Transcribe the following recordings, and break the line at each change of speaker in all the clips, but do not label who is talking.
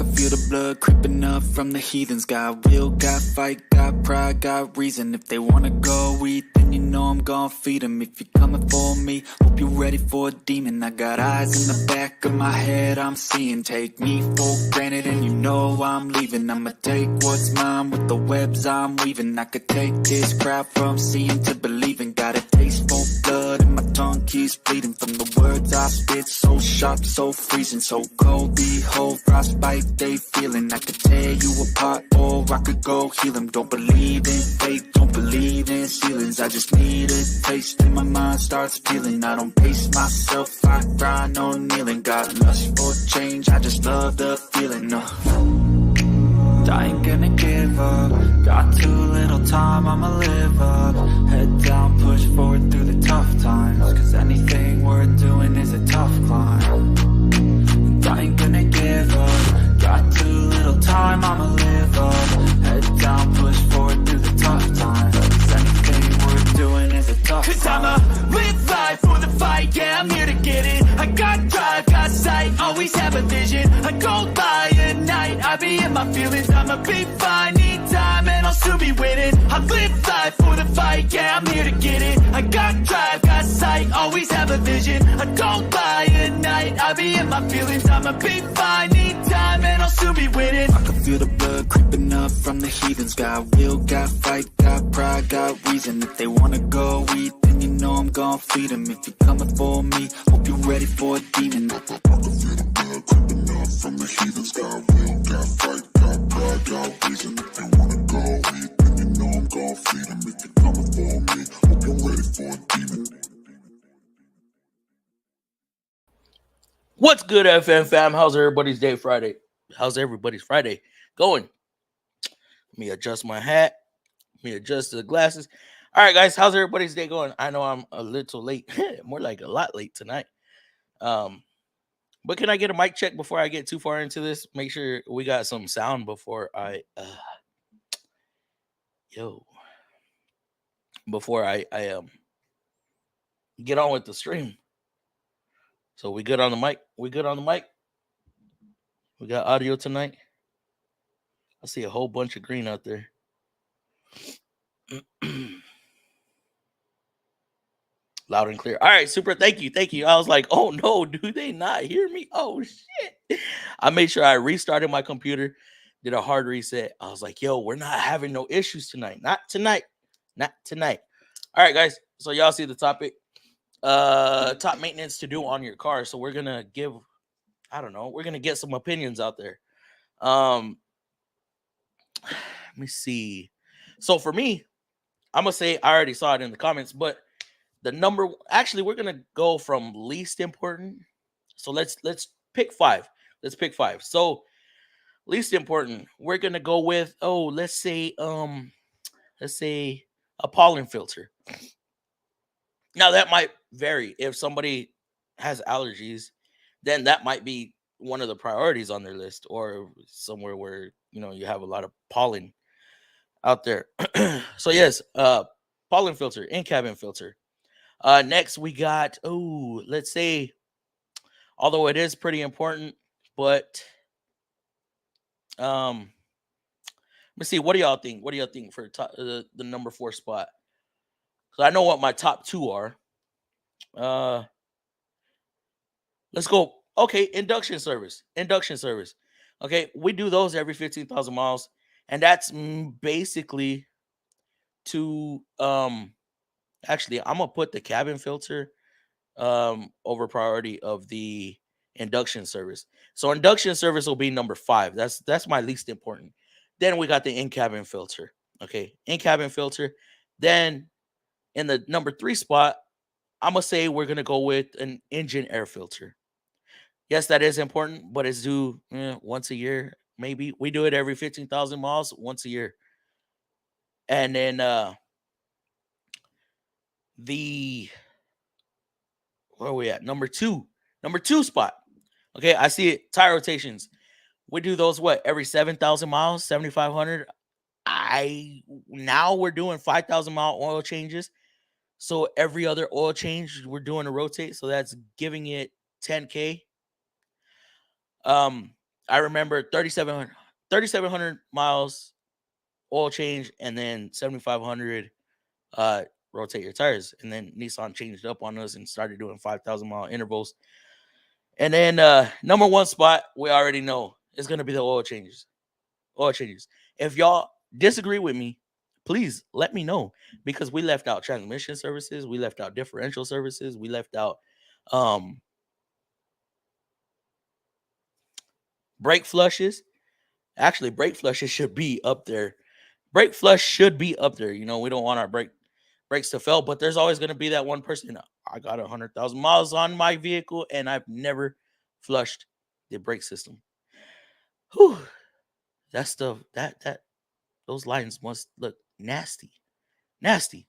can feel the blood creeping up from the heathens. Got will, got fight, got pride, got reason. If they wanna go eat, then you know I'm gon' feed them. If you're coming for me, hope you're ready for a demon. I got eyes in the back of my head, I'm seeing. Take me for granted and you know I'm leaving. I'ma take what's mine with the webs I'm weaving. I could take this crowd from seeing to believing. Got a taste for blood and my tongue keeps bleeding. From the words I spit, so sharp, so freezing, so cold. Behold, frostbite they feeling. I could tear you apart or I could go heal them. Don't believe in fate, don't believe in ceilings. I just need a taste and my mind starts peeling. I don't pace myself, I grind on kneeling. Got lust for change, I just love the feeling. I ain't gonna give up. Got too little time, I'ma live up. Head down, push forward through the tough times. Cause anything worth doing is a tough climb. And I ain't gonna give up. Got too little time, I'ma live up. Head down, push forward through the tough times. Cause anything worth doing is a tough climb. Cause I'ma live life for the fight, yeah, I'm here to get it. I got drive, got sight, always have a vision. I go by at night, I be in my feelings. I'ma be fine, need time, and I'll soon be winning. I live life for the fight, yeah, I'm here to get it. I got drive, got sight, always have a vision. I go by at night, I be in my feelings. I'ma be fine, need time, and I'll soon be winning. I can feel the blood creeping up from the heathens. Got will, got fight, got pride, got reason. If they wanna go eat, then you know I'm gon' feed them. If you're coming for me, hope you're ready for a demon. I can feel the blood creeping up from the heathens. Got will, got fight, got pride, got reason. If they wanna go eat, then you know I'm gon' feed them. If you're coming for me, hope you're ready for a demon.
What's good, FM fam? How's everybody's day Friday? How's everybody's Friday going? Let me adjust my hat. Let me adjust the glasses. All right, guys, how's everybody's day going? I know I'm a little late, more like a lot late tonight. But can I get a mic check before I get too far into this? Make sure we got some sound before I get on with the stream. So we good on the mic? We good on the mic? We got audio tonight. I see a whole bunch of green out there. Loud and clear. All right, super. Thank you. I was like, oh no, do they not hear me? Oh shit. I made sure I restarted my computer, did a hard reset. I was like, yo, we're not having no issues tonight. Not tonight. All right, guys. So y'all see the topic. Top maintenance to do on your car. So we're gonna we're gonna get some opinions out there. Let me see. So for me, I'm gonna say I already saw it in the comments, but we're gonna go from least important. So let's pick 5. Let's pick 5. So least important, we're gonna go with let's say a pollen filter. Now that might vary. If somebody has allergies, then that might be one of the priorities on their list, or somewhere where you have a lot of pollen out there. So yes, pollen filter, in-cabin filter. Next we got let's say, although it is pretty important, but let's see, what do y'all think? What do y'all think for the number 4 spot? So I know what my top 2 are. Let's go. Okay, induction service. Okay, we do those every 15,000 miles, and that's basically to actually, I'm gonna put the cabin filter over priority of the induction service. So induction service will be number 5. That's my least important. Then we got the in-cabin filter. Okay, in-cabin filter. Then in the number 3 spot, I'm gonna say we're gonna go with an engine air filter. Yes, that is important, but it's due once a year. Maybe we do it every 15,000 miles, once a year. And then where are we at? Number two spot. Okay, I see it. Tire rotations. We do those every 7,000 miles, 7,500. Now we're doing 5,000 mile oil changes. So every other oil change we're doing a rotate. So that's giving it 10K. I I remember 3,700 miles oil change, and then 7,500 rotate your tires. And then Nissan changed up on us and started doing 5,000 mile intervals. And then number one spot, we already know is going to be the oil changes. Oil changes. If y'all disagree with me, please let me know, because we left out transmission services, we left out differential services, we left out brake flushes. Actually, brake flushes should be up there. Brake flush should be up there. You know, we don't want our brakes to fail, but there's always going to be that one person. I got 100,000 miles on my vehicle and I've never flushed the brake system. Whew. That stuff, that those lines must look nasty. Nasty.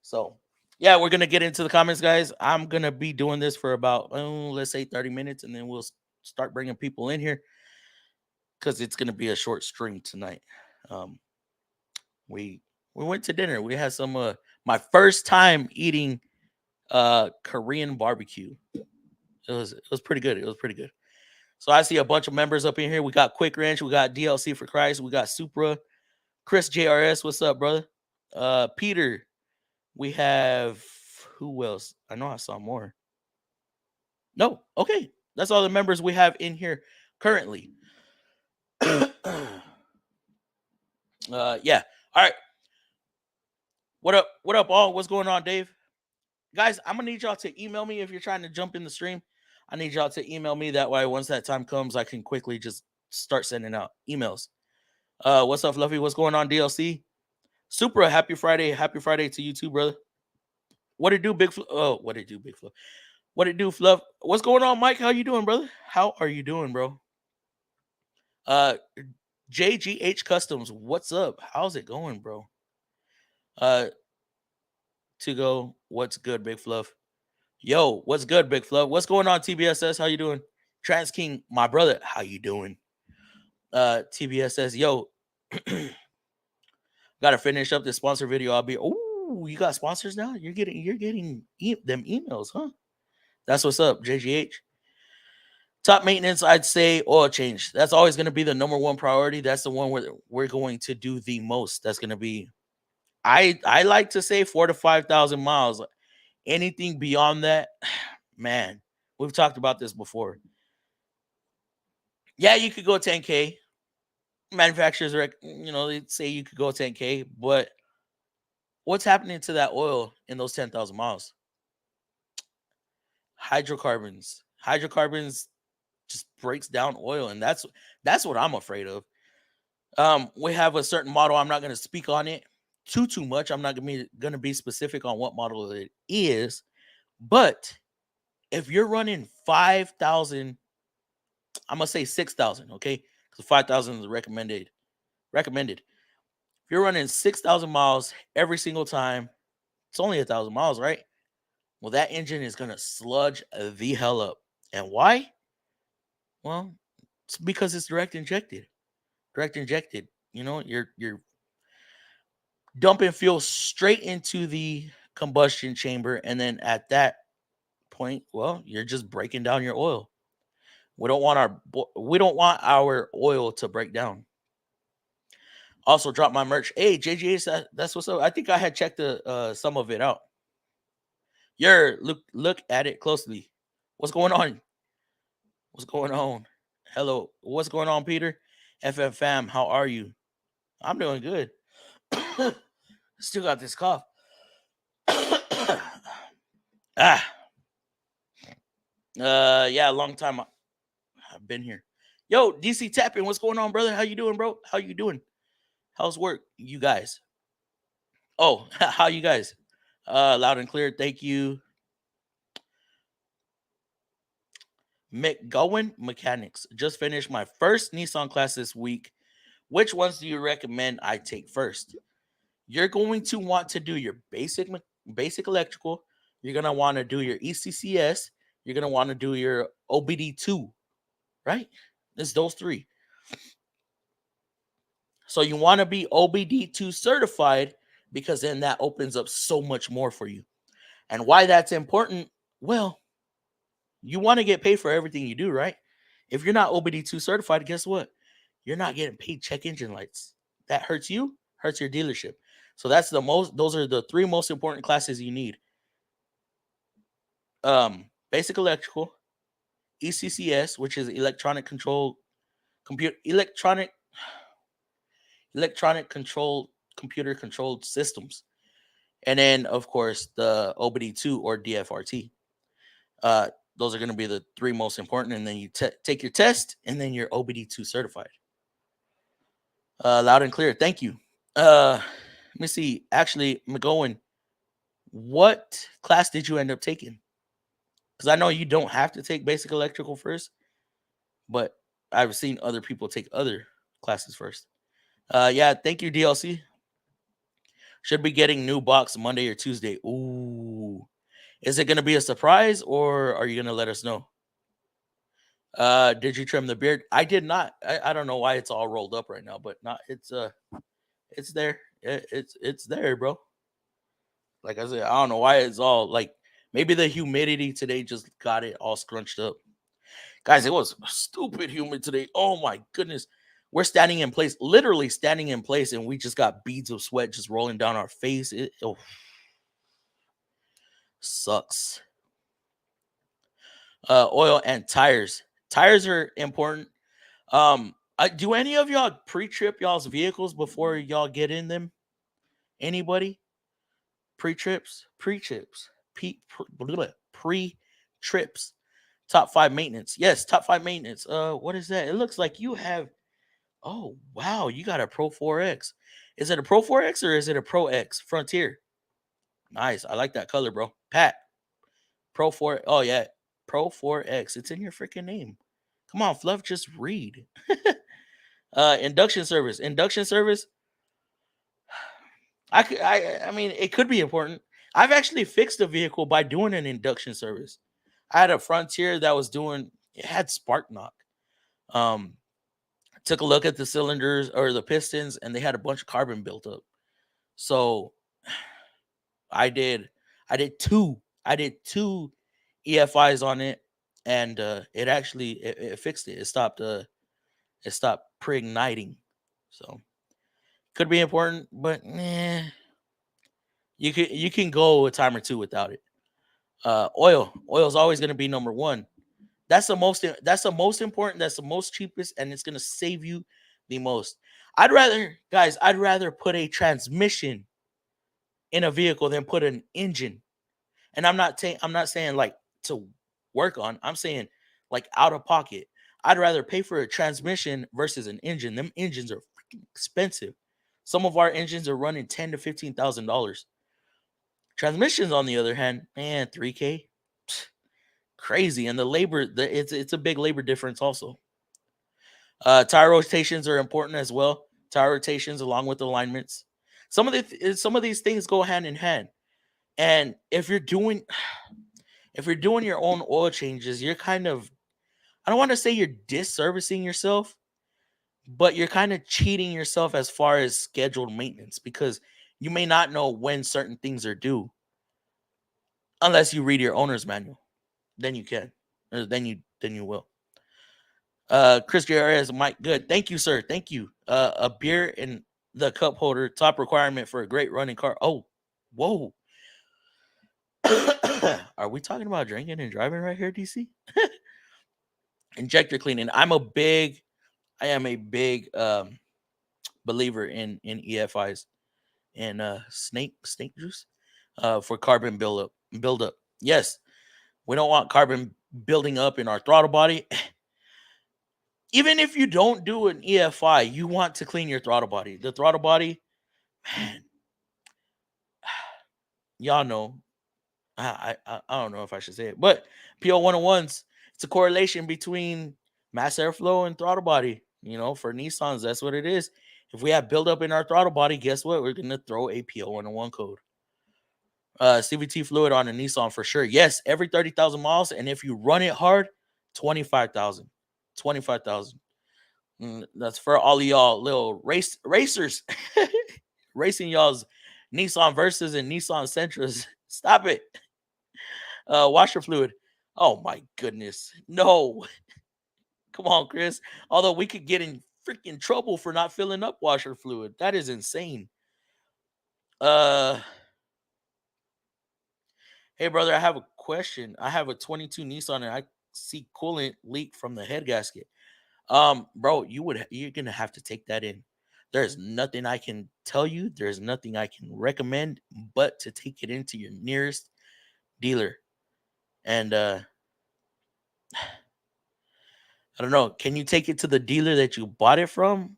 So yeah, we're gonna get into the comments, guys. I'm gonna be doing this for about let's say 30 minutes, and then we'll start bringing people in here, because it's gonna be a short stream tonight. We went to dinner. We had some my first time eating Korean barbecue. It was pretty good. It was pretty good. So I see a bunch of members up in here. We got Quick Ranch, we got DLC for Christ, we got Supra, Chris JRS. What's up, brother? Peter. We have who else? I know I saw more. No, okay. That's all the members we have in here currently. Yeah. All right. What up? What up, all? What's going on, Dave? Guys, I'm gonna need y'all to email me if you're trying to jump in the stream. I need y'all to email me. That way, once that time comes, I can quickly just start sending out emails. What's up, Fluffy? What's going on, DLC? Supra, happy Friday. Happy Friday to you too, brother. What it do, Big Fluff? Oh, what it do, Big Fluff? What it do, Fluff? What's going on, Mike? How you doing, brother? How are you doing, bro? JGH Customs, what's up? How's it going, bro? To go, what's good, Big Fluff? Yo, what's good, Big Fluff? What's going on, TBSS? How you doing? Trans King, my brother, how you doing? TBSS, yo, gotta finish up this sponsor video. I'll be. Oh, you got sponsors now? You're getting them emails, huh? That's what's up, JGH. Top maintenance, I'd say oil change. That's always going to be the number one priority. That's the one where we're going to do the most. That's going to be, I like to say 4,000 to 5,000 miles. Anything beyond that, man, we've talked about this before. Yeah, you could go 10K. Manufacturers, they say you could go 10K, but what's happening to that oil in those 10,000 miles? Hydrocarbons just breaks down oil, and that's what I'm afraid of. We have a certain model. I'm not going to speak on it too much. I'm not going to be specific on what model it is, but if you're running 5,000, I'm gonna say 6,000, okay? Because 5,000 is recommended. If you're running 6,000 miles every single time, it's only 1,000 miles, right? Well, that engine is gonna sludge the hell up. And why? Well, it's because it's direct injected. You're dumping fuel straight into the combustion chamber, and then at that point, well, you're just breaking down your oil. We don't want our oil to break down. Also, drop my merch. Hey, JGA, that's what's up. I think I had checked some of it out. Look at it closely. What's going on? What's going on? Hello. What's going on, Peter? FFM, how are you? I'm doing good. Still got this cough. Yeah, a long time I've been here. Yo, DC Tapping, what's going on, brother? How you doing, bro? How you doing? How's work, you guys? Oh, how you guys? Loud and clear. Thank you. McGowan Mechanics. Just finished my first Nissan class this week. Which ones do you recommend I take first? You're going to want to do your basic electrical. You're going to want to do your ECCS. You're going to want to do your OBD2, right? It's those three. So you want to be OBD2 certified, because then that opens up so much more for you. And why that's important? Well, you want to get paid for everything you do, right? If you're not OBD2 certified, guess what? You're not getting paid check engine lights. That hurts you, hurts your dealership. So those are the three most important classes you need. Basic electrical, ECCS, which is electronic control electronic control computer controlled systems. And then of course the OBD2 or DFRT. Those are going to be the three most important, and then you take your test, and then you're OBD2 certified. Loud and clear. Thank you. Let me see. Actually, McGowan, what class did you end up taking? Because I know you don't have to take basic electrical first, but I've seen other people take other classes first. Yeah, thank you, DLC. Should be getting new box Monday or Tuesday. Ooh. Is it going to be a surprise, or are you going to let us know? Did you trim the beard? I did not. I don't know why it's all rolled up right now, but not it's there. It's there, bro. Like I said, I don't know why it's all like, maybe the humidity today just got it all scrunched up. Guys, it was stupid humid today. Oh my goodness. We're standing in place, literally standing in place, and we just got beads of sweat just rolling down our face. It sucks. Oil and tires. Tires are important. Do any of y'all pre-trip y'all's vehicles before y'all get in them? Anybody? Pre-trips? Pre-trips. Pre-trips. Top 5 maintenance. Yes, top 5 maintenance. What is that? It looks like you have. Oh wow, you got a Pro 4X. Is it a Pro 4X or is it a Pro X Frontier? Nice. I like that color, bro. Pat. Pro 4. Oh yeah. Pro 4X. It's in your freaking name. Come on, Fluff, just read. Induction service. Induction service. I mean, it could be important. I've actually fixed a vehicle by doing an induction service. I had a Frontier that was doing, it had spark knock. Took a look at the cylinders or the pistons, and they had a bunch of carbon built up. So I did two EFIs on it, and it actually it fixed it. It stopped pre-igniting. So could be important, but you can go a time or two without it. Oil is always going to be number one. That's the most important, that's the most cheapest, and it's going to save you the most. I'd rather put a transmission in a vehicle than put an engine. And I'm not saying like to work on. I'm saying like out of pocket. I'd rather pay for a transmission versus an engine. Them engines are freaking expensive. Some of our engines are running $10,000 to $15,000. Transmissions, on the other hand, man, $3K, crazy. And the labor, it's a big labor difference also. Tire rotations are important as well. Tire rotations along with alignments. Some of these things go hand in hand. And if you're doing your own oil changes, you're kind of, I don't want to say you're disservicing yourself, but you're kind of cheating yourself as far as scheduled maintenance, because you may not know when certain things are due unless you read your owner's manual. Then you can, or then you will. Chris JRS, Mike, good. Thank you, sir. Thank you. A beer in the cup holder, top requirement for a great running car. Oh, whoa. Are we talking about drinking and driving right here, DC? Injector cleaning. I am a big believer in EFIs and snake juice for carbon buildup. Yes, we don't want carbon building up in our throttle body. Even if you don't do an EFI, you want to clean your throttle body. The throttle body, man, y'all know. I don't know if I should say it, but PO 101s, it's a correlation between mass airflow and throttle body. You know, for Nissans, that's what it is. If we have buildup in our throttle body, guess what? We're gonna throw a PO 101 code. CVT fluid on a Nissan for sure. Yes, every 30,000 miles, and if you run it hard, 25,000. 25,000. That's for all of y'all little racers racing y'all's Nissan Versas and Nissan Sentras. Stop it. Washer fluid. Oh my goodness. No. Come on, Chris. Although we could get in freaking trouble for not filling up washer fluid. That is insane. Uh Hey brother, I have a question. I have a 22 Nissan and I see coolant leak from the head gasket. Bro, you're gonna have to take that in. There's nothing I can tell you. There's nothing I can recommend but to take it into your nearest dealer. And I don't know. Can you take it to the dealer that you bought it from?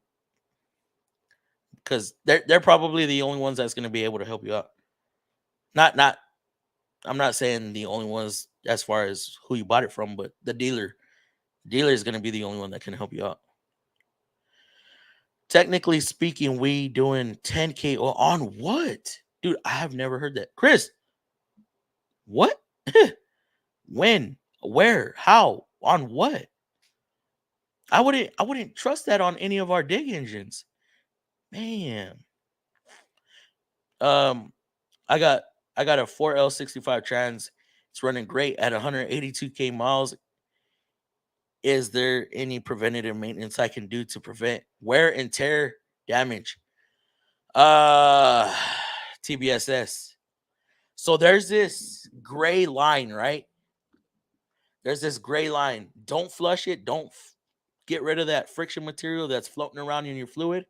Because they're probably the only ones that's gonna be able to help you out. Not I'm not saying the only ones as far as who you bought it from, but the dealer. Dealer is gonna be the only one that can help you out. Technically speaking, we doing 10K on what? Dude, I have never heard that. Chris, what? When? Where? How? On what? I wouldn't trust that on any of our dig engines. Man. Um I got I got a 4L65 trans. It's running great at 182K miles. Is there any preventative maintenance I can do to prevent wear and tear damage? Uh TBSS. So there's this gray line, right? There's this gray line. Don't flush it. Don't get rid of that friction material that's floating around in your fluid.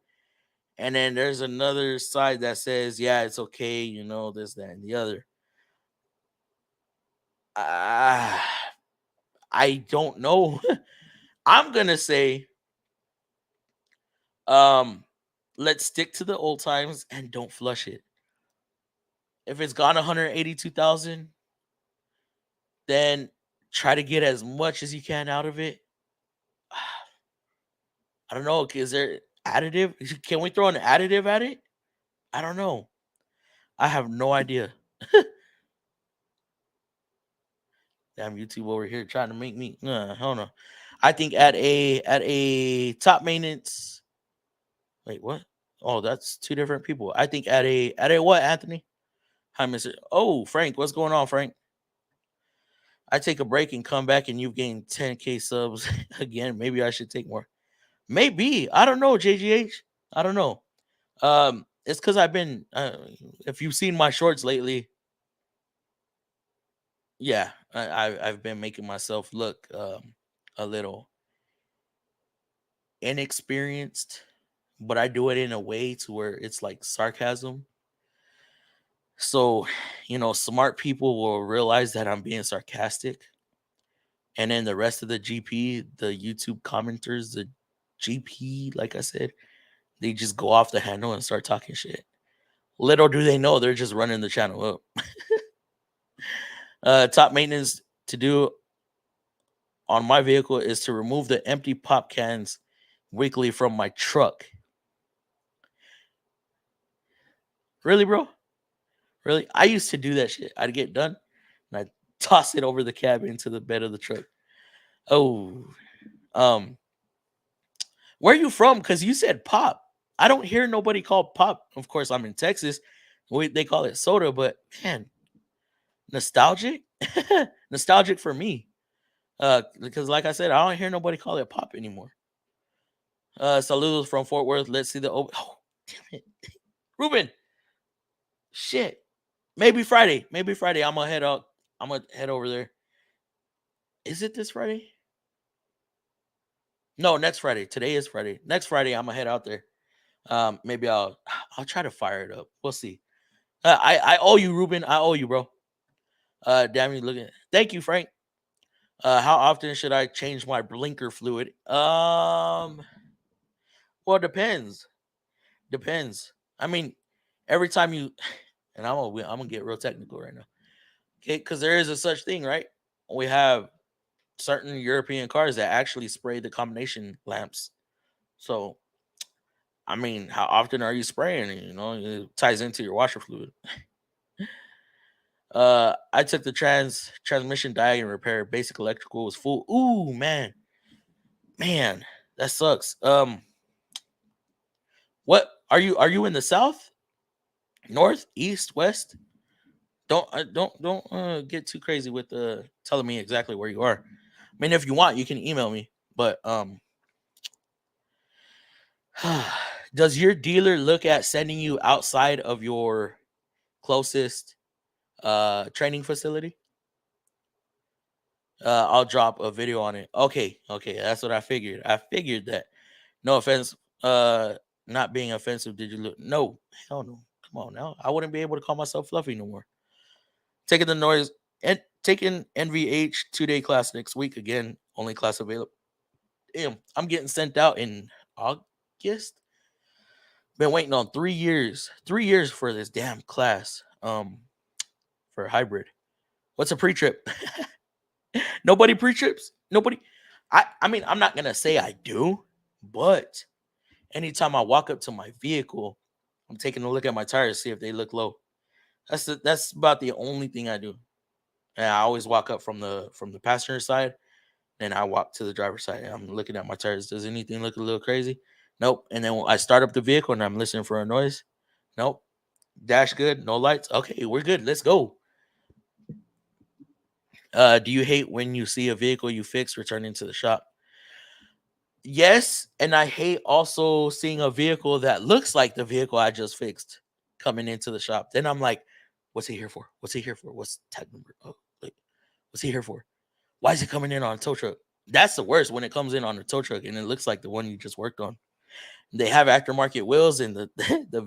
And then there's another side that says, yeah, it's okay, this, that, and the other. Ah, I don't know. I'm gonna say, um, let's stick to the old times and don't flush it. If it's gone 182,000, then try to get as much as you can out of it. I don't know. Is there additive? Can we throw an additive at it? I don't know. I have no idea. Damn, YouTube over here trying to make me. I don't know. I think at a top maintenance. Wait, what? Oh, that's two different people. I think at a what, Anthony? Hi, Mister. Oh, Frank, what's going on, Frank? I take a break and come back, and you've gained 10K subs again. Maybe I should take more. Maybe I don't know, JGH. I don't know. It's because I've been. If you've seen my shorts lately, yeah, I've been making myself look a little inexperienced, but I do it in a way to where it's like sarcasm. So, smart people will realize that I'm being sarcastic. And then the rest of the GP, the YouTube commenters, the GP, like I said, they just go off the handle and start talking shit. Little do they know they're just running the channel up. Top maintenance to do on my vehicle is to remove the empty pop cans weekly from my truck. Really, bro? Really? I used to do that shit. I'd get done and I'd toss it over the cab into the bed of the truck. Oh, um, where are you from? Because you said pop. I don't hear nobody call pop. Of course, I'm in Texas. They call it soda, but man, nostalgic, nostalgic for me. Because like I said, I don't hear nobody call it pop anymore. Saludos from Fort Worth. Let's see the oh, damn it, Ruben. Shit. Maybe Friday. Maybe Friday. I'm gonna head out. I'm gonna head over there. Is it this Friday? No, next Friday. Today is Friday. Next Friday, I'm gonna head out there. Maybe I'll try to fire it up. We'll see. I owe you, Ruben. I owe you, bro. Damn you looking. Thank you, Frank. How often should I change my blinker fluid? Well, it depends. Depends. I mean, every time you and I'm gonna get real technical right now. Okay, because there is a such thing, right? We have certain European cars that actually spray the combination lamps. So, I mean, how often are you spraying? It ties into your washer fluid. I took the transmission diag and repair. Basic electrical was full. Ooh, man, that sucks. What are you in the south, north, east, west? Don't get too crazy with telling me exactly where you are. I mean, if you want, you can email me. But does your dealer look at sending you outside of your closest training facility? I'll drop a video on it. Okay, that's what I figured. I figured that. No offense, not being offensive. Did you look? No, hell no. Come on now. I wouldn't be able to call myself fluffy no more. Taking the noise and taking NVH 2-day class next week again. Only class available. Damn, I'm getting sent out in August. Been waiting on 3 years. 3 years for this damn class. For hybrid. What's a pre-trip? Nobody pre-trips? Nobody. I mean, I'm not gonna say I do, but anytime I walk up to my vehicle, I'm taking a look at my tires, see if they look low. That's about the only thing I do. And I always walk up from the passenger side, and I walk to the driver's side. And I'm looking at my tires. Does anything look a little crazy? Nope. And then when I start up the vehicle and I'm listening for a noise. Nope. Dash good. No lights. Okay, we're good. Let's go. Do you hate when you see a vehicle you fix returning to the shop? Yes, and I hate also seeing a vehicle that looks like the vehicle I just fixed coming into the shop. Then I'm like, what's he here for? What's he here for? What's tag number? Oh, like, what's he here for? Why is he coming in on a tow truck? That's the worst when it comes in on a tow truck and it looks like the one you just worked on. They have aftermarket wheels and the the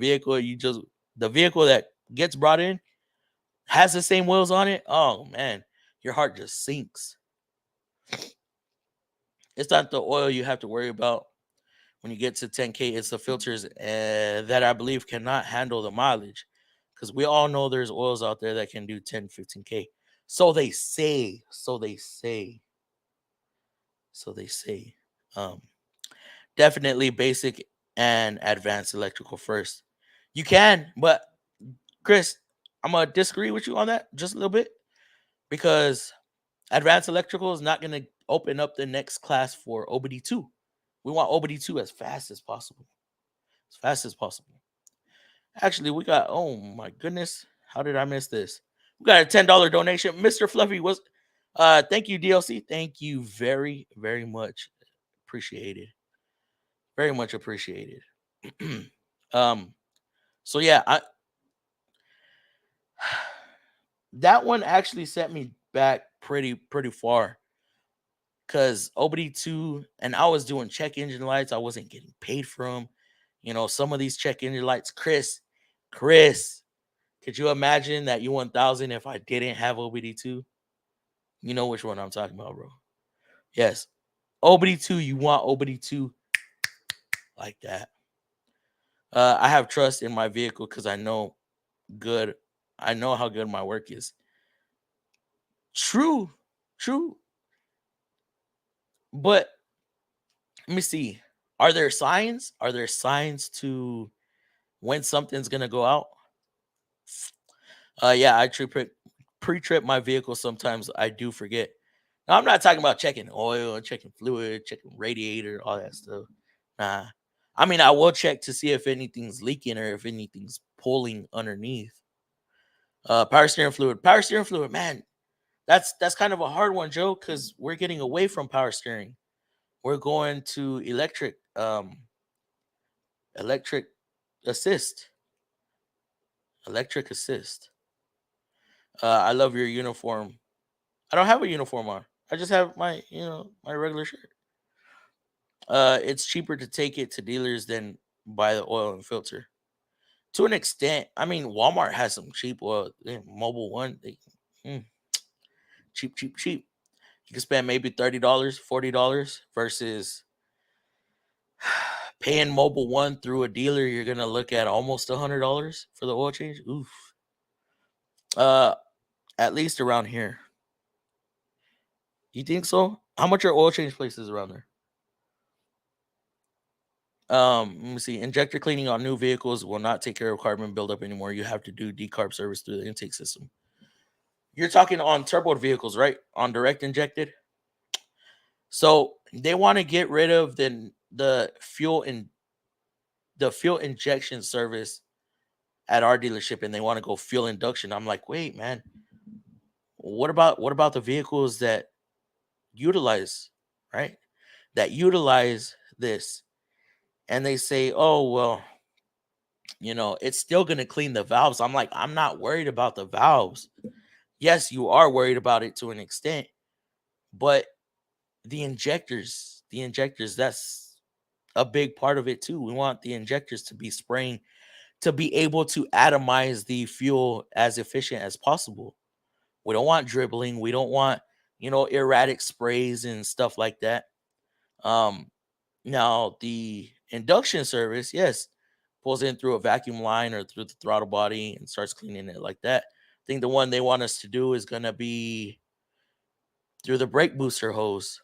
vehicle that gets brought in has the same wheels on it. Oh man, your heart just sinks. It's not the oil you have to worry about when you get to 10K. It's the filters that I believe cannot handle the mileage, because we all know there's oils out there that can do 10, 15K. So they say. Um, Definitely basic and advanced electrical first. You can, but Chris, I'm gonna disagree with you on that just a little bit, because advanced electrical is not gonna open up the next class for OBD2. We want OBD2 as fast as possible. As fast as possible. Actually, we got, oh my goodness, how did I miss this? We got a $10 donation. Mr. Fluffy was thank you, DLC. Thank you very, very much. Appreciated. Very much appreciated. um, so yeah, that one actually set me back pretty far, because OBD2, and I was doing check engine lights. I wasn't getting paid for them. You know, some of these check engine lights, Chris, could you imagine that U1000 if I didn't have OBD2? You know which one I'm talking about, bro. Yes. OBD2, you want OBD2 like that. I have trust in my vehicle because I know how good my work is. True. But let me see. Are there signs? Are there signs to when something's gonna go out? Yeah, I pre-trip my vehicle sometimes. I do forget. Now, I'm not talking about checking oil, checking fluid, checking radiator, all that stuff. Nah. I mean, I will check to see if anything's leaking or if anything's pulling underneath. Power steering fluid. Power steering fluid, man. That's kind of a hard one, Joe, because we're getting away from power steering. We're going to electric assist. Electric assist. I love your uniform. I don't have a uniform on. I just have my regular shirt. It's cheaper to take it to dealers than buy the oil and filter. To an extent, I mean, Walmart has some cheap oil. Mobile One, cheap. You can spend maybe $30, $40 versus paying Mobile One through a dealer. You're gonna look at almost $100 for the oil change. Oof. At least around here. You think so? How much are oil change places around there? Let me see. Injector cleaning on new vehicles will not take care of carbon buildup anymore. You have to do decarb service through the intake system. You're talking on turbo vehicles, right? On direct injected. So they want to get rid of the fuel injection service at our dealership, and they want to go fuel induction. I'm like, wait, man. What about the vehicles that utilize, right? that utilize this, and they say, "Oh well, it's still gonna clean the valves." I'm like, I'm not worried about the valves. Yes, you are worried about it to an extent, but the injectors, that's a big part of it too. We want the injectors to be spraying, to be able to atomize the fuel as efficient as possible. We don't want dribbling. We don't want, erratic sprays and stuff like that. Um, Now the induction service, yes, pulls in through a vacuum line or through the throttle body and starts cleaning it like that. I think the one they want us to do is gonna be through the brake booster hose,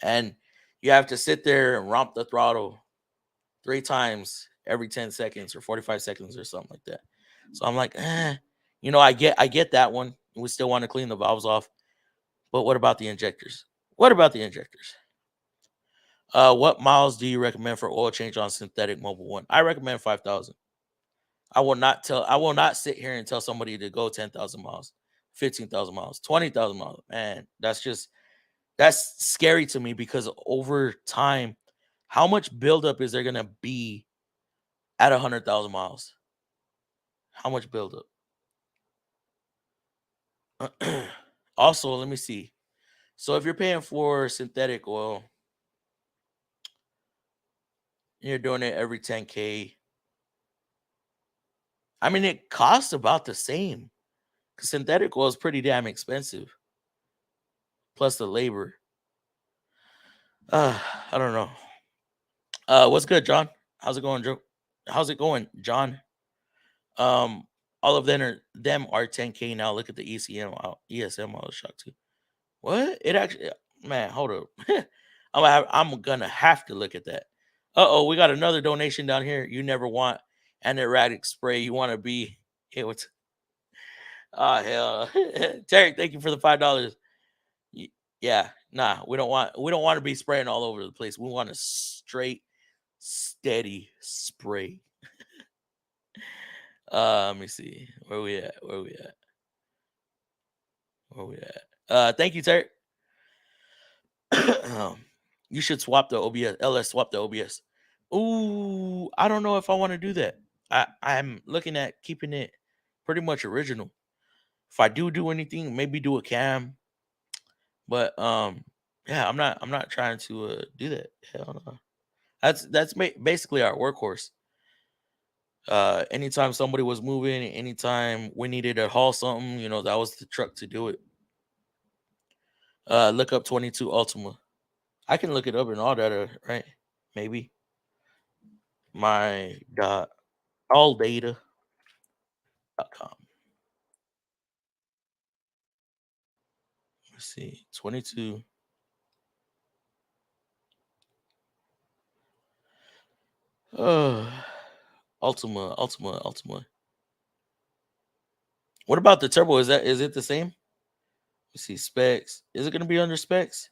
and you have to sit there and romp the throttle 3 times every 10 seconds or 45 seconds or something like that. So I'm like, I get that one. We still want to clean the valves off, but what about the injectors? What about the injectors? What miles do you recommend for oil change on synthetic Mobile One? I recommend 5,000. I will not sit here and tell somebody to go 10,000 miles, 15,000 miles, 20,000 miles. Man, that's scary to me, because over time, how much buildup is there gonna be at 100,000 miles? How much buildup? Also, let me see. So if you're paying for synthetic oil, you're doing it every 10K. I mean, it costs about the same, because synthetic oil is pretty damn expensive, plus the labor. Uh, I don't know. What's good, John? How's it going, Joe? How's it going, John? Um, all of them are 10K now. Look at the ESM. I was shocked too. What? It actually, man, hold up. I'm gonna have to look at that. Uh-oh, we got another donation down here. You never want an erratic spray. You want to be hit with. Oh hell. Terry, thank you for the $5. Yeah, nah, we don't want to be spraying all over the place. We want a straight, steady spray. Let me see. Where we at? Where we at? Where we at? Thank you, Terry. You should swap the OBS. Swap the OBS. Ooh, I don't know if I want to do that. I'm looking at keeping it pretty much original. If I do anything, maybe do a cam. But yeah, I'm not trying to do that. Hell no. That's basically our workhorse. Anytime somebody was moving, anytime we needed to haul something, that was the truck to do it. Look up 22 Ultima. I can look it up in all data, right? Maybe my dot all data.com. Let's see, 22. Uh, Ultima. What about the turbo? Is it the same? Let's see, specs. Is it going to be under specs?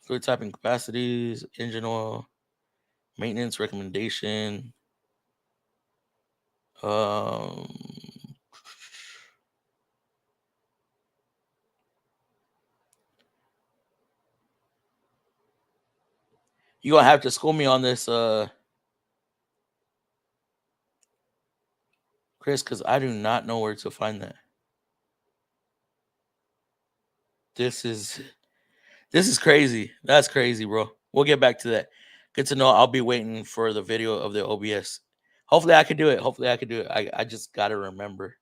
Fluid type and capacities, engine oil, maintenance recommendation. Um, you gonna have to school me on this, Chris, because I do not know where to find that. This is crazy. That's crazy, bro. We'll get back to that. Good to know. I'll be waiting for the video of the OBS. Hopefully I can do it. I just gotta remember.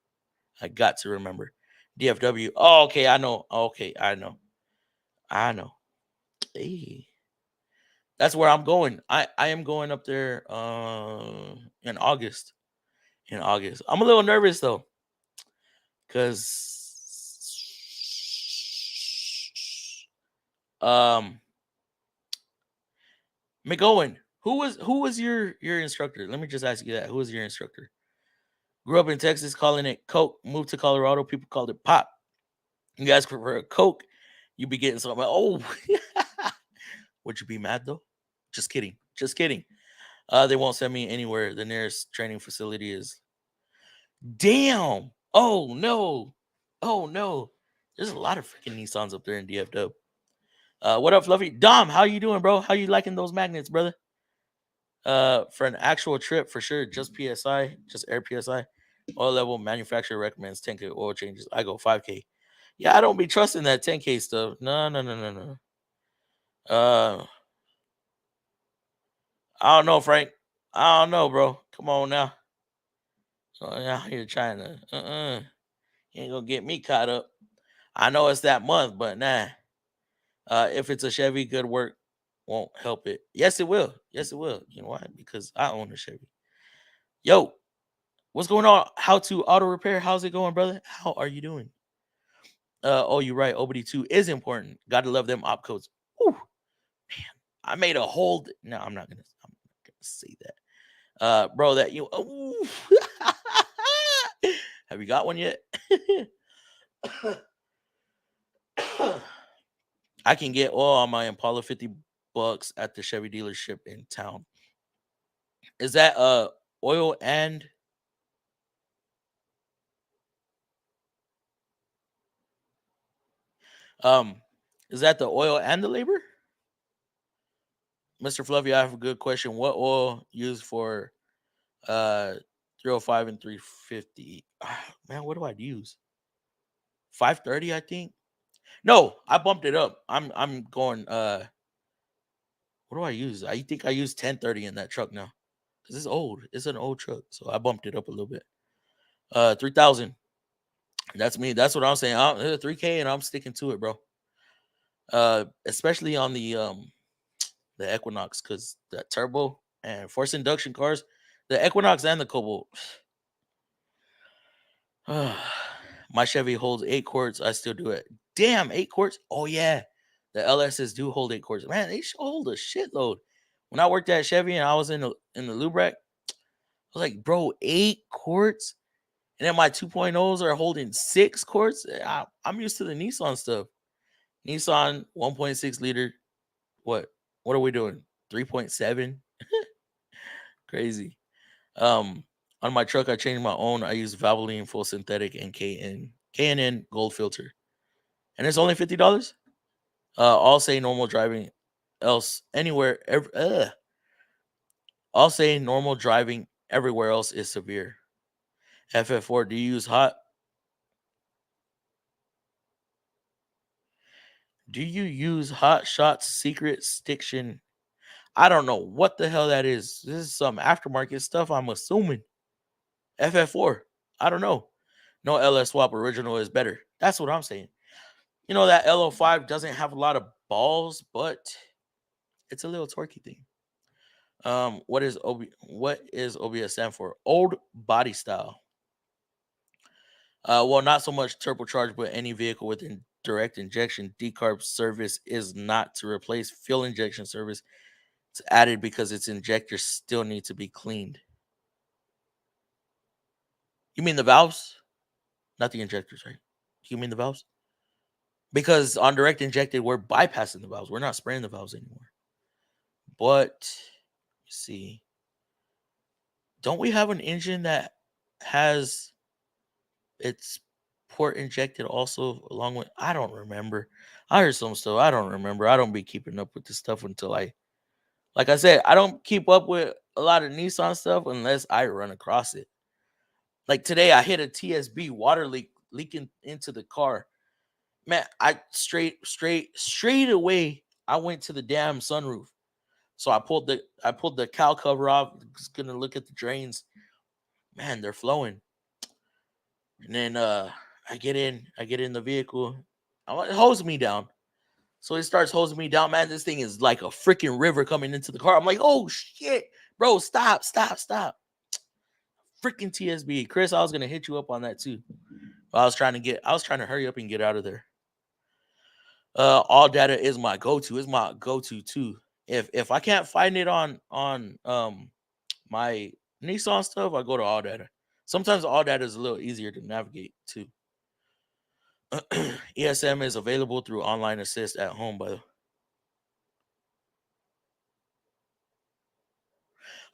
I got to remember. DFW. Oh, okay. I know. Okay, I know. Hey. That's where I'm going. I am going up there in August. I'm a little nervous though, because McGowan, who was your instructor? Let me just ask you that. Who was your instructor? Grew up in Texas calling it Coke. Moved to Colorado, people called it Pop. You guys prefer Coke, you be getting something. Oh, would you be mad though? Just kidding. Just kidding. They won't send me anywhere. The nearest training facility is. Damn. Oh no. Oh no. There's a lot of freaking Nissans up there in DFW. What up, Fluffy? Dom, how you doing, bro? How you liking those magnets, brother? For an actual trip, for sure, just PSI, just air PSI. Oil level manufacturer recommends 10K oil changes. I go 5K. Yeah, I don't be trusting that 10K stuff. No, no, no, no, no. I don't know, Frank. I don't know, bro. Come on now. Out here trying to you ain't gonna get me caught up. I know it's that month, but nah. If it's a Chevy, good work won't help it. Yes, it will. Yes, it will. You know why? Because I own a Chevy. Yo, what's going on? How to auto repair? How's it going, brother? How are you doing? Oh, you're right. OBD2 is important. Gotta love them opcodes. Ooh, man, I made a hold. No, I'm not gonna say that. Bro, that you. Ooh. Have you got one yet? I can get oil on my Impala $50 at the Chevy dealership in town. Is that oil and um is that the oil and the labor? Mr. Fluffy, I have a good question. What oil used for 305 and 350? Man, what do I use? 530, I think. No, I bumped it up. I'm going what do I use? I think I use 1030 in that truck now. Cuz it's old. It's an old truck. So I bumped it up a little bit. 3000. That's me. That's what I'm saying. 3K and I'm sticking to it, bro. Especially on the Equinox, because the turbo and force induction cars, the Equinox and the Cobalt. My Chevy holds 8 quarts. I still do it. Damn, 8 quarts. Oh yeah, the LSs do hold 8 quarts. Man, they should hold a shitload. When I worked at Chevy and I was in the lube rack, I was like, bro, 8 quarts. And then my 2.0s are holding 6 quarts. I'm used to the Nissan stuff. Nissan 1.6 liter. What? What are we doing? 3.7. Crazy. On my truck, I changed my own. I use Valvoline full synthetic and KNN gold filter, and it's only $50. I'll say normal driving, else anywhere. I'll say normal driving everywhere else is severe. FF4, do you use hot? Do you use Hot Shots Secret Stiction? I don't know what the hell that is. This is some aftermarket stuff, I'm assuming. FF4. I don't know. No LS swap original is better. That's what I'm saying. You know that LO5 doesn't have a lot of balls, but it's a little torquey thing. What is OBS stand for? Old body style. Well, not so much turbocharged, but any vehicle with direct injection decarb service is not to replace fuel injection service. It's added because its injectors still need to be cleaned. You mean the valves? Not the injectors, right? You mean the valves? Because on direct injected, we're bypassing the valves. We're not spraying the valves anymore. But see, don't we have an engine that has its port injected also along with? I don't remember. I heard some stuff. I don't remember. I don't be keeping up with this stuff until like I said, I don't keep up with a lot of Nissan stuff unless I run across it. Like today, I hit a TSB water leaking into the car. Man, I straight away. I went to the damn sunroof. So I pulled the cowl cover off. Just gonna look at the drains. Man, they're flowing. And then I get in the vehicle. It hoses me down. So it starts hosing me down. Man, this thing is like a freaking river coming into the car. I'm like, oh shit, bro, stop. Freaking TSB. Chris, I was gonna hit you up on that too. I was trying to hurry up and get out of there. All data is my go-to. Is my go-to too. If I can't find it on my Nissan stuff, I go to all data. Sometimes all data is a little easier to navigate too. ESM is available through online assist at home, by the way.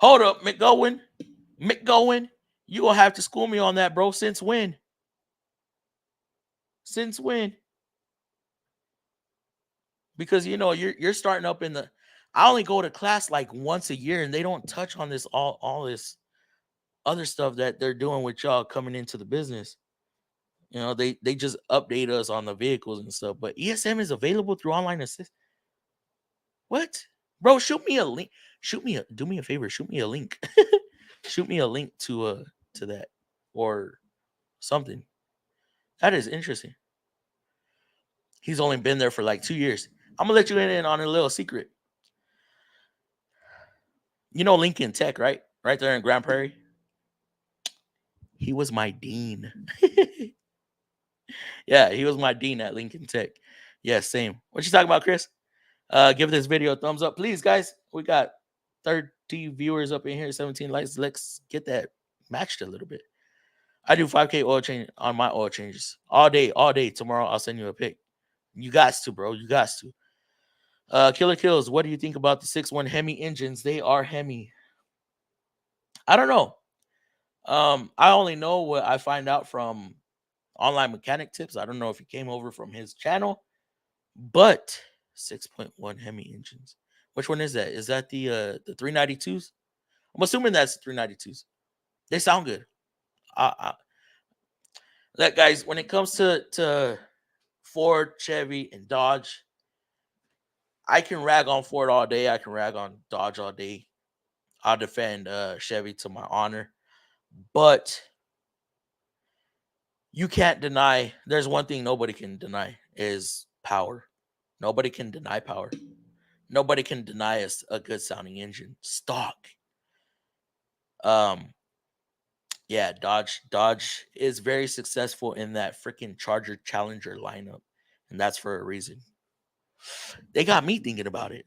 Hold up, McGowan. You gonna have to school me on that, bro. Since when? Since when? because you know you're starting up in the. I only go to class like once a year, and they don't touch on this all this other stuff that they're doing with y'all coming into the business. You know, they just update us on the vehicles and stuff. But ESM is available through online assist. What, bro? Shoot me a link. Do me a favor. Shoot me a link. Shoot me a link to that or something. That is interesting. He's only been there for like 2 years. I'm gonna let you in on a little secret. You know Lincoln Tech, right? Right there in Grand Prairie. He was my dean. Yeah, he was my dean at Lincoln Tech. Yeah, same. What you talking about, Chris? Give this video a thumbs up, please, guys. We got 30 viewers up in here, 17 likes. Let's get that matched a little bit. I do 5K oil change on my oil changes all day, all day. Tomorrow I'll send you a pic. You got to, bro. You got to. Killer Kills. What do you think about the 6.1 Hemi engines? They are Hemi. I don't know. I only know what I find out from online mechanic tips. I don't know if he came over from his channel, but 6.1 Hemi engines. Which one is that? Is that the 392s? I'm assuming that's the 392s. They sound good. That guys, when it comes to Ford, Chevy, and Dodge, I can rag on Ford all day. I can rag on Dodge all day. I'll defend Chevy to my honor. But you can't deny, there's one thing nobody can deny is power. Nobody can deny power. Nobody can deny us a good sounding engine. Stock. Yeah, Dodge is very successful in that freaking Charger Challenger lineup. And that's for a reason. They got me thinking about it.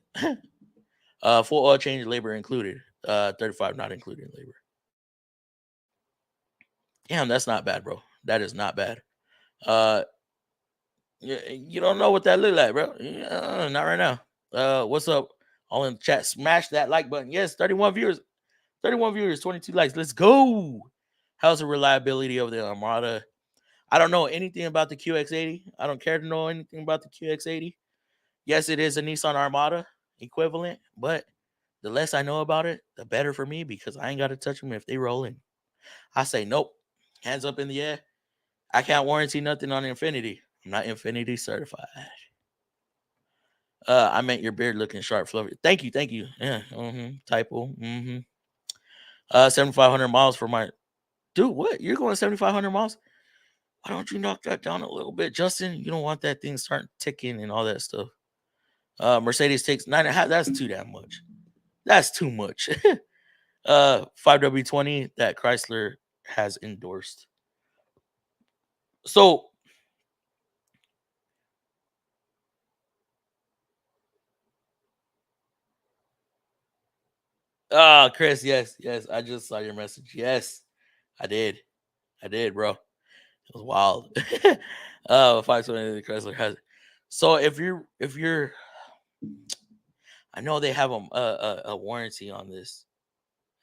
Full oil change, labor included. 35 not including labor. Damn, that's not bad, bro. That is not bad. You don't know what that look like, bro. Not right now. What's up? All in the chat. Smash that like button. Yes, 31 viewers. 31 viewers, 22 likes. Let's go. How's the reliability of the Armada? I don't know anything about the QX80. I don't care to know anything about the QX80. Yes, it is a Nissan Armada equivalent, but the less I know about it, the better for me because I ain't got to touch them if they rolling. I say nope. Hands up in the air. I can't warranty nothing on Infinity. I'm not Infinity certified. I meant your beard looking sharp, fluffy. Thank you, thank you. Yeah, typo. 7,500 miles for my dude. What? You're going 7,500 miles? Why don't you knock that down a little bit, Justin? You don't want that thing starting ticking and all that stuff. Mercedes takes 9.5. That's too damn much. That's too much. 5W20 that Chrysler has endorsed. So Chris, yes, I just saw your message. Yes, I did, bro. It was wild. 520 the Chrysler has. So if you're, I know they have a warranty on this,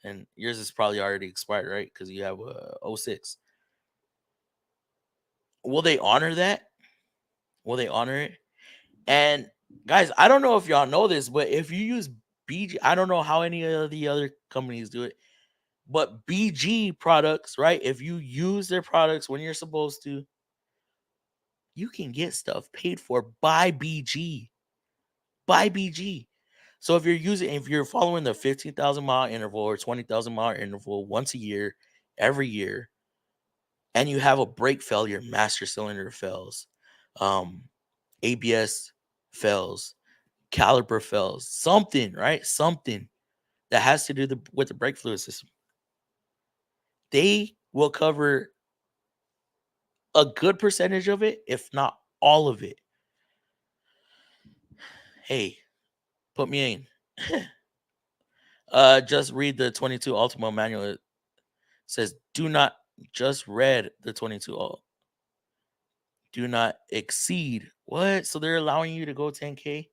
and yours is probably already expired, right? Because you have a 06. Will they honor that? Will they honor it? And guys, I don't know if y'all know this, but if you use BG, I don't know how any of the other companies do it, but BG products, right? If you use their products when you're supposed to, you can get stuff paid for by BG. By BG. So if you're following the 15,000 mile interval or 20,000 mile interval once a year, every year, and you have a brake failure, master cylinder fails, ABS fails, caliper fails, something, right? Something that has to do with the brake fluid system. They will cover a good percentage of it, if not all of it. Hey, put me in. Just read the 22 Ultima manual. It says, do not just read the 22 do not exceed. What? So they're allowing you to go 10K?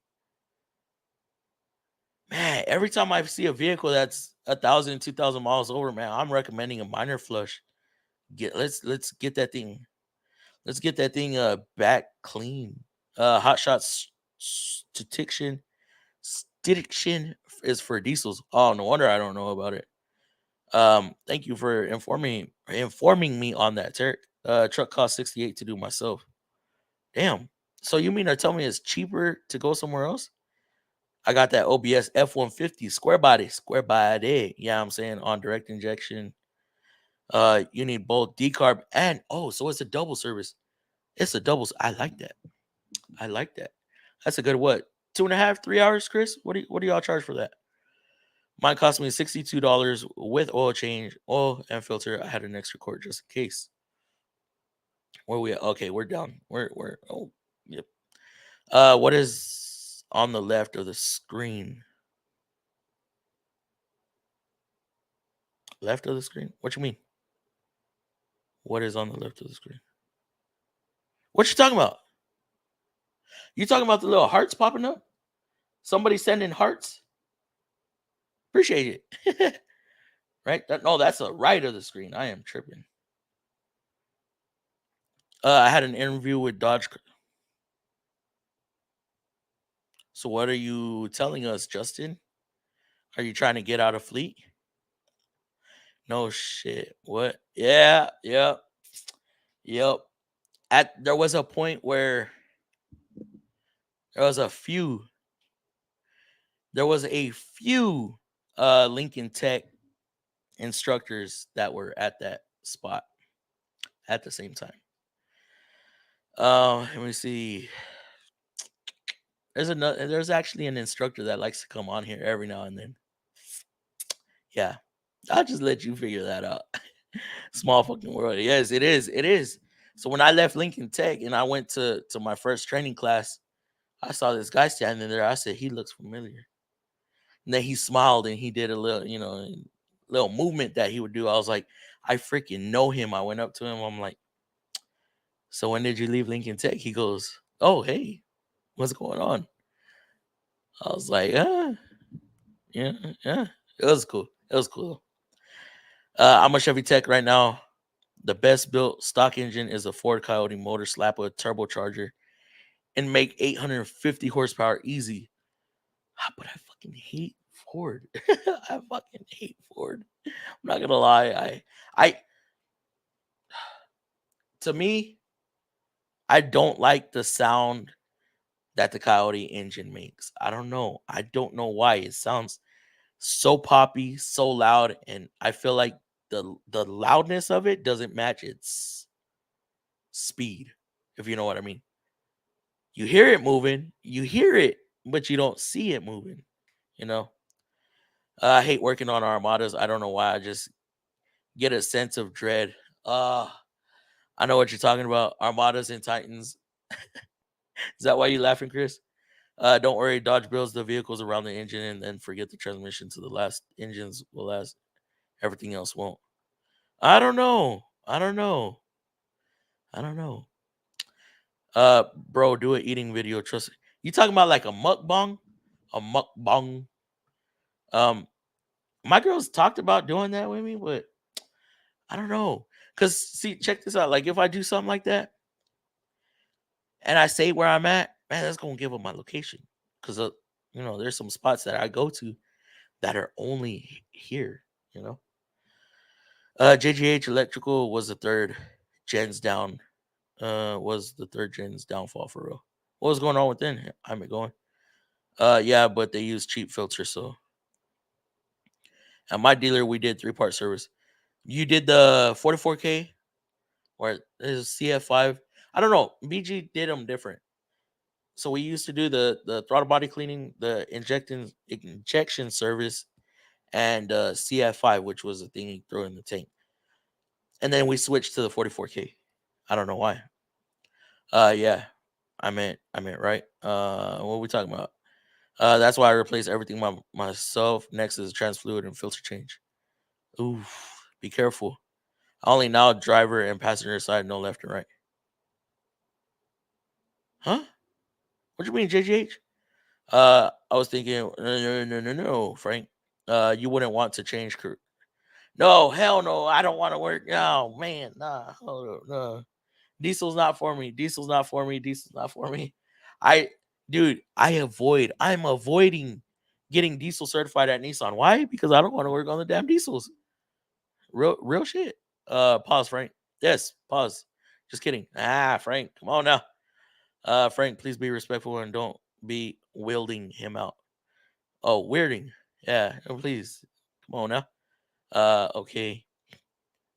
Man, every time I see a vehicle that's 1,000, 2,000 miles over, man, I'm recommending a minor flush. Let's get that thing. Let's get that thing back clean. Hot Shots Stiction is for diesels. Oh, no wonder I don't know about it. Thank you for informing me on that, Tarek. Truck cost 68 to do myself. Damn. So you mean to tell me it's cheaper to go somewhere else? I got that OBS F-150 square body. Yeah, I'm saying on direct injection. You need both decarb and so it's a double service. It's a double. I like that. I like that. That's a good what? 2.5, 3 hours, Chris? What do y'all charge for that? Mine cost me $62 with oil change, oil and filter. I had an extra cord just in case. Where we at? Okay, we're down. We're yep. What is on the left of the screen? Left of the screen? What you mean? What is on the left of the screen? What you talking about? You talking about the little hearts popping up? Somebody sending hearts? Appreciate it. Right? No, that's the right of the screen. I am tripping. I had an interview with Dodge. So what are you telling us, Justin? Are you trying to get out of fleet? No shit. What? Yeah, yep. Yep. There was a point where there was a few Lincoln Tech instructors that were at that spot at the same time. Let me see. There's actually an instructor that likes to come on here every now and then. Yeah. I'll just let you figure that out. Small fucking world. Yes, it is. It is. So when I left Lincoln Tech and I went to my first training class, I saw this guy standing there. I said, he looks familiar. And then he smiled and he did a little, little movement that he would do. I was like, I freaking know him. I went up to him. I'm like, so when did you leave Lincoln Tech? He goes, oh, hey, what's going on? I was like, yeah. It was cool. It was cool. I'm a Chevy Tech right now. The best built stock engine is a Ford Coyote motor, slap a turbocharger, and make 850 horsepower easy. But I fucking hate Ford. I fucking hate Ford. I'm not gonna lie. To me, I don't like the sound that the Coyote engine makes. I don't know. I don't know why. It sounds so poppy, so loud, and I feel like the loudness of it doesn't match its speed, if you know what I mean. You hear it moving, but you don't see it moving, you know. I hate working on Armadas. I don't know why. I just get a sense of dread. I know what you're talking about. Armadas and Titans. Is that why you laughing, Chris? Don't worry, Dodge builds the vehicles around the engine and then forget the transmission to the last. Engines will last. Everything else won't. I don't know. I don't know. I don't know. Bro, do an eating video. Trust you talking about like a mukbang? A mukbang. My girls talked about doing that with me, but I don't know. Cause see, check this out. Like if I do something like that and I say where I'm at, man, that's gonna give up my location. Cause there's some spots that I go to that are only here, you know. JGH Electrical was the third gens down. Was the third gen's downfall for real. What was going on with them? I'm going. Yeah, but they use cheap filters. So at my dealer, we did 3-part service. You did the 44K or is CF5? I don't know. BG did them different. So we used to do the throttle body cleaning, the injection service, and CF5, which was the thing you throw in the tank. And then we switched to the 44K. I don't know why. Yeah, I meant right. What are we talking about? That's why I replaced everything myself. Next is trans fluid and filter change. Ooh, be careful. Only now driver and passenger side, no left and right. Huh? What do you mean, JGH? I was thinking, no, Frank. You wouldn't want to change crew. No, hell no. I don't want to work. Oh man, nah, hold up, no. Diesel's not for me. Diesel's not for me. Diesel's not for me. I dude, I'm avoiding getting diesel certified at Nissan. Why? Because I don't want to work on the damn diesels. Real shit. Pause, Frank. Yes, pause. Just kidding. Frank, come on now. Frank, please be respectful and don't be wielding him out. Oh, weirding. Yeah, please. Come on now. Okay.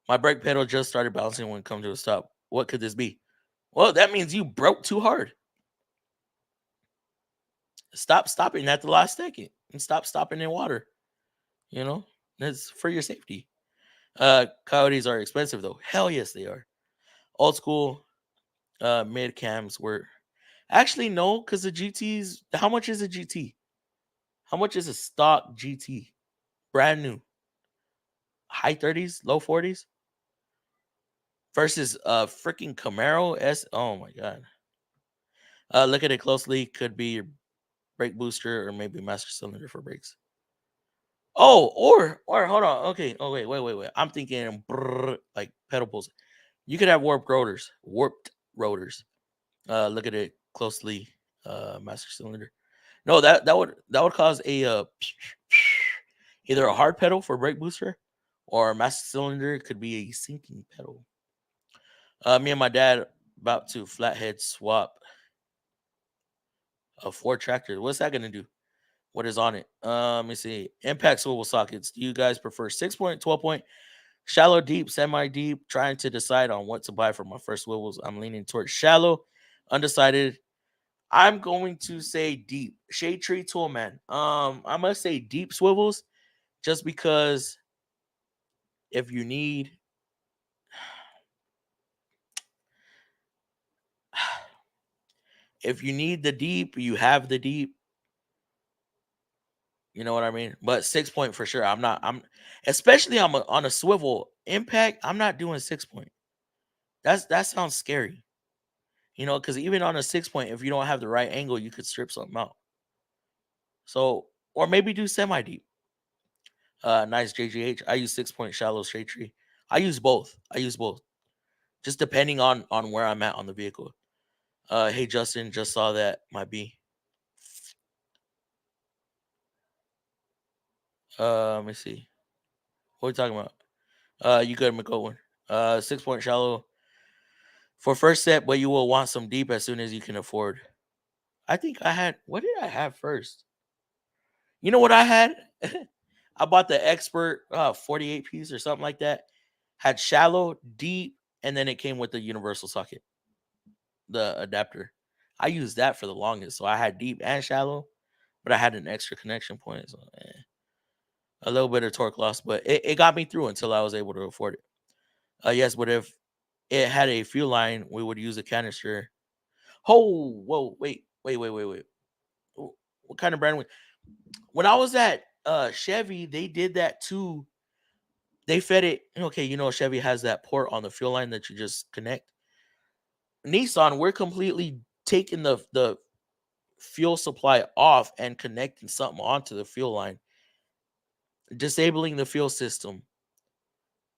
My brake pedal just started bouncing when it comes to a stop. What could this be? Well, that means you broke too hard. Stop stopping at the last second and stop stopping in water. You know, that's for your safety. Coyotes are expensive though. Hell yes, they are. Old school mid cams were actually no, because the GTs. How much is a GT? How much is a stock GT? Brand new, high 30s, low 40s versus a freaking Camaro S. Oh my god. Look at it closely. Could be your brake booster or maybe master cylinder for brakes. Oh, or hold on. Okay. Oh wait. I'm thinking like pedal pulls. You could have warped rotors. Look at it closely. Master cylinder. No, that would cause a either a hard pedal for brake booster or a master cylinder could be a sinking pedal. Me and my dad about to flathead swap a Ford tractor. What's that gonna do? What is on it? Let me see. Impact swivel sockets. Do you guys prefer 6 point, 12 point, shallow, deep, semi deep? Trying to decide on what to buy for my first swivels. I'm leaning towards shallow, undecided. I'm going to say deep. Shade tree tool man. I must say deep swivels just because if you need if you need the deep, you have the deep. You know what I mean? But 6 point for sure. I'm especially on a swivel impact. I'm not doing 6 point. That sounds scary. You know, because even on a 6 point, if you don't have the right angle, you could strip something out. So, or maybe do semi deep. Nice JGH. I use 6 point shallow straight tree. I use both. Just depending on where I'm at on the vehicle. Hey Justin, just saw that might be. Let me see. What are we talking about? You good, McCowan. 6 point shallow for first set, but you will want some deep as soon as you can afford. I think I had. What did I have first? You know what I had? I bought the expert 48 piece or something like that. Had shallow, deep, and then it came with the universal socket, the adapter. I used that for the longest. So I had deep and shallow, but I had an extra connection point. So a little bit of torque loss, but it got me through until I was able to afford it. Yes, but if it had a fuel line, we would use a canister. Oh, whoa, wait. What kind of brand? When I was at Chevy, they did that too. They fed it. Okay, Chevy has that port on the fuel line that you just connect. Nissan, we're completely taking the fuel supply off and connecting something onto the fuel line, disabling the fuel system,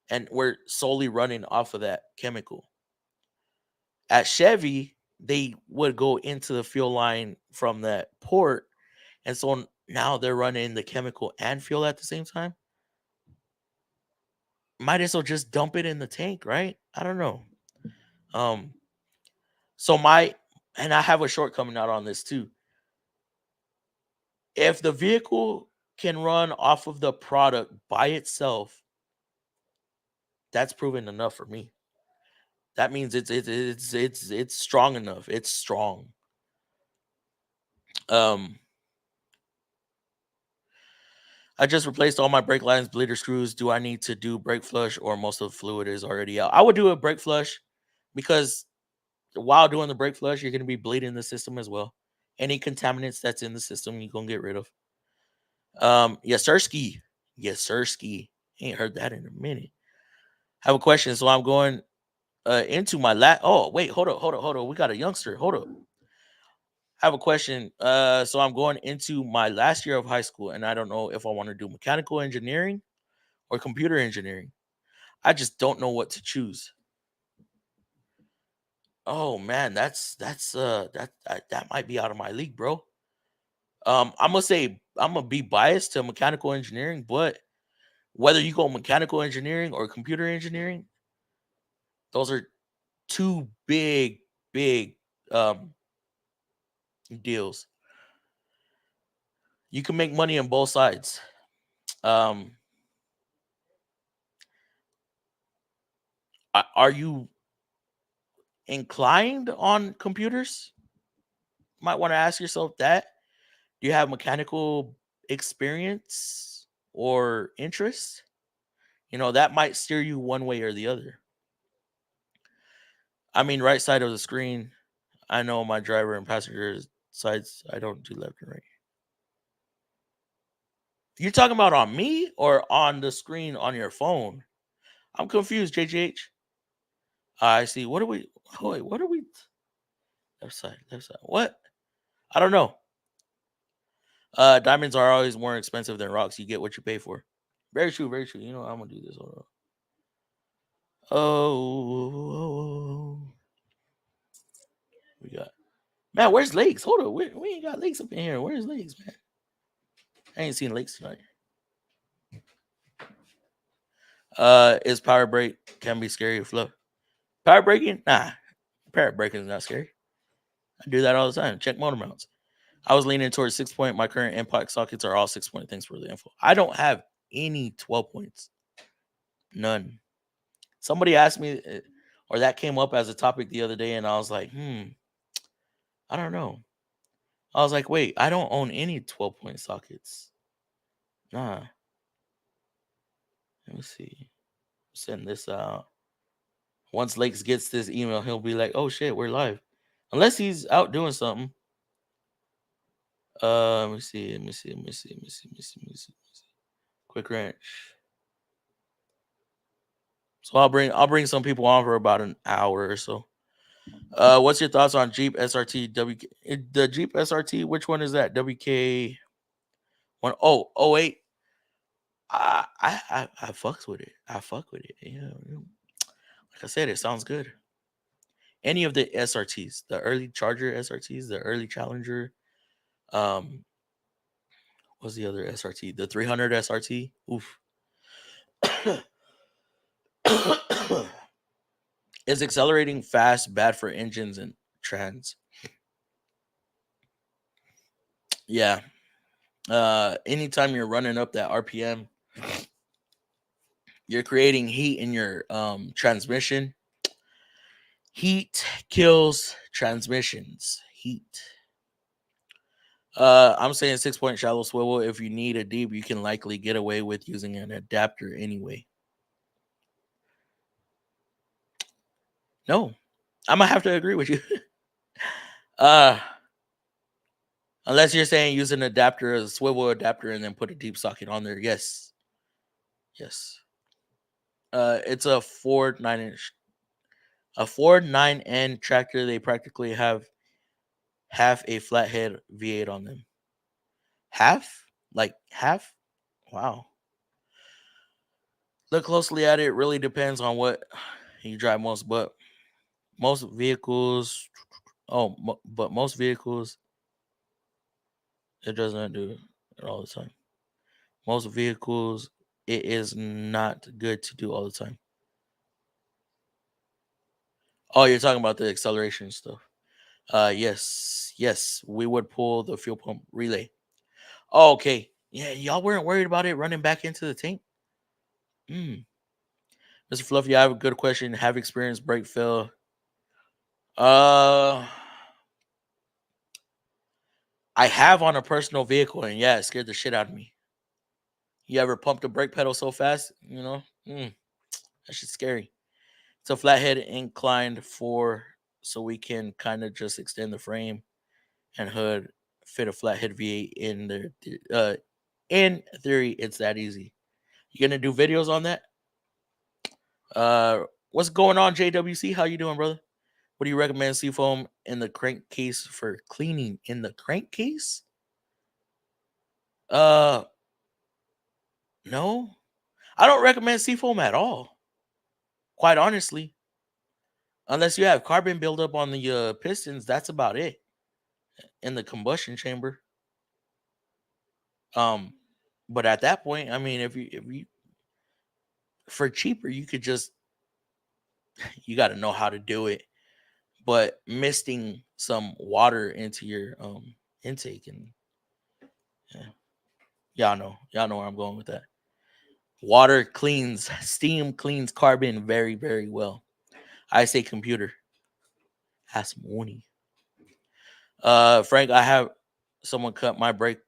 and we're solely running off of that chemical. At Chevy, they would go into the fuel line from that port, and so now they're running the chemical and fuel at the same time. Might as well just dump it in the tank, right? I don't know. Um, so and I have a shortcoming out on this too. If the vehicle can run off of the product by itself, that's proven enough for me. That means it's strong enough. It's strong. Um, I just replaced all my brake lines, bleeder screws. Do I need to do brake flush or most of the fluid is already out? I would do a brake flush because while doing the brake flush, you're going to be bleeding the system as well. Any contaminants that's in the system, you're going to get rid of. Yes, sir, ski. Yes, sir, ski. Ain't heard that in a minute. Have a question. So I'm going into my Oh, wait, hold up. We got a youngster. Hold up. Have a question. So I'm going into my last year of high school, and I don't know if I want to do mechanical engineering or computer engineering. I just don't know what to choose. Oh man, that might be out of my league, bro. I'm gonna say I'm gonna be biased to mechanical engineering, but whether you go mechanical engineering or computer engineering, those are two big um deals. You can make money on both sides. Um, are you inclined on computers? Might want to ask yourself that. Do you have mechanical experience or interest? That might steer you one way or the other. I mean, right side of the screen, I know my driver and passenger sides, I don't do left and right. You're talking about on me or on the screen on your phone? I'm confused, JGH. I see. What are we? Oh, wait, what are we? Left side, left side. What? I don't know. Diamonds are always more expensive than rocks. You get what you pay for. Very true, very true. I'm gonna do this. Hold on. Oh, we got man. Where's Lakes? Hold on. We ain't got Lakes up in here. Where's Lakes, man? I ain't seen Lakes tonight. Is power brake can be scary with flow. Power braking? Nah. Power braking is not scary. I do that all the time. Check motor mounts. I was leaning towards 6 point. My current impact sockets are all 6 point. Thanks for the info. I don't have any 12 points. None. Somebody asked me, or that came up as a topic the other day, and I was like, I don't know. I was like, wait, I don't own any 12-point sockets. Nah. Let me see. Send this out. Once Lakes gets this email, he'll be like, oh shit, we're live. Unless he's out doing something. Let me see. Quick wrench. So I'll bring some people on for about an hour or so. What's your thoughts on Jeep SRT the Jeep SRT? Which one is that? WK 1008. I fucks with it. I fuck with it. Yeah. Like I said, it sounds good. Any of the SRTs, the early Charger SRTs, the early Challenger, um, what's the other SRT? The 300 SRT. Oof. Is accelerating fast bad for engines and trans? Yeah. Anytime you're running up that RPM, you're creating heat in your transmission. Heat kills transmissions. Heat. I'm saying 6 point shallow swivel. If you need a deep, you can likely get away with using an adapter anyway. No, I'm gonna have to agree with you. uh Unless you're saying use an adapter, a swivel adapter, and then put a deep socket on there. Yes. Yes. It's a Ford 9-inch. A Ford 9N tractor. They practically have half a flathead V8 on them. Half? Like half? Wow. Look closely at it. It really depends on what you drive most, but most vehicles. But most vehicles, it doesn't do it all the time. Most vehicles, it is not good to do all the time. Oh, you're talking about the acceleration stuff. Yes, we would pull the fuel pump relay. Oh, okay. Yeah, y'all weren't worried about it running back into the tank. Mr. Fluffy, I have a good question. Have experienced brake fail? Uh, I have on a personal vehicle, and yeah, it scared the shit out of me. You ever pumped a brake pedal so fast? That shit's scary. It's a flathead inclined for, so we can kind of just extend the frame and hood, fit a flathead V8 in there. In theory, it's that easy. You gonna do videos on that? What's going on, JWC? How you doing, brother? What do you recommend seafoam in the crankcase for cleaning? In the crankcase? Uh, no, I don't recommend seafoam at all. Quite honestly, Unless you have carbon buildup on the pistons, that's about it in the combustion chamber. Um, but at that point, I mean, if you for cheaper, you could just you got to know how to do it. But misting some water into your intake, and yeah, y'all know where I'm going with that. Water cleans, steam cleans carbon very, very well. I say computer. Have some money. Frank, I have someone cut my brake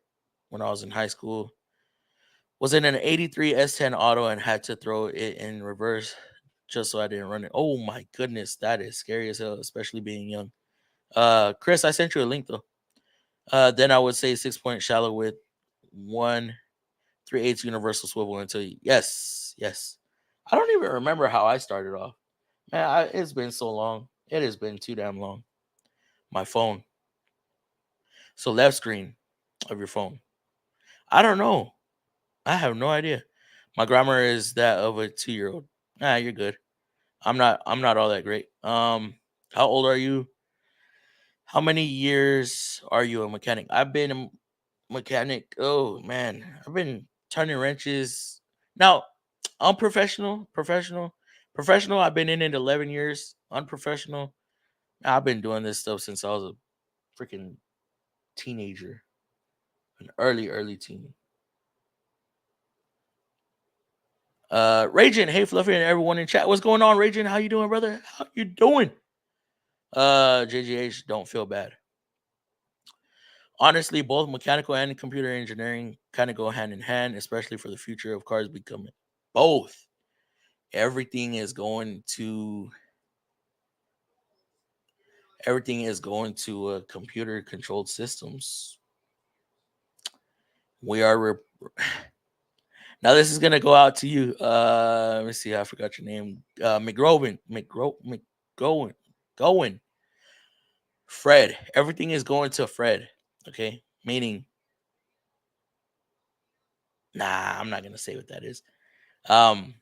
when I was in high school. Was in an 83 S10 auto and had to throw it in reverse just so I didn't run it. Oh my goodness, that is scary as hell, especially being young. Chris, I sent you a link though. Then I would say 6 point shallow with 1/3/8 universal swivel until you, yes, yes. I don't even remember how I started off. Man, it's been so long. It has been too damn long. My phone. So left screen of your phone. I don't know. I have no idea. My grammar is that of a 2-year-old. Nah, you're good. I'm not all that great. How old are you? How many years are you a mechanic? I've been a mechanic. Oh man, I've been turning wrenches. Now, professional. I've been in it 11 years. Unprofessional, I've been doing this stuff since I was a freaking teenager, an early teen. Raging, hey Fluffy and everyone in chat. What's going on, Raging? How you doing, brother? How you doing? JGH, don't feel bad. Honestly, both mechanical and computer engineering kind of go hand in hand, especially for the future of cars becoming both. Everything is going to computer controlled systems. We are now this is gonna go out to you. Let me see, I forgot your name. McGowan. Fred. Everything is going to Fred. Okay. Meaning, nah, I'm not gonna say what that is. Um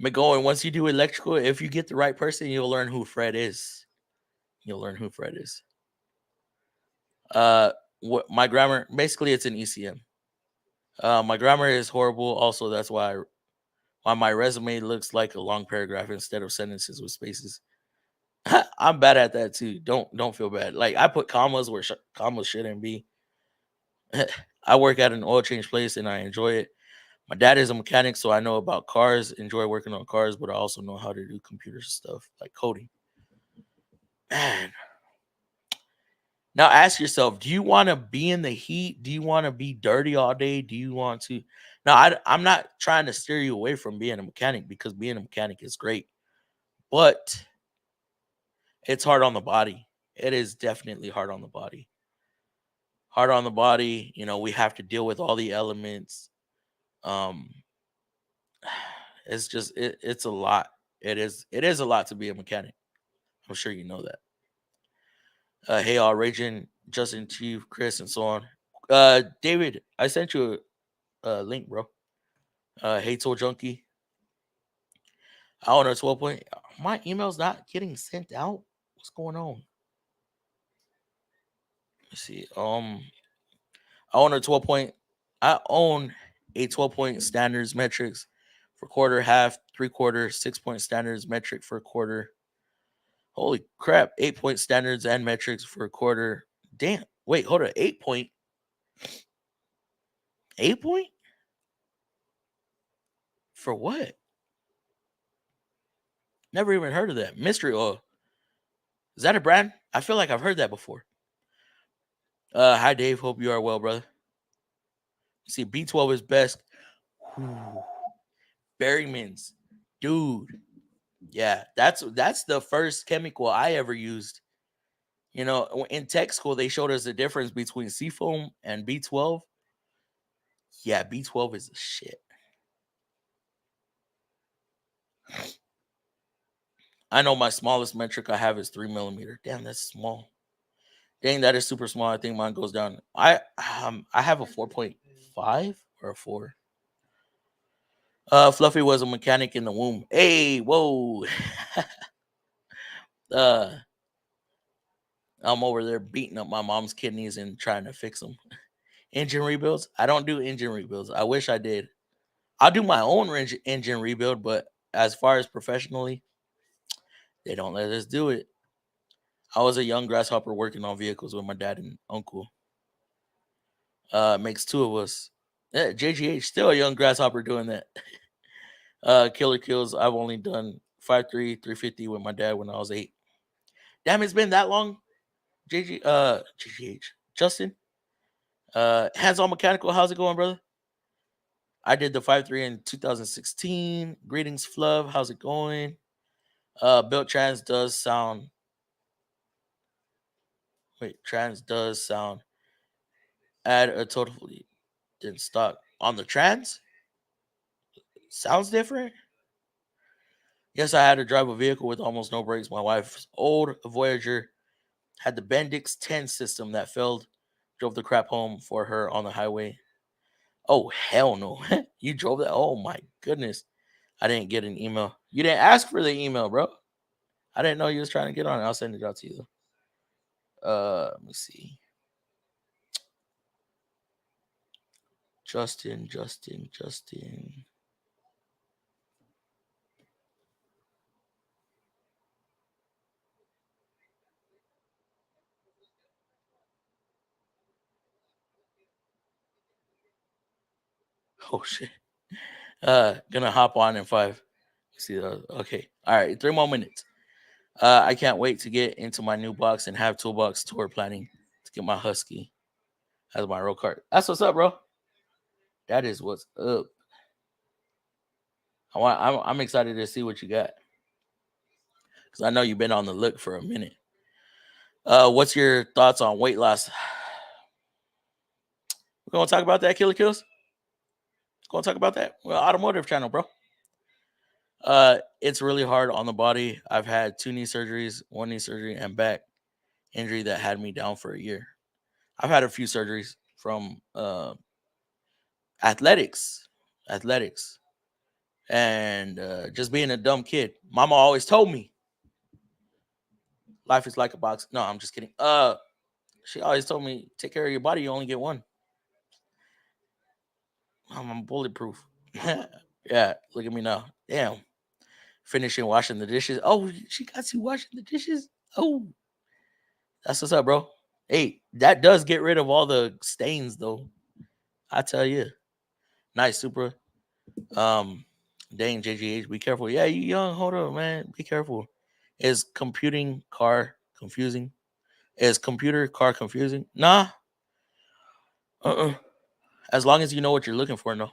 McGowan, once you do electrical, if you get the right person, you'll learn who Fred is. You'll learn who Fred is. What my grammar basically it's an ECM. My grammar is horrible. Also, that's why my resume looks like a long paragraph instead of sentences with spaces. I'm bad at that too. Don't feel bad. Like I put commas where commas shouldn't be. I work at an oil change place and I enjoy it. My dad is a mechanic, so I know about cars, enjoy working on cars, but I also know how to do computer stuff like coding. Man. Now ask yourself, do you want to be in the heat? Do you want to be dirty all day? Do you want to Now I'm not trying to steer you away from being a mechanic because being a mechanic is great, but it's hard on the body. It is definitely hard on the body. Hard on the body, we have to deal with all the elements. Um it's a lot. It is a lot to be a mechanic. I'm sure you know that. Hey all raging, Justin, Chief, Chris, and so on. David, I sent you a link, bro. Hey Tool Junkie. I own a 12 point. My email's not getting sent out. What's going on? Let's see. I own a 12 point. I own a 12-point standards metrics for quarter, half, 3/4, 6-point standards metric for a quarter. Holy crap! 8-point standards and metrics for a quarter. Damn. Wait, hold on. 8-point. 8-point for what? Never even heard of that. Mystery oil. Is that a brand? I feel like I've heard that before. Hi Dave. Hope you are well, brother. See, B12 is best. Whew. Berryman's, dude. Yeah, that's the first chemical I ever used. In tech school, they showed us the difference between seafoam and B12. Yeah, B12 is the shit. I know my smallest metric I have is 3 millimeter. Damn, that's small. Dang, that is super small. I think mine goes down. I have a 4.5 or a 4. Fluffy was a mechanic in the womb. Hey, whoa. Uh, I'm over there beating up my mom's kidneys and trying to fix them. Engine rebuilds. I don't do engine rebuilds. I wish I did. I'll do my own engine rebuild, but as far as professionally, they don't let us do it. I was a young grasshopper working on vehicles with my dad and uncle. Makes two of us. Yeah, JGH still a young grasshopper doing that. Killer kills. I've only done 5.3, 350 with my dad when I was 8. Damn, it's been that long. JGH. Justin. Hands on mechanical. How's it going, brother? I did the 5.3 in 2016. Greetings, Fluv. How's it going? Built trans does sound. Wait, trans does sound. Add a totally didn't stock on the trans. Sounds different. Yes, I had to drive a vehicle with almost no brakes. My wife's old Voyager had the Bendix 10 system that failed. Drove the crap home for her on the highway. Oh, hell no. You drove that? Oh, my goodness. I didn't get an email. You didn't ask for the email, bro. I didn't know you was trying to get on it. I'll send it out to you. Let me see. Justin. Oh, shit. Gonna hop on in 5. See, okay. All right. 3 more minutes. I can't wait to get into my new box and have toolbox tour planning to get my Husky as my road cart. That's what's up, bro. That is what's up. I'm excited to see what you got because I know you've been on the look for a minute. What's your thoughts on weight loss? We're gonna talk about that, Killer Kills. Gonna talk about that. Well, automotive channel, bro. It's really hard on the body. I've had 2 knee surgeries, 1 knee surgery, and back injury that had me down for a year. I've had a few surgeries from athletics, and just being a dumb kid. Mama always told me life is like a box. No, I'm just kidding. She always told me take care of your body. You only get one. I'm bulletproof. Yeah, look at me now. Damn. Finishing washing the dishes. Oh, she got you washing the dishes. Oh, that's what's up, bro. Hey, that does get rid of all the stains, though. I tell you. Nice, Supra. Dang, JGH, be careful. Yeah, you young. Hold on, man. Be careful. Is computing car confusing? Is computer car confusing? Nah. As long as you know what you're looking for, no.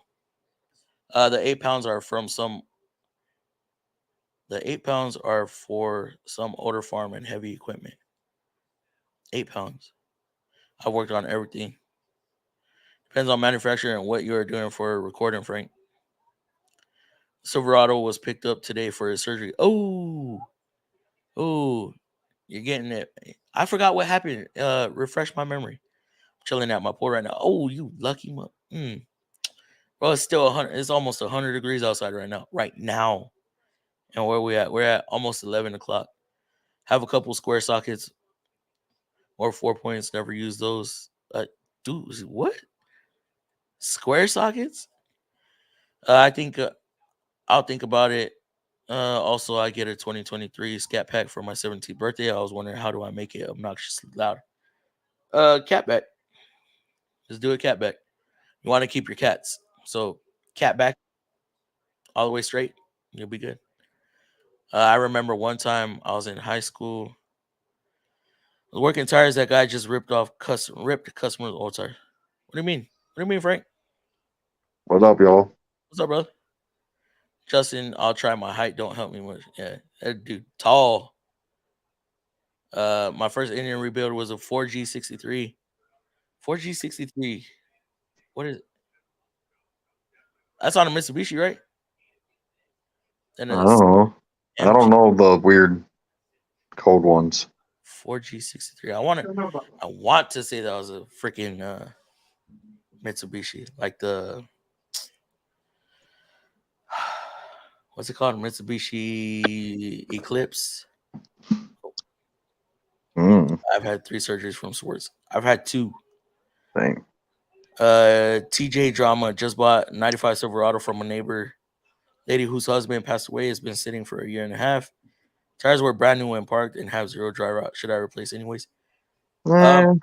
The 8 pounds are from some. The 8 pounds are for some older farm and heavy equipment. 8 pounds. I worked on everything. Depends on manufacturer and what you are doing for recording, Frank. Silverado was picked up today for his surgery. Oh, you're getting it. I forgot what happened. Refresh my memory. I'm chilling at my pool right now. Oh, you lucky Bro, it's still 100. It's almost 100 degrees outside right now. Right now. And where we at? We're at almost 11 o'clock. Have a couple square sockets or 4 points. Never use those. Dude, what? Square sockets? I think I'll think about it. Also, I get a 2023 Scat Pack for my 17th birthday. I was wondering how do I make it obnoxiously loud? Cat back. Just do a cat back. You want to keep your cats, so cat back all the way straight. You'll be good. I remember one time I was in high school. I was working tires. That guy just ripped customers' old tires. What do you mean? What do you mean, Frank?
What up, y'all?
What's up, brother? Justin, I'll try. My height don't help me much. Yeah, that dude tall. My first engine rebuild was a 4G63. 4G63. What is? That's on a Mitsubishi, right? And
I
a
don't know. I don't
MG
know the weird cold ones.
4G63. I want to say that was a freaking Mitsubishi, like the what's it called? Mitsubishi Eclipse. I've had 3 surgeries from sports. I've had 2.
Dang.
TJ drama, just bought 95 Silverado from a neighbor lady whose husband passed away. Has been sitting for a year and a half. Tires were brand new when parked and have 0 dry rot. Should I replace anyways?
Eh, you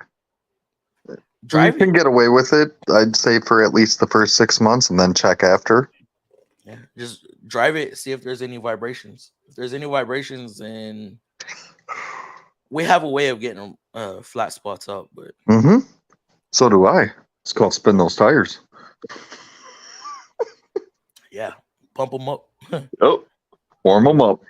Drive
can
it.
get away with it, I'd say, for at least the first 6 months, and then check after.
Yeah, just drive it. See if there's any vibrations. If there's any vibrations, then we have a way of getting flat spots up. But
Mm-hmm. So do I. It's called spin those tires.
yeah, pump them up.
Oh, warm them up.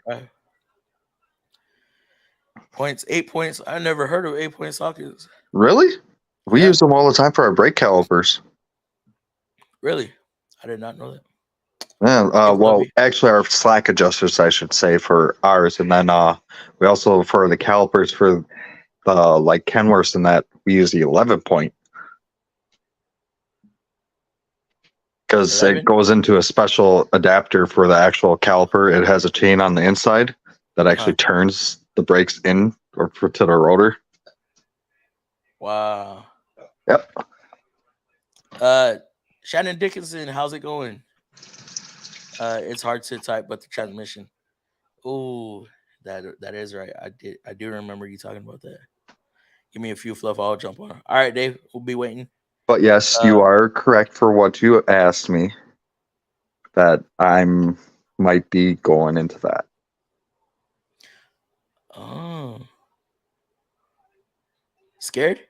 Points, 8 points. I never heard of 8-point sockets.
Really? We
Yeah.
use them all the time for our brake calipers.
Really? I did not know that.
Yeah,
Thanks,
well,
Bubby.
actually, our slack adjusters, I should say, for ours, and then we also for the calipers for the like Kenworths and that we use the 11-point because it
11?
goes into a special adapter for the actual caliper. It has a chain on the inside that actually turns the brakes in or to the rotor.
Wow.
Yep.
Shannon Dickinson, how's it going? It's hard to type, but the transmission. Ooh, that is right. I do remember you talking about that. Give me a few fluff, I'll jump on. All right, Dave, we'll be waiting.
But yes, you are correct for what you asked me. That might be going into that.
Oh, scared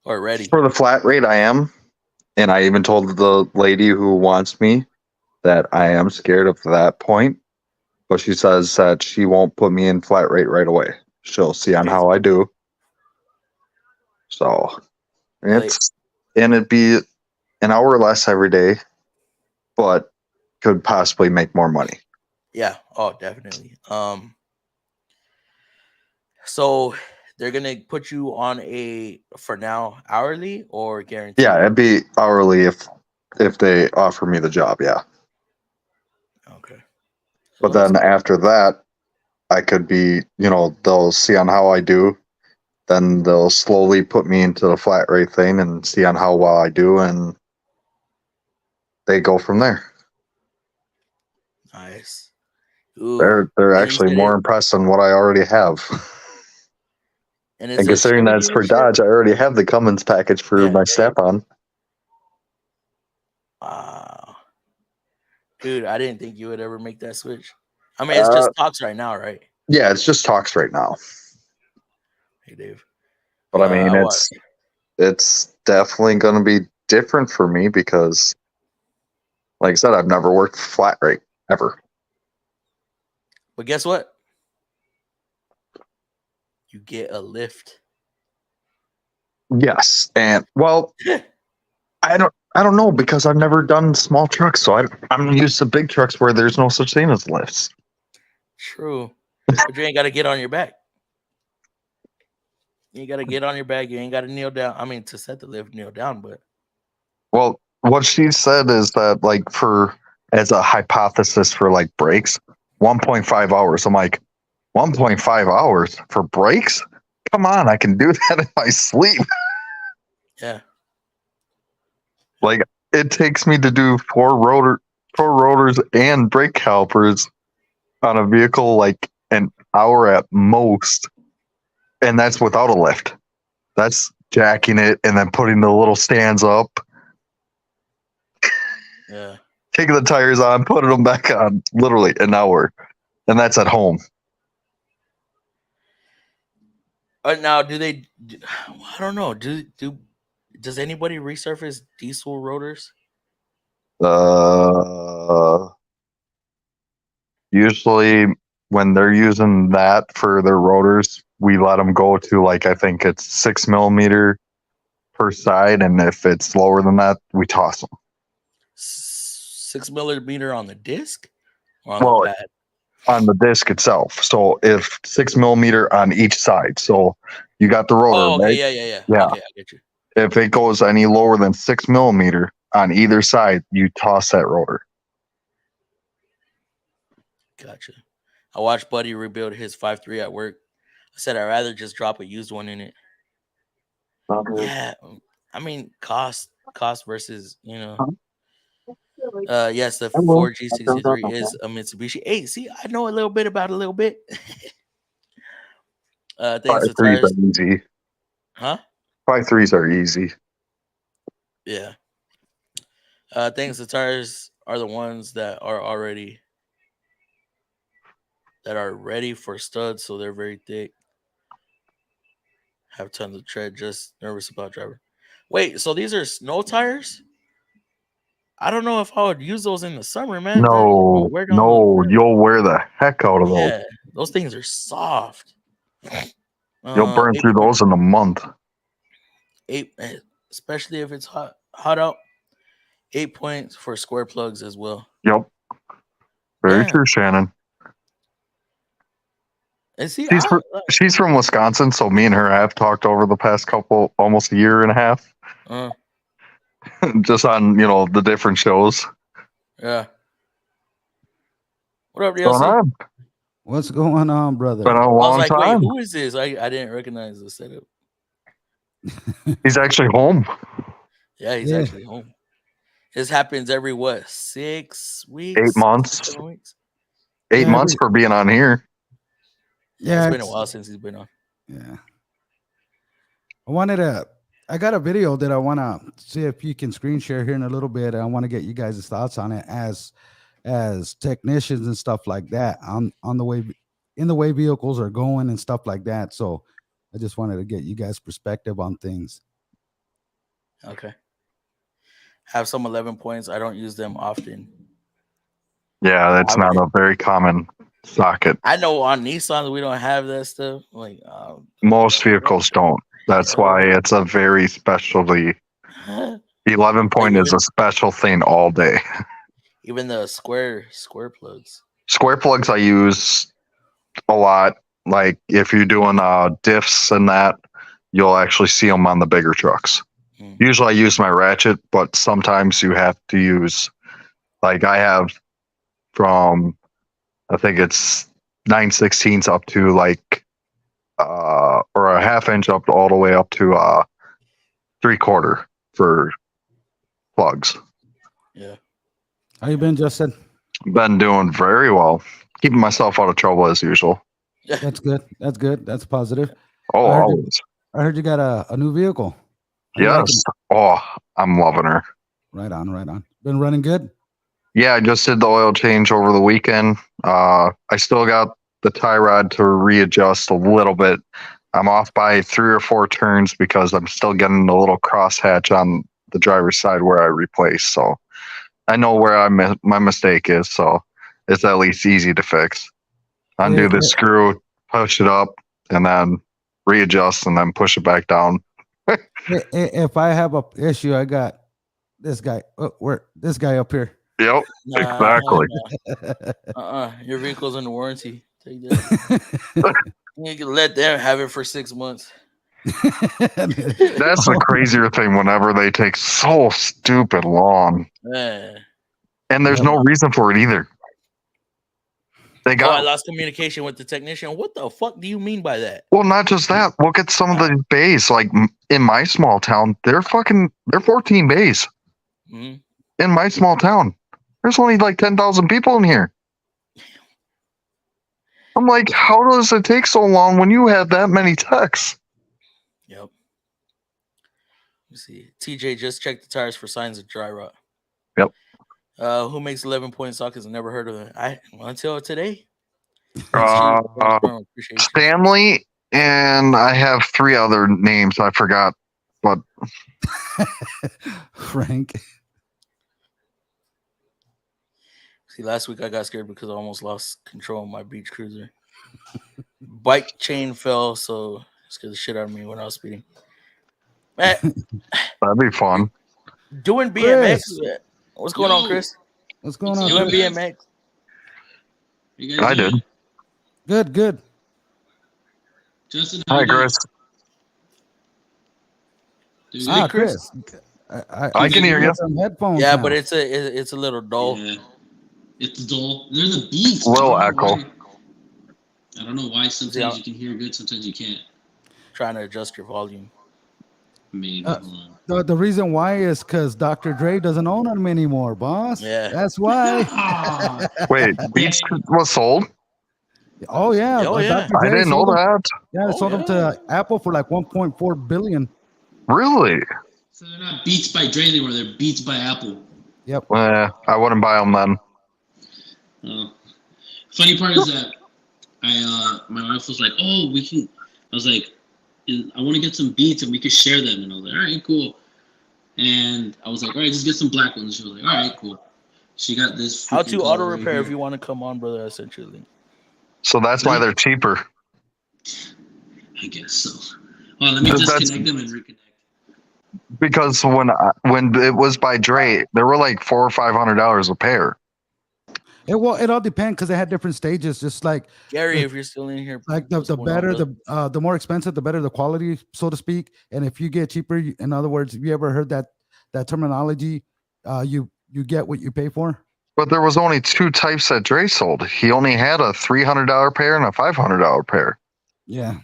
or ready?
For the flat rate, I am. And I even told the lady who wants me that I am scared of that point. But she says that she won't put me in flat rate right away. She'll see on how I do. So it'd be an hour less every day, but could possibly make more money.
Yeah. Oh, definitely. So they're gonna put you on a for now hourly or guaranteed?
Yeah, it'd be hourly if they offer me the job. Yeah.
Okay.
But then after that, I could be, they'll see on how I do. Then they'll slowly put me into the flat rate thing and see on how well I do, and they go from there.
Nice. Ooh.
They're actually more impressed than what I already have.
And
considering that's for Dodge, I already have the Cummins package for my Snap-on.
Wow. Dude, I didn't think you would ever make that switch. I mean, it's just talks right now, right?
Yeah, it's just talks right now.
Hey, Dave.
But I mean, it's definitely going to be different for me because, like I said, I've never worked flat rate ever.
But guess what? You get a lift.
Yes, and well, I don't know because I've never done small trucks, so I'm used to big trucks where there's no such thing as lifts.
True, but you ain't got to get on your back. You ain't got to get on your back. You ain't got to kneel down. I mean, to set the lift, kneel down, but.
Well, what she said is that, like, as a hypothesis for like brakes, 1.5 hours. I'm like, 1.5 hours for brakes? Come on, I can do that in my sleep.
Yeah.
Like, it takes me to do four rotors and brake calipers on a vehicle like an hour at most. And that's without a lift. That's jacking it and then putting the little stands up.
Yeah.
Taking the tires on, putting them back on, literally an hour. And that's at home.
Now, I don't know. Does anybody resurface diesel rotors?
Usually when they're using that for their rotors, we let them go to, like, I think it's 6 millimeter per side. And if it's lower than that, we toss them.
6 millimeter on the disc or on the pad?
On the disc itself. So if 6 millimeter on each side. So you got the rotor.
Oh, okay,
right?
Yeah. Okay, I get you.
If it goes any lower than 6 millimeter on either side, you toss that rotor.
Gotcha. I watched Buddy rebuild his 5.3 at work. said I'd rather just drop a used one in it. Yeah, I mean cost versus yes, the
Hello.
Ford G63 is a Mitsubishi. Hey, see, I know a little bit about a little bit. Thanks to
5.3s
tires,
are easy.
huh?
5.3s are easy.
Yeah. Thanks to tires are the ones that are ready for studs, so they're very thick. Have tons of tread. Just nervous about driver. Wait, so these are snow tires? I don't know if I would use those in the summer, man. They're gonna
No,
wear down the
no,
rim.
you'll wear the heck out of those.
Yeah, those things are soft.
You'll burn
8
through
point,
those in a month.
8, especially if it's hot out. 8 points for square plugs as well.
Yep. Very
Damn.
true, Shannon.
And see,
She's from Wisconsin, so me and her have talked over the past almost a year and a half, just on the different shows.
yeah. What up,
What's going
DLC?
on?
What's going on, brother?
Been a
I was
long
like,
time.
wait, who is this? I didn't recognize the setup.
He's actually home.
Yeah, he's actually home. This happens every 6 weeks?
8 months.
7 weeks?
8 months for being on here.
Yeah, it's been a while since he's been on.
Yeah. I got a video that I want to see if you can screen share here in a little bit. I want to get you guys' thoughts on it as technicians and stuff like that on the way vehicles are going and stuff like that. So I just wanted to get you guys' perspective on things.
Okay. Have some 11 points. I don't use them often.
Yeah, that's not a very common socket.
I know on Nissan we don't have that stuff. Like
most vehicles don't. That's why it's a very specialty. 11 point is a special thing all day.
Even the square plugs.
Square plugs I use a lot. Like if you're doing diffs and that, you'll actually see them on the bigger trucks. Usually I use my ratchet, but sometimes you have to use, like I have from, I think it's 9/16 up to like, or a half inch up to all the way up to 3/4 for plugs.
Yeah.
How you been, Justin?
Been doing very well. Keeping myself out of trouble as usual.
That's good. That's good. That's positive.
Oh, always.
I heard you got a new vehicle.
Yes. Oh, I'm loving her.
Right on, right on. Been running good?
Yeah, I just did the oil change over the weekend. I still got the tie rod to readjust a little bit. I'm off by 3 or 4 turns because I'm still getting a little crosshatch on the driver's side where I replaced. So I know where my mistake is. So it's at least easy to fix. Undo the screw, push it up, and then readjust, and then push it back down.
If I have a issue, I got this guy. This guy up here.
Yep, exactly.
Your vehicle's under warranty. Take that. You can let them have it for 6 months.
That's the crazier thing. Whenever they take so stupid long, and there's no reason for it either.
I lost communication with the technician. What the fuck do you mean by that?
Well, not just that. Look at some of the bays. Like in my small town, they're 14 bays.
Mm-hmm.
In my small town, there's only like 10,000 people in here. I'm like, how does it take so long when you have that many techs?
Yep. Let's see. TJ just checked the tires for signs of dry rot.
Yep.
Who makes 11-point sockets? I never heard of it. Until today.
Stanley, and I have 3 other names I forgot, but
Frank.
See, last week I got scared because I almost lost control of my beach cruiser. Bike chain fell, so it scared the shit out of me when I was speeding. Man,
that'd be fun.
Doing BMX. Chris. What's going on, Chris?
What's going on?
Doing BMX.
I did.
Good.
Justin,
hi, Chris.
Chris.
I can hear you.
Some headphones.
Yeah,
now.
but it's a little dull.
Yeah. It's dull. There's a beast.
Little echo.
I don't know why sometimes
Yeah.
you can hear good, sometimes you can't.
Trying to adjust your volume.
Maybe.
Uh,
Hold on.
The reason why is because Dr. Dre doesn't own them anymore, boss.
Yeah.
That's why.
Ah,
Wait, Beats was sold?
Oh yeah,
Oh, yeah.
Dr.
I
Dre
didn't know
sold them.
that.
Yeah,
Oh,
sold them
yeah.
to Apple for like 1.4 billion.
Really?
so they're not Beats by Dre anymore. They're Beats by Apple.
Yep.
I wouldn't buy them then.
Funny part is that my wife was like, "Oh, we can." I was like, "I want to get some Beats and we could share them." And I was like, "All right, cool." And I was like, "All right, just get some black ones." She was like, "All right, cool." She got this.
How
freaking
to
color
auto
right
repair
here.
if you want to come on, brother. I sent you a link.
So that's why they're cheaper.
I guess so. Hold on, let me
That's-
disconnect them and reconnect.
Because when it was by Dre, they were like $400 or $500 a pair.
It all depends because they had different stages. Just like
Gary,
the-
if you're still in here,
like
what's
the
going on,
better
brother?
the more expensive, the better the quality, so to speak. And if you get cheaper, in other words, have you ever heard that terminology? You get what you pay for.
But there was only two types that Dre sold. He only had a $300 pair and a $500 pair.
Yeah.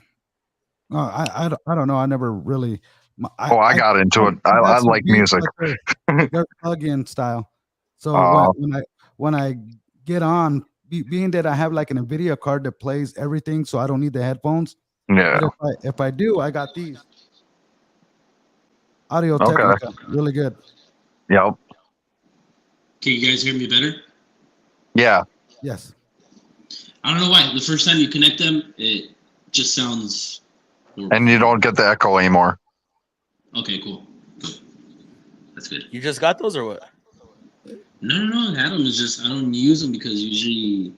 I don't know. I never really.
I got into it. I
got some
like
beats,
music.
but they're plug-in style. So
Oh.
when I get on, being that I have like an NVIDIA card that plays everything, so I don't need the headphones.
Yeah.
But if I do, I got these Audio
Okay.
Technica, really good.
Yep.
Can you guys hear me better?
Yeah.
Yes.
I don't know why. The first time you connect them, it just sounds horrible.
And you don't get the echo anymore.
Okay, cool. Good. That's good.
You just got those or what?
No. I had them. It's just I don't use them because usually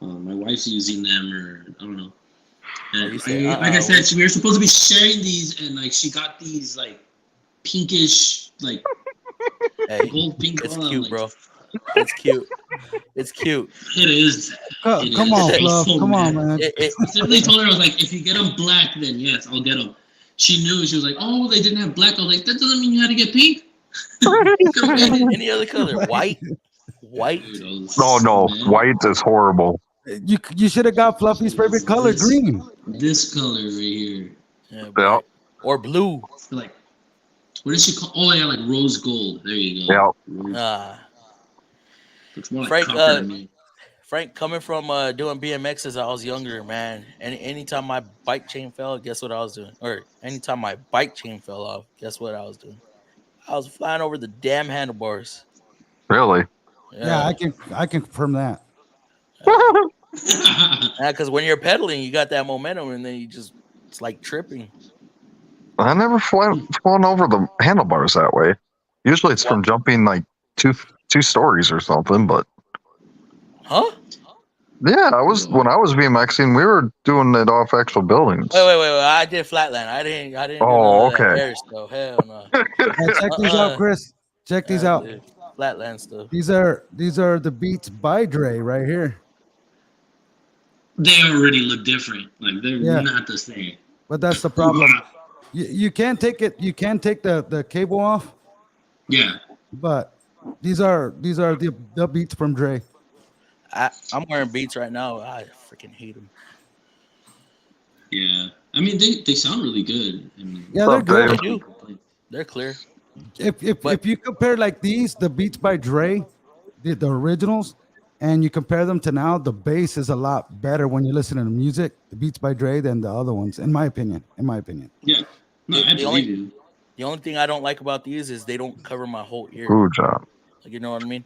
my wife's using them, or I don't know. And
you say,
like I said, we were supposed to be sharing these, and like she got these like pinkish, like
Hey,
gold pink.
it's
color.
cute,
Like,
bro. It's cute. It's cute.
It is. It
Come
is.
on,
I was
Fluff.
so
Come on,
mad.
man.
It,
Specifically told her, I was like, if you get them black, then yes, I'll get them. She knew. She was like, oh, they didn't have black. I was like, that doesn't mean you had to get pink.
any other color? White?
Dude, I was
No,
so mad.
white is horrible.
You should have got Fluffy's favorite color, green.
This color right here.
Yeah,
Yeah.
or blue.
Like, what is she called? Oh, yeah, like rose gold. There you go.
Yeah.
Rose. Looks more like
Frank,
copper to me.
Frank, coming from doing BMX as I was younger, man. Anytime my bike chain fell, guess what I was doing? Or anytime my bike chain fell off, guess what I was doing? I was flying over the damn handlebars.
Really?
Yeah, I can confirm that.
Yeah, because when you're pedaling, you got that momentum, and then it's like tripping.
I never flown over the handlebars that way. Usually it's from jumping like two stories or something, but
Huh?
yeah, when I was BMXing, we were doing it off actual buildings.
Wait. I did flatland. I didn't do none of that
okay.
air stuff. Hell no.
Check these out, Chris. Check these out.
Dude, flatland stuff.
These are the Beats by Dre right here.
They already look different. Like, they're
Yeah.
not the same.
But that's the problem. You can't take it. You can take the cable off.
Yeah.
But these are the Beats from Dre.
I'm wearing Beats right now. I freaking hate them.
Yeah. I mean, they sound really good. I mean,
Yeah, they're good.
They do. They're clear.
If you compare like these, the Beats by Dre, the originals, and you compare them to now, the bass is a lot better when you listen to the music, the Beats by Dre, than the other ones, in my opinion.
Yeah. No, I believe you.
The only thing I don't like about these is they don't cover my whole ear.
Good job.
Like, you know what I mean?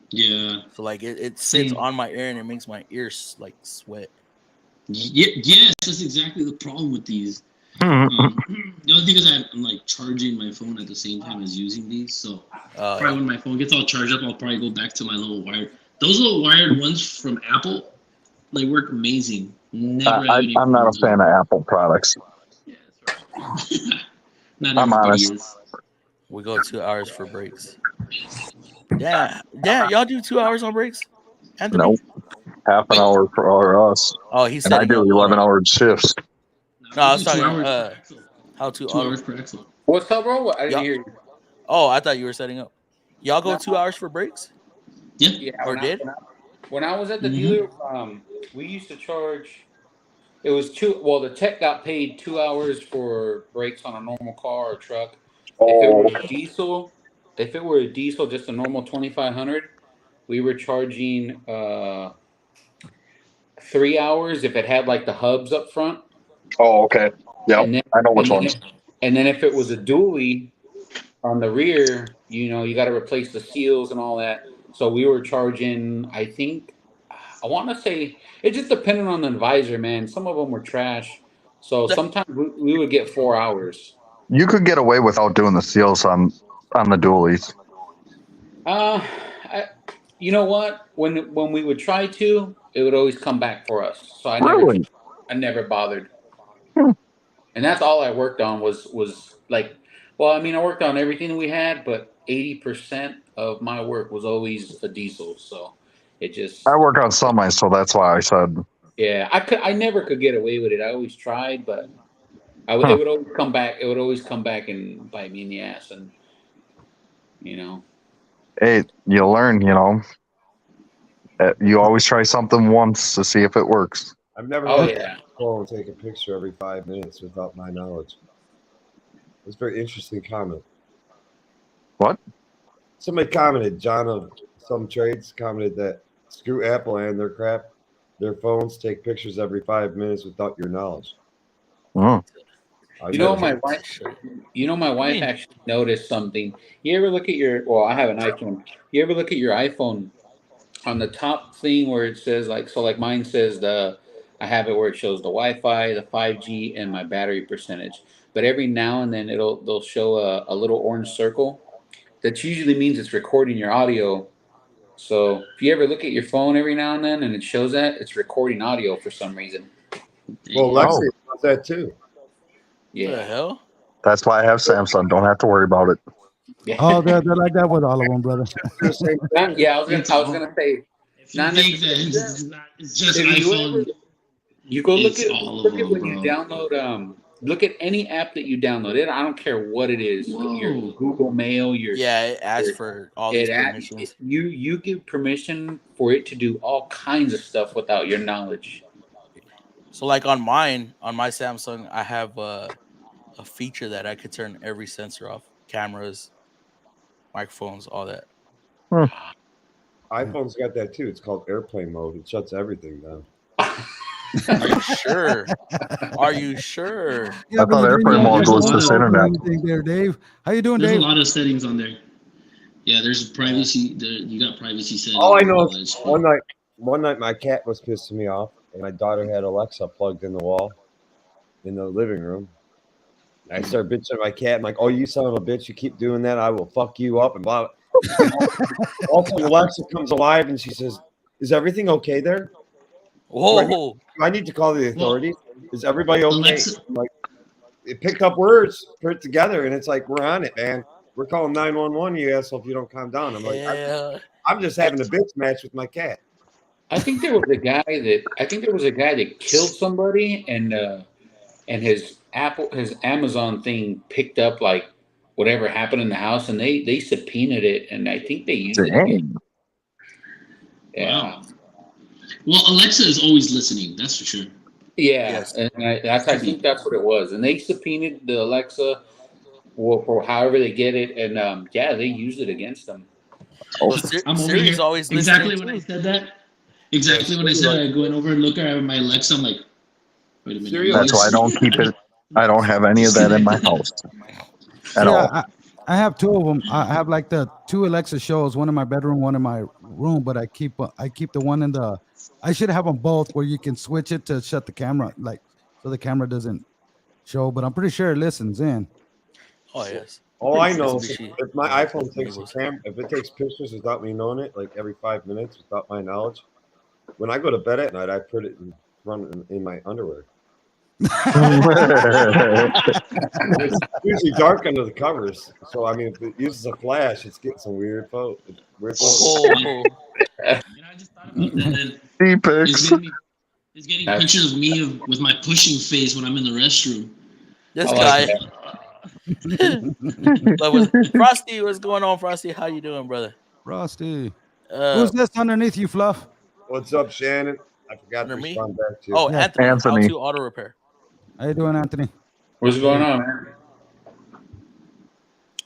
Yeah.
So like it sits on my ear and it makes my ears like sweat.
Yes, that's exactly the problem with these. The only thing is I'm like charging my phone at the same time as using these. So probably when my phone gets all charged up, I'll probably go back to my little wired. Those little wired ones from Apple, they work amazing.
I'm not a fan of Apple products.
Yeah, that's right. Not
I'm
everybody
honest.
is.
We go 2 hours for breaks. Yeah, y'all do 2 hours on breaks? Anthony?
Nope. Half an hour for us.
Oh, he's
And I
setting
do
up.
11-hour shifts.
No, I was
We do 2
talking
hours per axle.
how to
2
auto.
hours per axle.
What's up, bro? I didn't hear you.
Oh, I thought you were setting up. Y'all go 2 hours for breaks?
Yeah.
Yeah,
Or did?
when I was at the dealer, we used to charge It was two. Well, the tech got paid 2 hours for brakes on a normal car or truck. If it were diesel, just a normal 2500, we were charging 3 hours if it had like the hubs up front.
Oh, okay. Yep.
And then,
I know which
and then,
ones.
and then if it was a dually on the rear, you got to replace the seals and all that. So we were charging, I think, I want to say it just depended on the advisor, man. Some of them were trash. So sometimes we would get 4 hours.
You could get away without doing the seals on the dualies.
You know what? When we would try to, it would always come back for us. So I never bothered. And that's all I worked on was like, well, I mean, I worked on everything we had, but 80% of my work was always a diesel. So it just.
I work on semis, so that's why I said.
Yeah, I never could get away with it. I always tried, but it would always come back. It would always come back and bite me in the ass, and
Hey, you learn. You always try something once to see if it works.
I've never
Oh,
had
yeah.
a phone take a picture every 5 minutes without my knowledge. It's a very interesting comment.
What?
Somebody commented, John of Some Trades commented that screw Apple and their crap. Their phones take pictures every 5 minutes without your knowledge.
Mm.
My wife actually noticed something. You ever look at I have an iPhone. You ever look at your iPhone on the top thing where it says like mine says I have it where it shows the Wi-Fi, the 5G, and my battery percentage. But every now and then they'll show a little orange circle. That usually means it's recording your audio. So if you ever look at your phone every now and then and it shows that, it's recording audio for some reason.
Well, Lexi does that too.
Yeah.
What the hell?
That's why I have Samsung. Don't have to worry about it.
Yeah.
Oh, they're like that with all of them, brother.
Yeah, I was gonna say.
If you think that it's just
If
iPhone,
you go look
it's
at
all
look
of
at
them,
when you
bro.
download look at any app that you download it. I don't care what it is. Your
Whoa.
Google Mail,
It asks for all these permissions.
You give permission for it to do all kinds of stuff without your knowledge.
So like on my Samsung, I have a feature that I could turn every sensor off. Cameras, microphones, all that.
iPhone's got that too. It's called airplane mode. It shuts everything down.
Are you sure? Are you sure?
Yeah,
I thought airplane mode was just internet.
There, Dave. How you doing,
There's
Dave?
a lot of settings on there. Yeah, there's privacy. You got privacy settings.
All I know
and all that
is
shit.
one night my cat was pissing me off, and my daughter had Alexa plugged in the wall in the living room. I started bitching at my cat. I'm like, "Oh, you son of a bitch! You keep doing that, I will fuck you up." And blah. All of a sudden, Alexa comes alive, and she says, "Is everything okay there?
Whoa!
Do I need to call the authorities? Is everybody okay?"
Alexa-
Like, it picked up words, put it together, and it's like, we're on it, man. We're calling 911, you asshole, if you don't calm down. I'm like, I'm just having a bitch match with my cat.
I think there was a guy that killed somebody and his Amazon thing picked up like whatever happened in the house and they subpoenaed it and I think they used it again. Yeah.
Wow. Well, Alexa is always listening. That's for sure.
Yeah,
Yes.
and I think that's what it was. And they subpoenaed the Alexa for however they get it, and they used it against them.
I'm over
Siri's
here.
always
Exactly
listening
when I
too.
said that. Exactly when I said I going over and look at my Alexa. I'm like, wait a minute.
Siri,
That's why I don't keep it. I don't have any of that in my house at all.
I have two of them. I have like the two Alexa shows, one in my bedroom, one in my room. But I keep the one in the. I should have them both where you can switch it to shut the camera, like so the camera doesn't show. But I'm pretty sure it listens in.
Oh yes.
all I know
That's
is
a
if my iPhone takes a camera, if it takes pictures without me knowing it, like every 5 minutes without my knowledge, when I go to bed at night, I put it in my underwear. It's usually dark under the covers, so I mean, if it uses a flash, it's getting some weird photos.
Oh,
I just thought about that.
Pics.
It's getting pictures of me with my pushing face when I'm in the restroom.
this
I like
guy. Frosty, what's going on, Frosty? How you doing, brother?
Frosty. Who's this underneath you, Fluff?
What's up, Shannon? I forgot
Under
to
me?
respond back to you.
Oh,
Yeah.
Anthony.
Anthony.
How to auto repair.
How you doing, Anthony?
What's going on,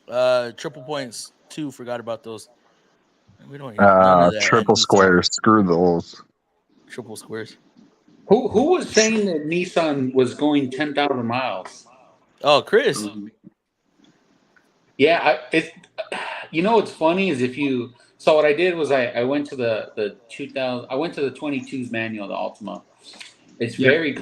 man?
Triple points 2. Forgot about those. We don't need none of that.
Triple
at Nissan.
squares. Screw those.
Triple squares.
Who was saying that Nissan was going 10,000 miles?
Oh, Chris.
Yeah, what's funny is if you. So what I did was I went to the 2000. I went to the 22's manual, the Altima. It's very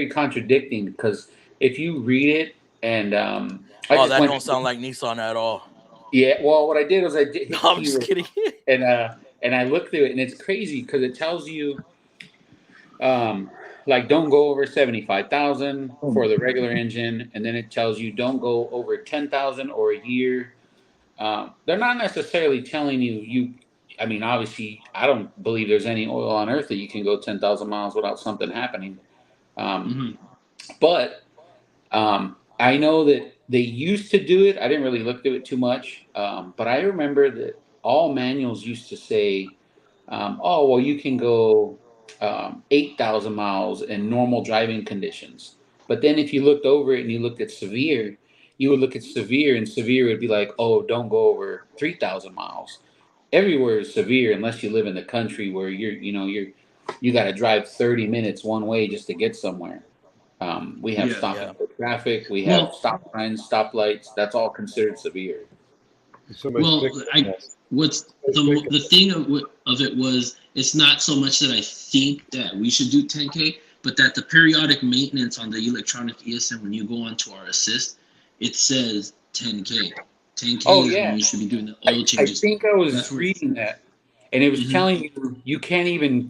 contradicting because if you read it and
that don't sound like Nissan at all.
Yeah, well, what I did was I did.
No, I'm just kidding.
And I looked through it, and it's crazy because it tells you, like, don't go over 75,000 for the regular engine, and then it tells you don't go over 10,000 or a year. They're not necessarily telling you. I mean, obviously, I don't believe there's any oil on earth that you can go 10,000 miles without something happening. But I know that they used to do it. I didn't really look through it too much, but I remember that all manuals used to say, you can go 8,000 miles in normal driving conditions. But then if you looked over it and you looked at severe, you would look at severe, and severe would be like, oh, don't go over 3,000 miles. Everywhere is severe unless you live in the country where you got to drive 30 minutes one way just to get somewhere. We have stopping for traffic. We have stop signs, stoplights. That's all considered severe.
What's the thing of it was, it's not so much that I think that we should do 10K, but that the periodic maintenance on the electronic ESM, when you go onto our assist, it says 10K. 10K is when you should be doing the oil changes.
I think I was reading that, and it was telling you can't even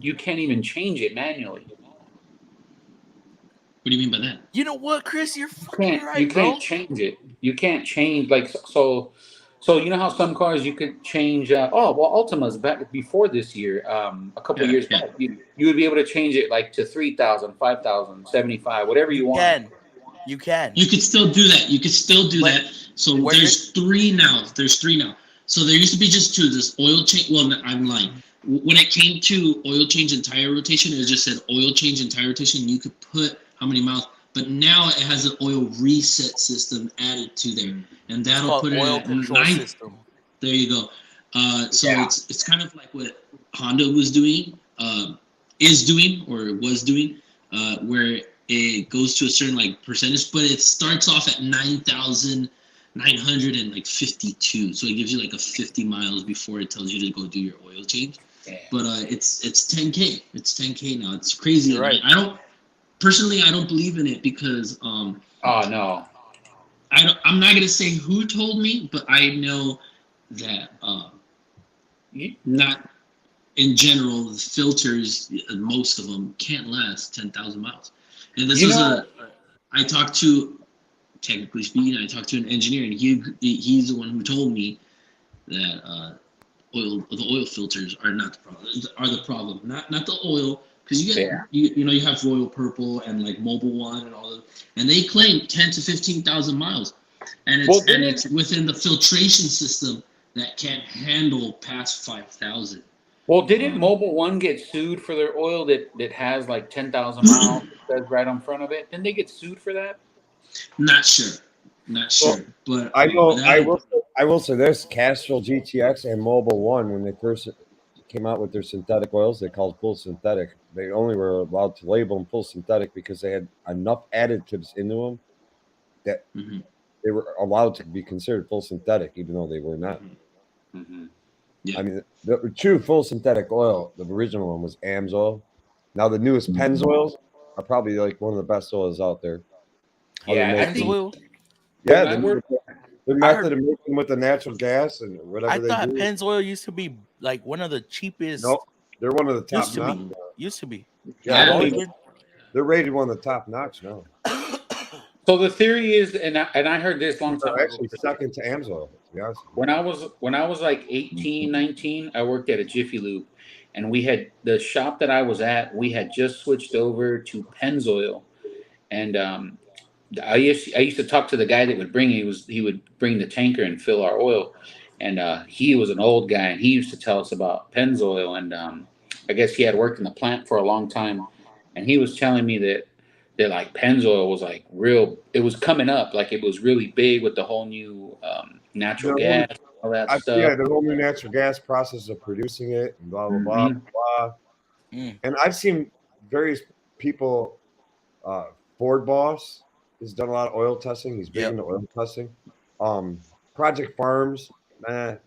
change it manually.
What do you mean by that?
You know what, Chris? You're fucking right,
you can't change it. You can't change so. You know how some cars you could change. Ultimas back before this year, a couple of years back, you would be able to change it like to 3,000, 5,000, 75, whatever you want.
You can.
You could still do that. that. So there's three now. So there used to be just 2. This oil change. Well, I'm lying. When it came to oil change and tire rotation, it just said oil change and tire rotation. You could put how many miles. But now it has an oil reset system added to there, and that'll put it at 9. System. There you go. It's kind of like what Honda was doing, was doing, where it goes to a certain percentage, but it starts off at 9,952. So it gives you a 50 miles before it tells you to go do your oil change. Yeah. But it's 10K. It's 10K now. It's crazy.
You're right.
Personally, I don't believe in it because
no,
I'm not gonna say who told me, but I know that not in general the filters, most of them can't last 10,000 miles. And this I talked to, technically speaking, I talked to an engineer, and he's the one who told me that the oil filters are not the problem, not the oil. Because you get, you have Royal Purple and Mobile One and all of, and they claim 10 to 15,000 miles, and it's within the filtration system that can't handle past 5,000.
Well, didn't Mobile One get sued for their oil that has 10,000 miles? That's right on front of it. Didn't they get sued for that?
Not sure, but
I know. I will say this: Castrol GTX and Mobile One, when they first came out with their synthetic oils, they called full synthetic. They only were allowed to label them full synthetic because they had enough additives into them that they were allowed to be considered full synthetic, even though they were not.
Yeah.
I mean, the true full synthetic oil, the original one was AMSOIL. Now the newest Pennzoils are probably one of the best oils out there.
Pennzoil.
Yeah, the method of making with the natural gas and whatever
I thought
do.
Pennzoil used to be one of the cheapest.
Nope, they're one of the top notch.
Used to be.
Yeah, they're rated one of the top notch now.
So the theory is, and I heard this long time ago.
Actually, second to AMSOIL, to be honest.
When I was 18, 19, I worked at a Jiffy Lube, and we had the shop that I was at. We had just switched over to Pennzoil, and I used to talk to the guy that would bring. He would bring the tanker and fill our oil, and he was an old guy, and he used to tell us about Pennzoil, and I guess he had worked in the plant for a long time, and he was telling me that like Pennzoil was like real. It was coming up, like it was really big with the whole new natural gas, all that stuff.
Yeah, the whole new natural gas process of producing it, and blah blah blah blah. And I've seen various people. Ford Boss has done a lot of oil testing. He's big into oil testing. Project Farms, I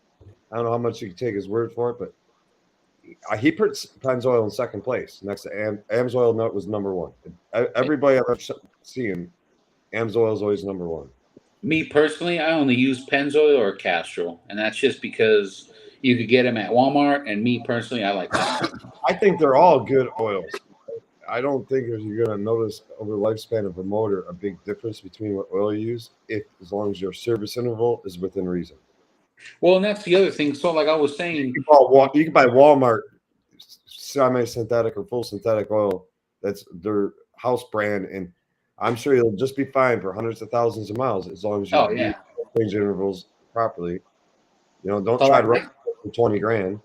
don't know how much you can take his word for it, but he puts Pennzoil in second place next to Amsoil was number one. Everybody I've ever seen, Amsoil is always number one.
Me personally, I only use Pennzoil or Castrol, and that's just because you could get them at Walmart. And me personally, I like that.
I think they're all good oils. I don't think you're going to notice over the lifespan of a motor a big difference between what oil you use, as long as your service interval is within reason.
Well, and that's the other thing. So, like I was saying,
you can buy Walmart semi-synthetic or full synthetic oil. That's their house brand, and I'm sure you'll just be fine for hundreds of thousands of miles as long as you use change intervals properly. You know, don't try to run for 20 grand.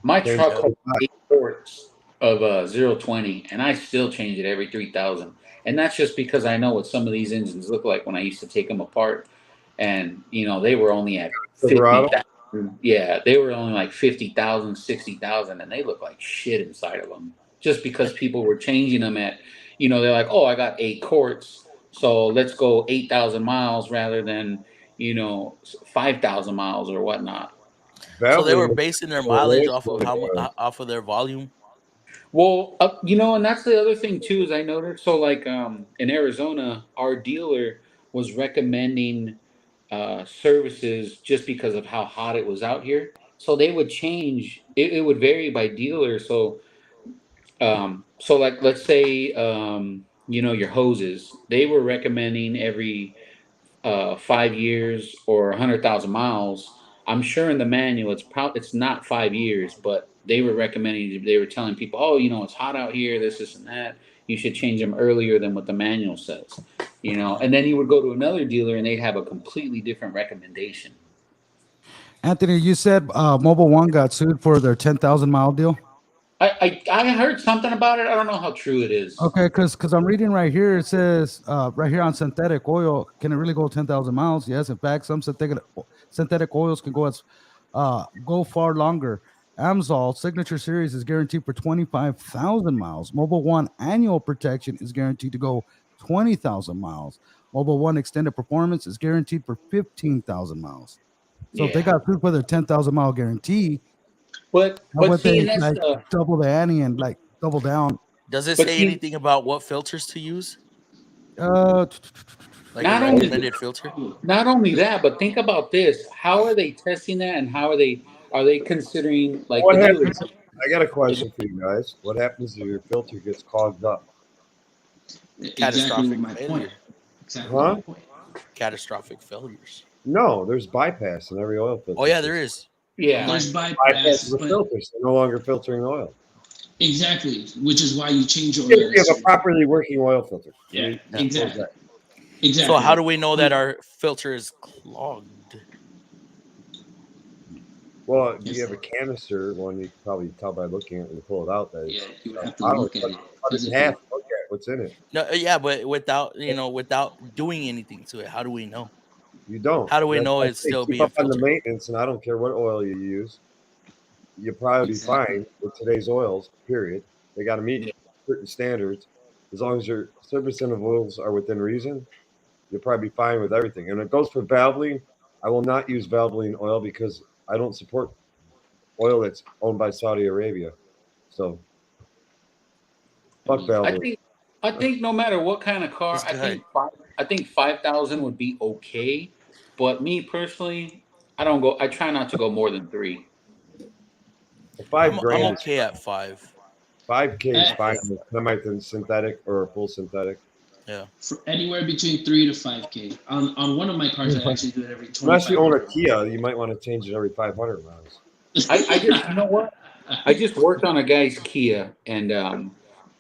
My truck holds 8 quarts of 0-20, and I still change it every 3,000. And that's just because I know what some of these engines look like when I used to take them apart. And, you know, they were only at 50,000. Yeah, they were only like 50,000, 60,000, and they look like shit inside of them. Just because people were changing them at, you know, they're like, oh, I got 8 quarts, so let's go 8,000 miles rather than, you know, 5,000 miles or whatnot.
So they were basing their mileage off of off of their volume.
Well, you know, and that's the other thing too, is I noticed. So, like in Arizona, our dealer was recommending services just because of how hot it was out here. So they would change. It would vary by dealer. So, like let's say you know, your hoses. They were recommending every 5 years or 100,000 miles. I'm sure in the manual it's not 5 years, but they were recommending. They were telling people, oh, you know, it's hot out here, this and that. You should change them earlier than what the manual says, you know. And then you would go to another dealer and they'd have a completely different recommendation.
Anthony, you said Mobile One got sued for their 10,000 mile deal.
I heard something about it. I don't know how true it is.
Okay, because I'm reading right here. It says right here on synthetic oil, can it really go 10,000 miles? Yes, in fact, some synthetic oils can go far longer. Amsoil Signature Series is guaranteed for 25,000 miles. Mobile One annual protection is guaranteed to go 20,000 miles. Mobile One extended performance is guaranteed for 15,000 miles. So if they got sued for their 10,000 mile guarantee,
but see, that's
like double the ante and like double down.
Does it say anything about what filters to use? Like
not
a recommended filter?
Not only that, but think about this: how are they testing that, and how are they considering like?
What happens? I got a question for you guys. What happens if your filter gets clogged up?
Catastrophic failure.
Exactly. Huh?
Catastrophic failures.
No, there's bypass in every oil filter.
Oh yeah, there is.
Yeah, there's bypass.
The filters, they're no longer filtering the oil.
Exactly, which is why you change your oil.
If you have a properly working oil filter.
Yeah, exactly.
So how do we know that our filter is clogged?
Well, you have a canister one. You can probably tell by looking at it and pull it out. That
you would have to look at it.
Cut it in half. Look at what's in it.
No, yeah, but without doing anything to it, how do we know?
You don't.
How do we know it's still being filtered?
Keep up on the maintenance, and I don't care what oil you use. You'll probably be fine with today's oils. Period. They got to meet certain standards. As long as your service intervals are within reason, you'll probably be fine with everything. And it goes for Valvoline. I will not use Valvoline oil because I don't support oil that's owned by Saudi Arabia. So, fuck Valvoline.
I think no matter what kind of car, I think 5,000 would be okay. But me personally, I try not to go more than 3.
I'm okay at 5.
5K is fine with semi-synthetic or full synthetic.
Yeah.
For anywhere between 3 to 5K. On one of my cars, I actually do it every 20.
Unless you own a Kia, you might want to change it every 500 miles.
I just, you know what? I just worked on a guy's Kia, and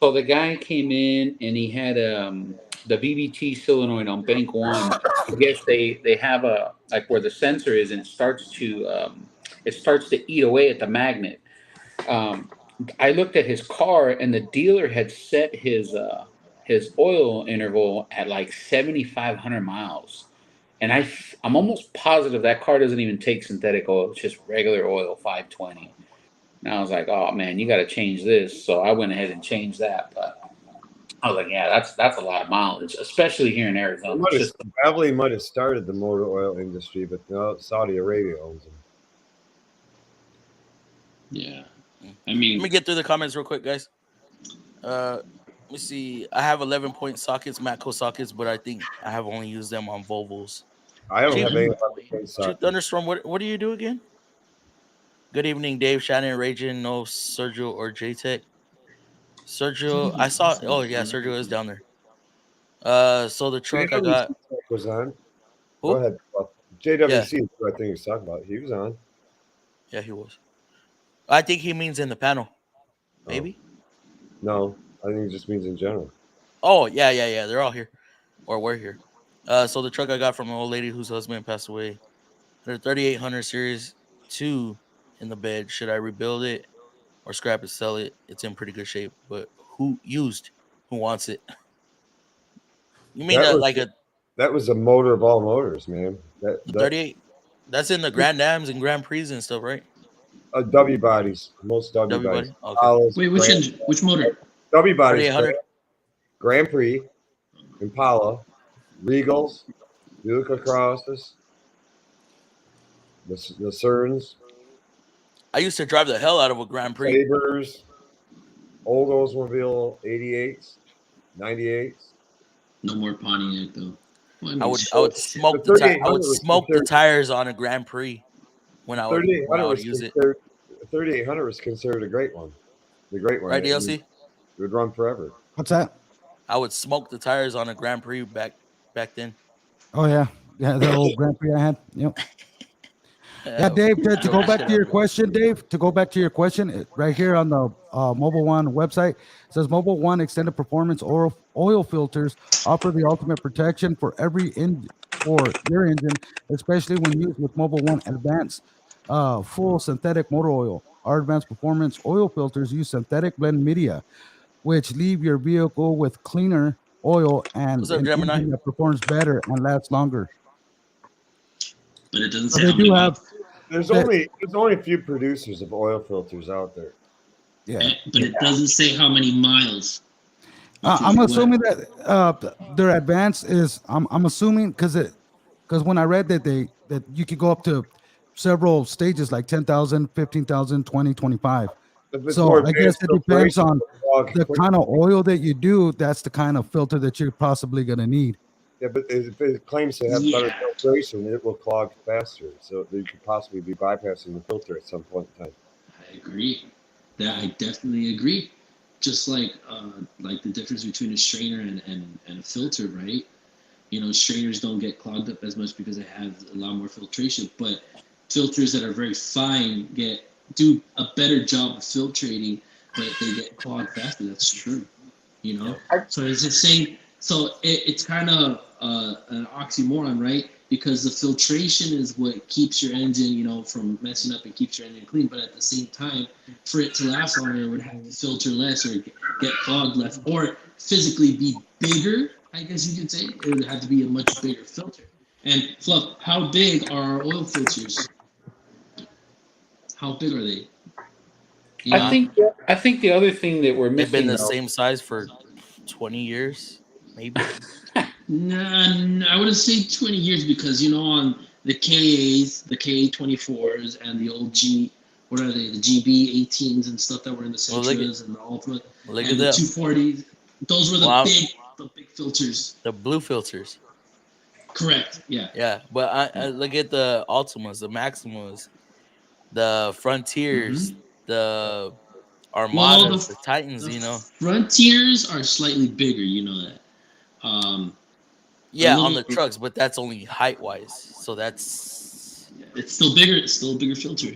so the guy came in and he had the VVT solenoid on bank 1. I guess they have a like where the sensor is, and it starts to eat away at the magnet. I looked at his car, and the dealer had set his oil interval at like 7,500 miles, and I'm almost positive that car doesn't even take synthetic oil; it's just regular oil, 520. And I was like, oh man, you got to change this. So I went ahead and changed that, but. I was like, yeah, that's a lot of mileage, especially here in Arizona.
Probably might have started the motor oil industry, but now Saudi Arabia owns them.
Yeah, I mean,
let me get through the comments real quick, guys. Let me see. I have 11-point sockets, Matco sockets, but I think I have only used them on Volvos.
I don't have any 11-point sockets.
Thunderstorm, what do you do again? Good evening, Dave, Shannon, Raging, no Sergio or J-Tech. Sergio, I saw. Oh yeah, Sergio is down there. So the truck I got
was on.
Who?
Go ahead. JWC is what I think he's talking about. He was on.
Yeah, he was. I think he means in the panel. Maybe.
No, I think it just means in general.
Oh yeah. They're all here, or we're here. So the truck I got from an old lady whose husband passed away. They're 3800 Series 2 in the bed. Should I rebuild it or scrap it, sell it? It's in pretty good shape, but who wants it? You mean
that was a motor of all motors, man. That
38. That's in the Grand Ams and Grand Prix and stuff, right?
W bodies, most W bodies.
Okay.
Wait, which motor?
W bodies. Grand Prix, Impala, Regals, Buick Crosses, the Cerns.
I used to drive the hell out of a Grand Prix.
Sabres, old Oldsmobile 88s, 98s.
No more Pontiac though. Well,
I would smoke the tires on a Grand Prix when I would use it.
3800 was considered a great one. The great one.
Right, DLC?
It would run forever.
What's that?
I would smoke the tires on a Grand Prix back then.
Oh yeah, the old Grand Prix I had. Yep. Yeah, Dave. To go back to your question, Dave. To go back to your question, right here on the Mobile One website, it says Mobile One extended performance oil filters offer the ultimate protection for your engine, especially when used with Mobile One Advanced full synthetic motor oil. Our advanced performance oil filters use synthetic blend media, which leave your vehicle with cleaner oil and an engine that performs better and lasts longer.
But it doesn't say
there's only a few producers of oil filters out there.
Yeah,
but it doesn't say how many miles.
I'm assuming that their advanced is. I'm assuming because when I read that you could go up to several stages like 10,000, 15,000, 20, 25. So I guess it depends on the kind of oil that you do. That's the kind of filter that you're possibly going to need.
Yeah, but if it claims to have better filtration, it will clog faster. So you could possibly be bypassing the filter at some point in time.
I agree. I definitely agree. Just like the difference between a strainer and a filter, right? You know, strainers don't get clogged up as much because they have a lot more filtration, but filters that are very fine do a better job of filtrating, but they get clogged faster. That's true. You know, so it's the same. So it's kind of an oxymoron, right? Because the filtration is what keeps your engine, you know, from messing up and keeps your engine clean. But at the same time, for it to last longer, it would have to filter less or get clogged less, or physically be bigger. I guess you could say it would have to be a much bigger filter. And Fluff, how big are our oil filters? How big are they?
I think the other thing that we're missing.
They've been the same size for 20 years, maybe.
Nah, I wouldn't say 20 years because, you know, on the KAs, the KA24s, and the old what are they, the GB18s and stuff that were in the Centras and the Ultima, and the 240s, those were the big filters. The
blue filters.
Correct, yeah.
Yeah, but I look at the Ultimas, the Maximas, the Frontiers, the Armadas, the Titans, you know.
Frontiers are slightly bigger, you know that.
On the trucks, but that's only height wise. So it's
still bigger. It's still a bigger filter.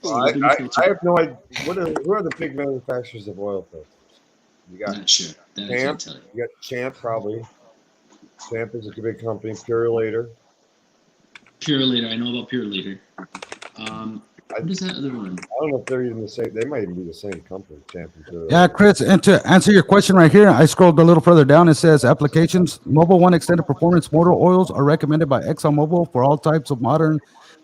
I have no idea. Who are the big manufacturers of oil filters? You got
Not sure. That
Champ.
I can't tell you.
You got Champ probably. Champ is a big company. Purolator.
I know about Purolator. What is that other one?
I don't know if they're even the same. They might even be the same company, Champion.
Yeah, Chris, and to answer your question right here, I scrolled a little further down. It says applications. Mobil 1 extended performance motor oils are recommended by ExxonMobil for all types of modern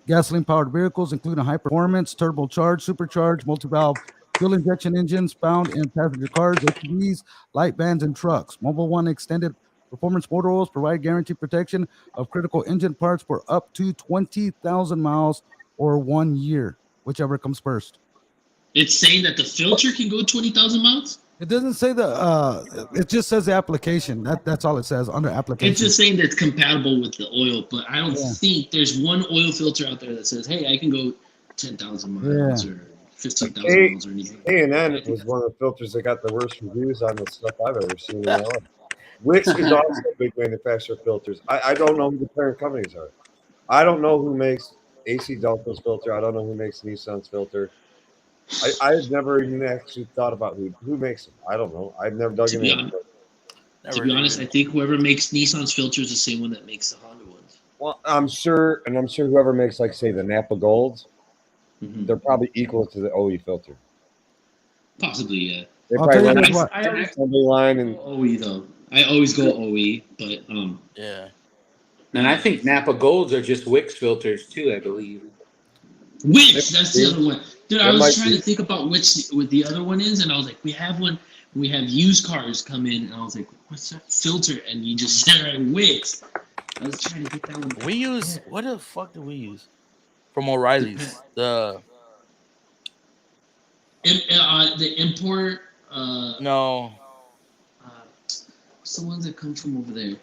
gasoline-powered vehicles, including high performance, turbocharged, supercharged, multi-valve fuel injection engines found in passenger cars, SUVs, light vans, and trucks. Mobil 1 extended performance motor oils provide guaranteed protection of critical engine parts for up to 20,000 miles or 1 year, whichever comes first.
It's saying that the filter can go 20,000 miles?
It doesn't say it just says the application. That's all it says under application.
It's just saying that it's compatible with the oil, but I don't think there's one oil filter out there that says, hey, I can go 10,000 miles or 15,000 miles or anything.
A&N was one of the filters that got the worst reviews on the stuff I've ever seen in my life. Wix is also a big manufacturer of filters. I don't know who the parent companies are. I don't know who makes AC Delco's filter. I don't know who makes Nissan's filter. I've never even actually thought about who makes them. I don't know. I've never dug in it.
To be honest, I think whoever makes Nissan's filter is the same one that makes the Honda ones.
Well, I'm sure whoever makes, like, say, the Napa Golds, they're probably equal to the OE filter.
Possibly, yeah.
They probably run
I
assembly line and
OE though. I always go OE, but
yeah.
And I think Napa Golds are just Wix filters too, I believe.
Wix, that's the other one. Dude, I was trying to think about which what the other one is, and I was like, we have one. We have used cars come in, and I was like, what's that filter? And you just said right, Wix. I was trying to get that one.
We use what the fuck do we use from O'Reilly's? The
import.
No.
What's the ones that come from over there?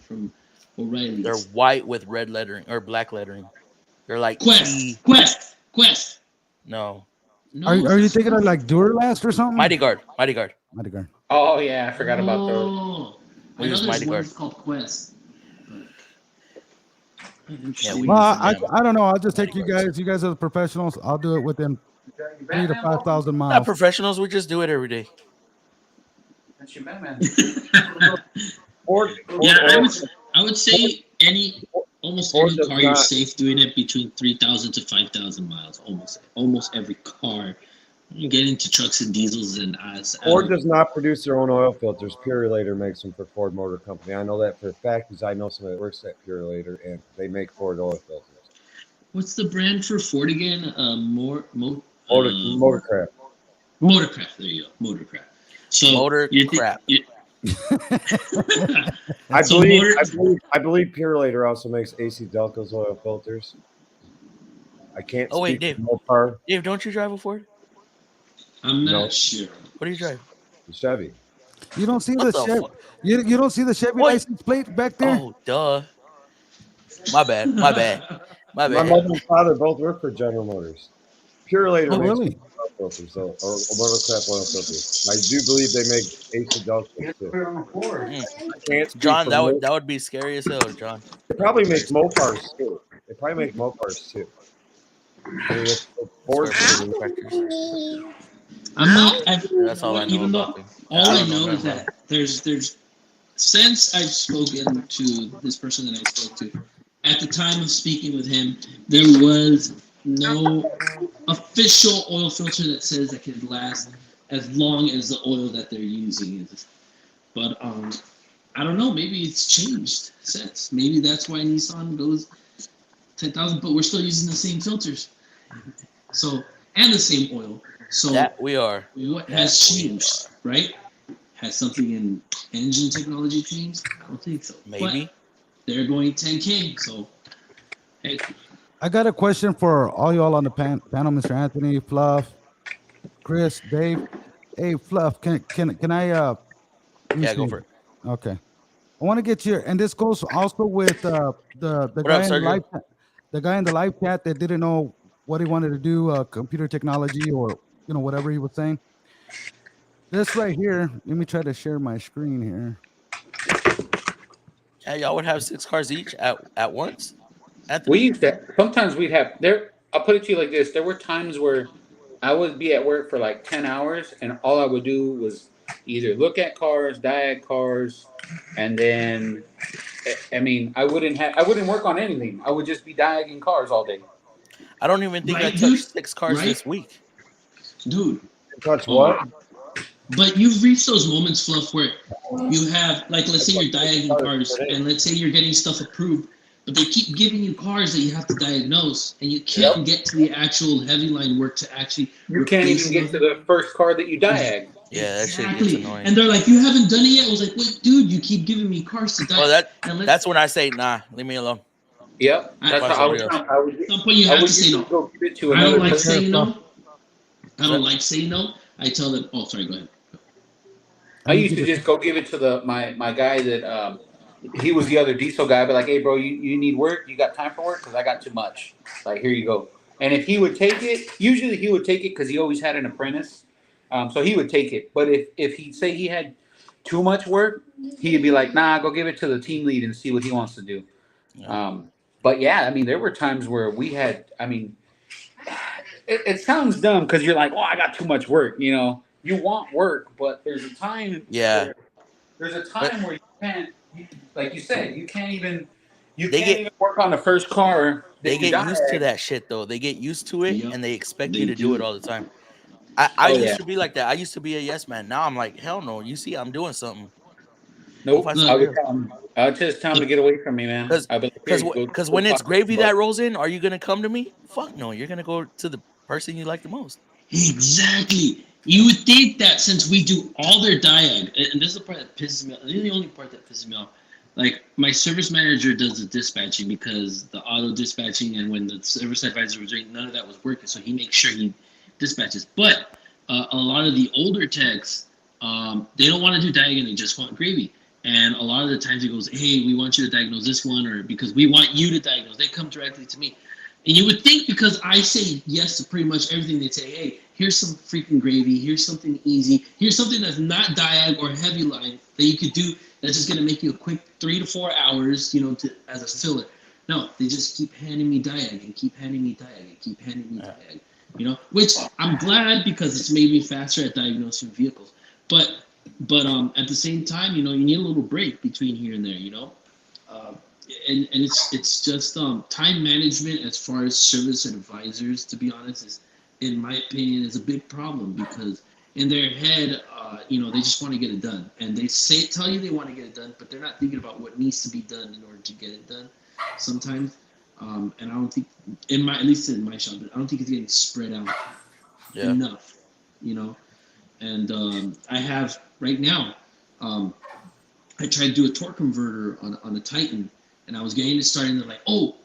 From O'Reilly's.
They're white with red lettering or black lettering. They're like
Quest.
No.
Are you thinking of like Duralast or something?
Mighty Guard.
Oh yeah, I forgot about those.
We use Mighty Guard.
It's called Quest.
Yeah,
I don't know. I'll just take you guys. You guys are the professionals. I'll do it within 3,000 to 5,000 miles.
Not professionals. We just do it every day.
That's your man.
I would say almost any car you're safe doing it between 3,000 to 5,000 miles. Almost every car. You get into trucks and diesels and
Ford does not produce their own oil filters. Purelator makes them for Ford Motor Company. I know that for a fact because I know somebody that works at Purelator and they make Ford oil filters.
What's the brand for Ford again?
Motorcraft.
Motorcraft. There you go. Motorcraft. So
Motorcraft.
I believe Purelator also makes AC Delco's oil filters. I can't.
Oh wait, Dave. Dave, don't you drive a Ford?
I'm not sure.
What do you drive?
The Chevy.
You don't see the Chevy. You don't see the Chevy license plate back there?
Oh, duh. My bad.
My mother and father both work for General Motors. Purelator makes oil filters, though, or Motorcraft oil filters. I do believe they make AC Delco's too.
John, that would be scary as hell, John.
They probably make Mopars too.
I'm not.
That's all I know.
All I know is that there's since I've spoken to this person that I spoke to, at the time of speaking with him, there was no official oil filter that says that can last as long as the oil that they're using is. But I don't know. Maybe it's changed since. Maybe that's why Nissan goes 10,000, but we're still using the same filters. So and the same oil. So
that we are.
What has changed, right? Has something in engine technology changed? I don't think so.
Maybe.
But they're going 10K. So, hey.
I got a question for all y'all on the panel, Mr. Anthony, Fluff, Chris, Dave. Hey, Fluff, can I?
Yeah, go for it.
Okay. I want to get your, and this goes also with the guy in the live chat that didn't know what he wanted to do, computer technology or whatever he was saying. This right here, let me try to share my screen here.
Yeah, y'all would have 6 cars each at once?
We used to, sometimes we'd have, I'll put it to you like this. There were times where I would be at work for like 10 hours and all I would do was either look at cars, diag cars, and then, I wouldn't work on anything. I would just be diagging cars all day.
I don't even think I
Right,
touched
dude?
6 cars
Right?
this week.
Dude.
Touch what?
But you've reached those moments, Fluff, where you have, like, let's say you're diagnosing cars, and let's say you're getting stuff approved, but they keep giving you cars that you have to diagnose, and you can't get to the actual heavy line work to actually.
You can't even get to the first car that you diag.
Yeah, that shit gets
Exactly.
annoying.
And they're like, you haven't done it yet. I was like, wait, dude, you keep giving me cars to diag.
Well, that's when I say, nah, leave me alone.
Yep. That's how I would.
At some point, you have to say no.
Go give it to
I don't
another
like
person.
saying no. I don't like saying no. I tell them, oh, sorry, go ahead.
I used to just go give it to my guy that he was the other diesel guy, but like, hey, bro, you need work? You got time for work? Because I got too much. Like, here you go. And if he would take it, usually he would take it because he always had an apprentice. So he would take it. But if he'd say he had too much work, he'd be like, nah, go give it to the team lead and see what he wants to do.
Yeah.
But yeah, I mean, there were times where we had, I mean, it sounds dumb because you're like, oh, I got too much work. You know, you want work, but there's a time.
Yeah.
Where you can't, like you said, you can't even work on the first car.
They get used to that shit though. They get used to it and they expect you to do it all the time. I used to be like that. I used to be a yes man. Now I'm like, hell no. You see, I'm doing something.
Nope. I would just tell him to get away from me, man.
Because when it's gravy that rolls in, are you gonna come to me? Fuck no. You're gonna go to the person you like the most.
Exactly. You would think that since we do all their diag, and this is the part that pisses me off. This is the only part that pisses me off. Like, my service manager does the dispatching because the auto dispatching, and when the service advisor was doing, none of that was working. So he makes sure he dispatches. But a lot of the older techs, they don't want to do diag, they just want gravy. And a lot of the times he goes, hey, we want you to diagnose this one, or because we want you to diagnose. They come directly to me. And you would think because I say yes to pretty much everything, they'd say, hey, here's some freaking gravy. Here's something easy. Here's something that's not diag or heavy line that you could do that's just going to make you a quick 3 to 4 hours, as a filler. No, they just keep handing me diag and keep handing me diag and keep handing me diag, which I'm glad because it's made me faster at diagnosing vehicles. But at the same time, you need a little break between here and there, and it's just time management as far as service advisors, to be honest, is, in my opinion, is a big problem because in their head, they just want to get it done, and they tell you they want to get it done, but they're not thinking about what needs to be done in order to get it done. Sometimes, and I don't think, at least in my shop, I don't think it's getting spread out enough, And I have right now, I tried to do a torque converter on a Titan. And I was getting it started, and they're like, oh,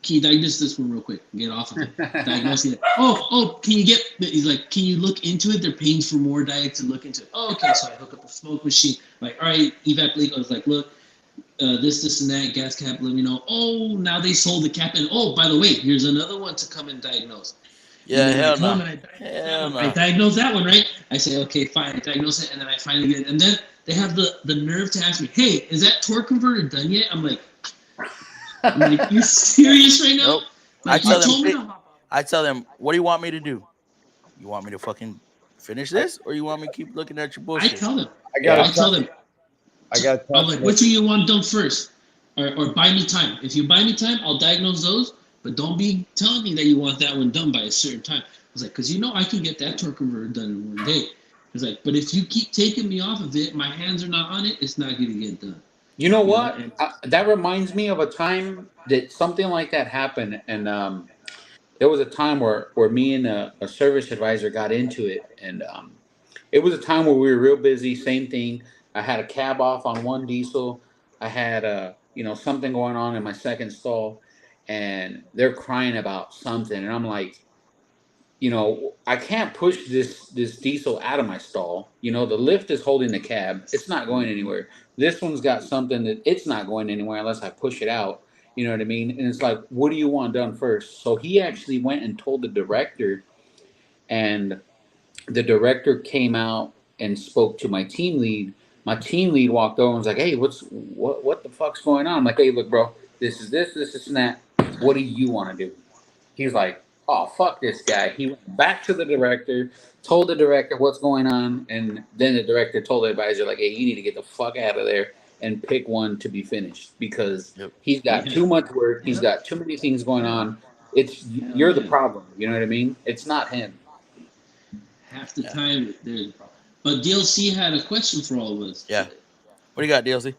can you diagnose this one real quick? Get off of it. Diagnosing it. Oh, he's like, can you look into it? They're paying for more diag to look into it. Oh, okay, so I hook up a smoke machine. Like, all right, evap leak. I was like, look, this and that, gas cap, let me know. Oh, now they sold the cap. And, oh, by the way, here's another one to come and diagnose.
Yeah, hell no.
I diagnosed that one, right? I say, okay, fine. I diagnose it, and then I finally get it. And then they have the nerve to ask me, hey, is that torque converter done yet? I'm like, you serious right now?
Nope.
Like,
I tell them, what do you want me to do? You want me to fucking finish this, or you want me to keep looking at your bullshit?
I tell them.
I got.
I'm like, what do you want done first? Or buy me time. If you buy me time, I'll diagnose those. But don't be telling me that you want that one done by a certain time. I was like, because I can get that torque converter done in one day. I was like, but if you keep taking me off of it, my hands are not on it, it's not going to get done.
You know what? That reminds me of a time that something like that happened. And there was a time where me and a service advisor got into it. And it was a time where we were real busy. Same thing. I had a cab off on one diesel. I had something going on in my second stall. And they're crying about something. And I'm like, I can't push this diesel out of my stall. The lift is holding the cab. It's not going anywhere. This one's got something that it's not going anywhere unless I push it out. You know what I mean? And it's like, what do you want done first? So he actually went and told the director, and the director came out and spoke to my team lead. My team lead walked over and was like, hey, what the fuck's going on? I'm like, hey, look, bro, this is and that. What do you want to do? He's like, oh, fuck this guy. He went back to the director, told the director what's going on, and then the director told the advisor, like, hey, you need to get the fuck out of there and pick one to be finished because he's got too much work. He's got too many things going on. It's you're the problem. You know what I mean? It's not him.
Half the time, there's a problem. But DLC had a question for all of us.
Yeah. What do you got, DLC?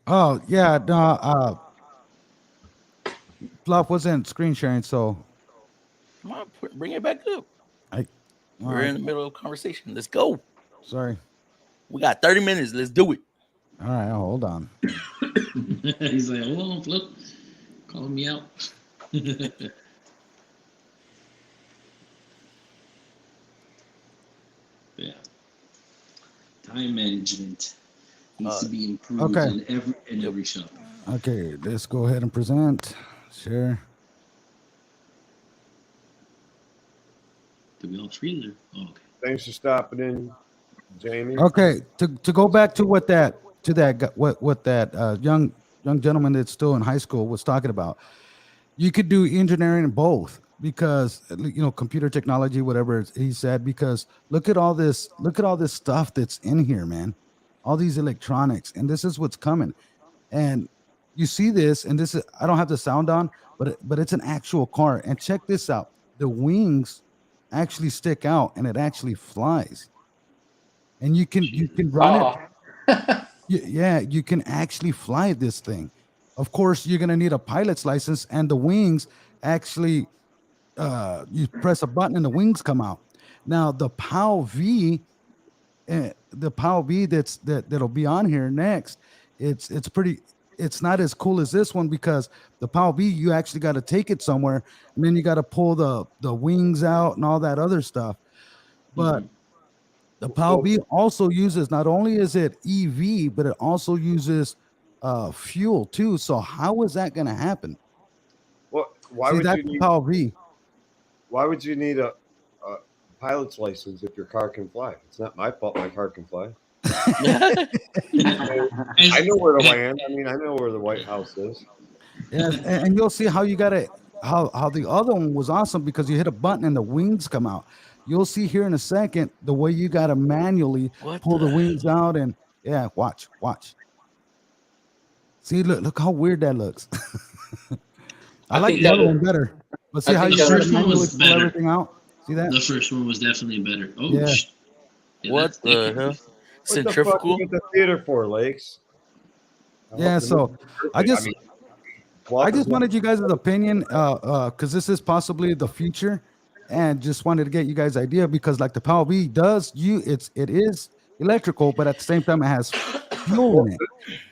Oh yeah, no, Fluff wasn't screen sharing, so
Come on, bring it back up. We're
right.
in the middle of a conversation. Let's go.
Sorry.
We got 30 minutes. Let's do it.
All right, hold on.
He's like, hold on, Flip. Calling me out. Yeah. Time management needs to be improved in every shop.
Okay, let's go ahead and present. Share.
Did we all freeze there? Oh, okay.
Thanks for stopping in, Jamie.
Okay, to go back to what that young gentleman that's still in high school was talking about. You could do engineering in both because computer technology, whatever he said. Because look at all this stuff that's in here, man. All these electronics, and this is what's coming. And you see this, and this is, I don't have the sound on, but it's an actual car. And check this out: the wings actually stick out, and it actually flies. And you can run it. Yeah, you can actually fly this thing. Of course, you're gonna need a pilot's license, and the wings actually, you press a button and the wings come out. Now the POW V, that'll be on here next. It's pretty. It's not as cool as this one because the POW V, you actually got to take it somewhere, and then you got to pull the wings out and all that other stuff. But the POW V also uses, not only is it EV, but it also uses fuel too. So how is that going to happen?
Well, why would you need a pilot's license if your car can fly? It's not my fault my car can fly. I know where to land. I mean, I know where the White House is.
Yeah, and you'll see how you got it. How the other one was awesome because you hit a button and the wings come out. You'll see here in a second the way you got to manually pull the wings out, and yeah, watch. See, look how weird that looks. I like the other one better. But see how you got to manually pull everything out. See that?
The first one was definitely better. Oh,
yeah.
What the hell? Centrifugal?
What the fuck the theater for, Lakes?
Yeah, so I just wanted you guys' opinion because this is possibly the future, and just wanted to get you guys' idea because like the POW V it is electrical, but at the same time it has fuel in it.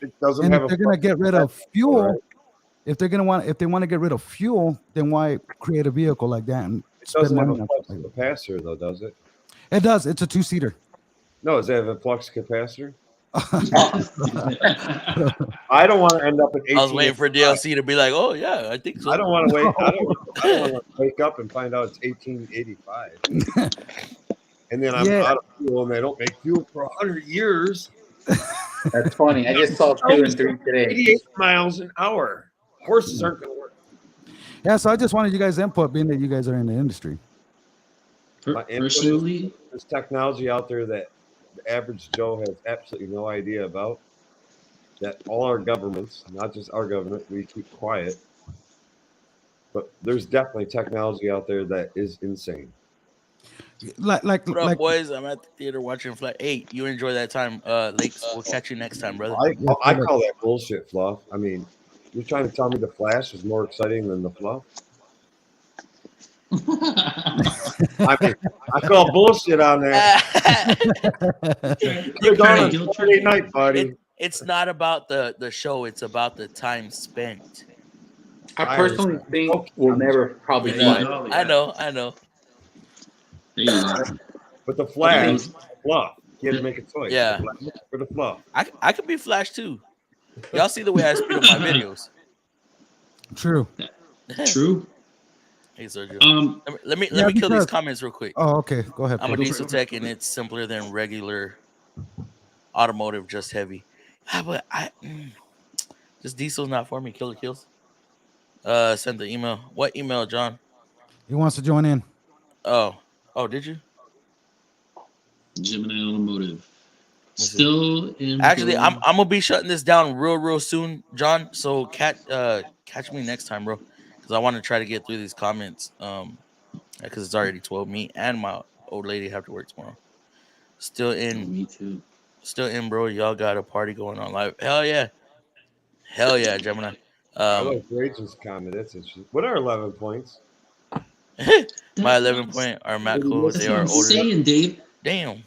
It doesn't
and
have
if they're gonna get rid of fuel, if they want to get rid of fuel, then why create a vehicle like that? And
it doesn't have a flux capacitor though, does it?
It does. It's a 2-seater.
No, does it have a flux capacitor? I don't want to end up at 18.
I was waiting for DLC to be like, "Oh yeah, I think so."
I don't want to wait. I don't want to wake up and find out it's 1885, and then I'm out of fuel, and they don't make fuel for 100 years.
That's funny. I just saw 2 and 3 today.
88 miles an hour. Horses aren't going to work.
Yeah, so I just wanted you guys' input, being that you guys are in the industry.
Personally,
there's technology out there that the average Joe has absolutely no idea about, that all our governments, not just our government, we keep quiet. But there's definitely technology out there that is insane.
What up, boys? I'm at the theater watching Flight 8. You enjoy that time, Lakes. We'll catch you next time, brother.
I call that bullshit, Fluff. I mean, you're trying to tell me the Flash is more exciting than the Fluff? I mean, I call bullshit on that. You're gone on Friday night, buddy.
It's not about the show. It's about the time spent.
I personally think we'll never probably fly.
I know.
But the Flash, Fluff. You had to make a choice.
Yeah.
For the Fluff.
I could be Flash too. Y'all see the way I speed up my videos.
True.
Hey, Sergio. Let me kill these comments real quick.
Oh, okay. Go ahead.
I'm a diesel tech, and it's simpler than regular automotive, just heavy. But just diesel's not for me. Killer kills. Send the email. What email, John?
He wants to join in.
Oh, did you?
Gemini Automotive. Still in.
Actually, I'm gonna be shutting this down real soon, John. So catch me next time, bro. because I want to try to get through these comments. Because it's already 12. Me and my old lady have to work tomorrow. Still in.
Me too.
Still in, bro. Y'all got a party going on live. Hell yeah. Hell yeah, Gemini.
I like Rachel's comment. That's interesting. What are 11 points?
My 11 point are Matco.
That's
They
what
are
I'm
older.
saying, Dave.
Damn.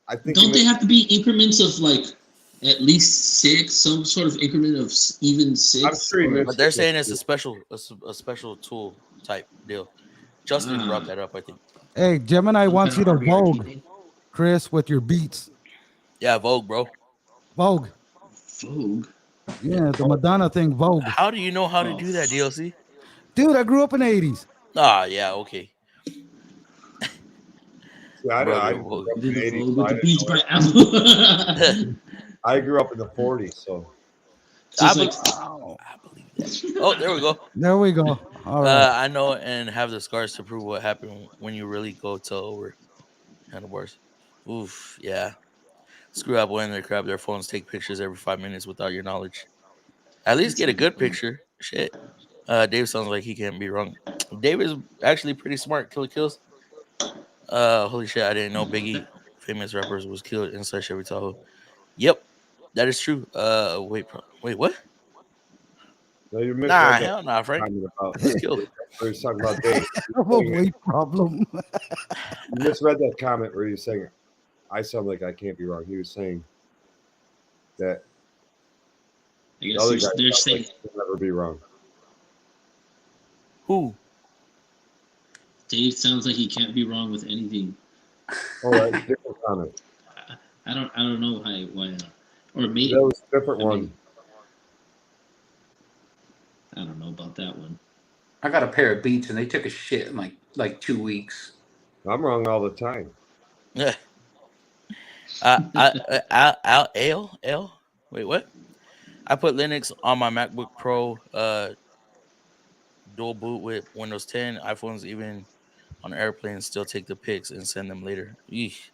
I think
Don't they have to be increments of like at least 6, some sort of increment of even 6?
I'm sure he
or-
meant
But they're saying it's a special tool type deal. Justin brought that up, I think.
Hey, Gemini
some
wants you
kind
to
of RBRT
Vogue,
thing?
Chris, with your beats.
Yeah, Vogue, bro.
Vogue.
Vogue.
Yeah, the Madonna thing, Vogue.
How do you know how to do that, DLC?
Dude, I grew up in the 80s.
Ah, yeah, okay.
Yeah, I
Brother,
grew
Vogue.
up in
Did
the
the
80s,
Vogue
so
with
I
the
didn't
Beach
know
by
it.
Apple.
I grew up in the 40s, so
I
Just like
believe that. Oh, there we go.
There we go. All right.
I know and have the scars to prove what happened when you really go to over handlebars. Oof, yeah. Screw Apple and they grab their phones, take pictures every 5 minutes without your knowledge. At least get a good picture. Shit. Dave sounds like he can't be wrong. Dave is actually pretty smart. Killer kills. Holy shit! I didn't know Biggie, famous rappers, was killed inside Chevy Tahoe. Yep, that is true. Wait, what?
no, you
Nah,
misread that
hell nah, Frank.
comment about.
He's killed.
Where he's talking about Dave.
I have a weight problem.
You misread that comment where he's saying, "I sound like I can't be wrong." He was saying that
I
the
guess
other guy
they're
sounds
saying
like he'll never be wrong.
Who?
Dave sounds like he can't be wrong with anything.
Oh, that's a different comment.
I don't know why or maybe
That was a different
I
one.
mean, I don't know about that one.
I got a pair of Beats and they took a shit in like 2 weeks.
I'm wrong all the time.
Yeah. L. Wait, what? I put Linux on my MacBook Pro. Dual boot with Windows 10. iPhones even on airplanes still take the pics and send them later. Eesh.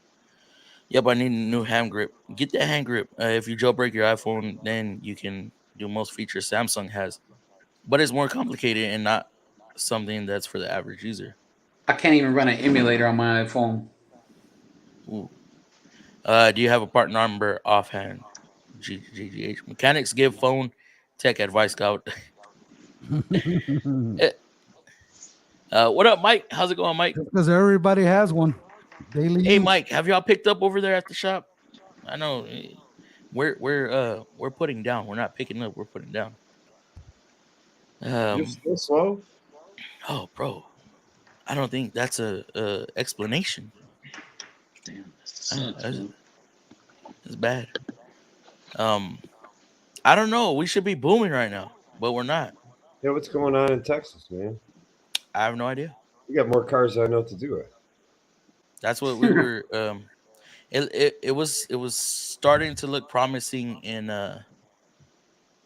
Yep, I need a new hand grip. Get that hand grip. If you jailbreak your iPhone, then you can do most features Samsung has, but it's more complicated and not something that's for the average user.
I can't even run an emulator on my iPhone.
Ooh. Do you have a part number offhand? GGH. Mechanics give phone tech advice, Scout. What up, Mike? How's it going, Mike?
Because everybody has one. Daily
Hey,
use.
Mike, have y'all picked up over there at the shop? I know we're putting down. We're not picking up. We're putting down.
You're still slow?
Oh, bro, I don't think that's a explanation.
Damn, that sucks, man.
It's bad. I don't know. We should be booming right now, but we're not.
Yeah, what's going on in Texas, man?
I have no idea.
You got more cars than I know what to do it.
That's what we were. It was starting to look promising in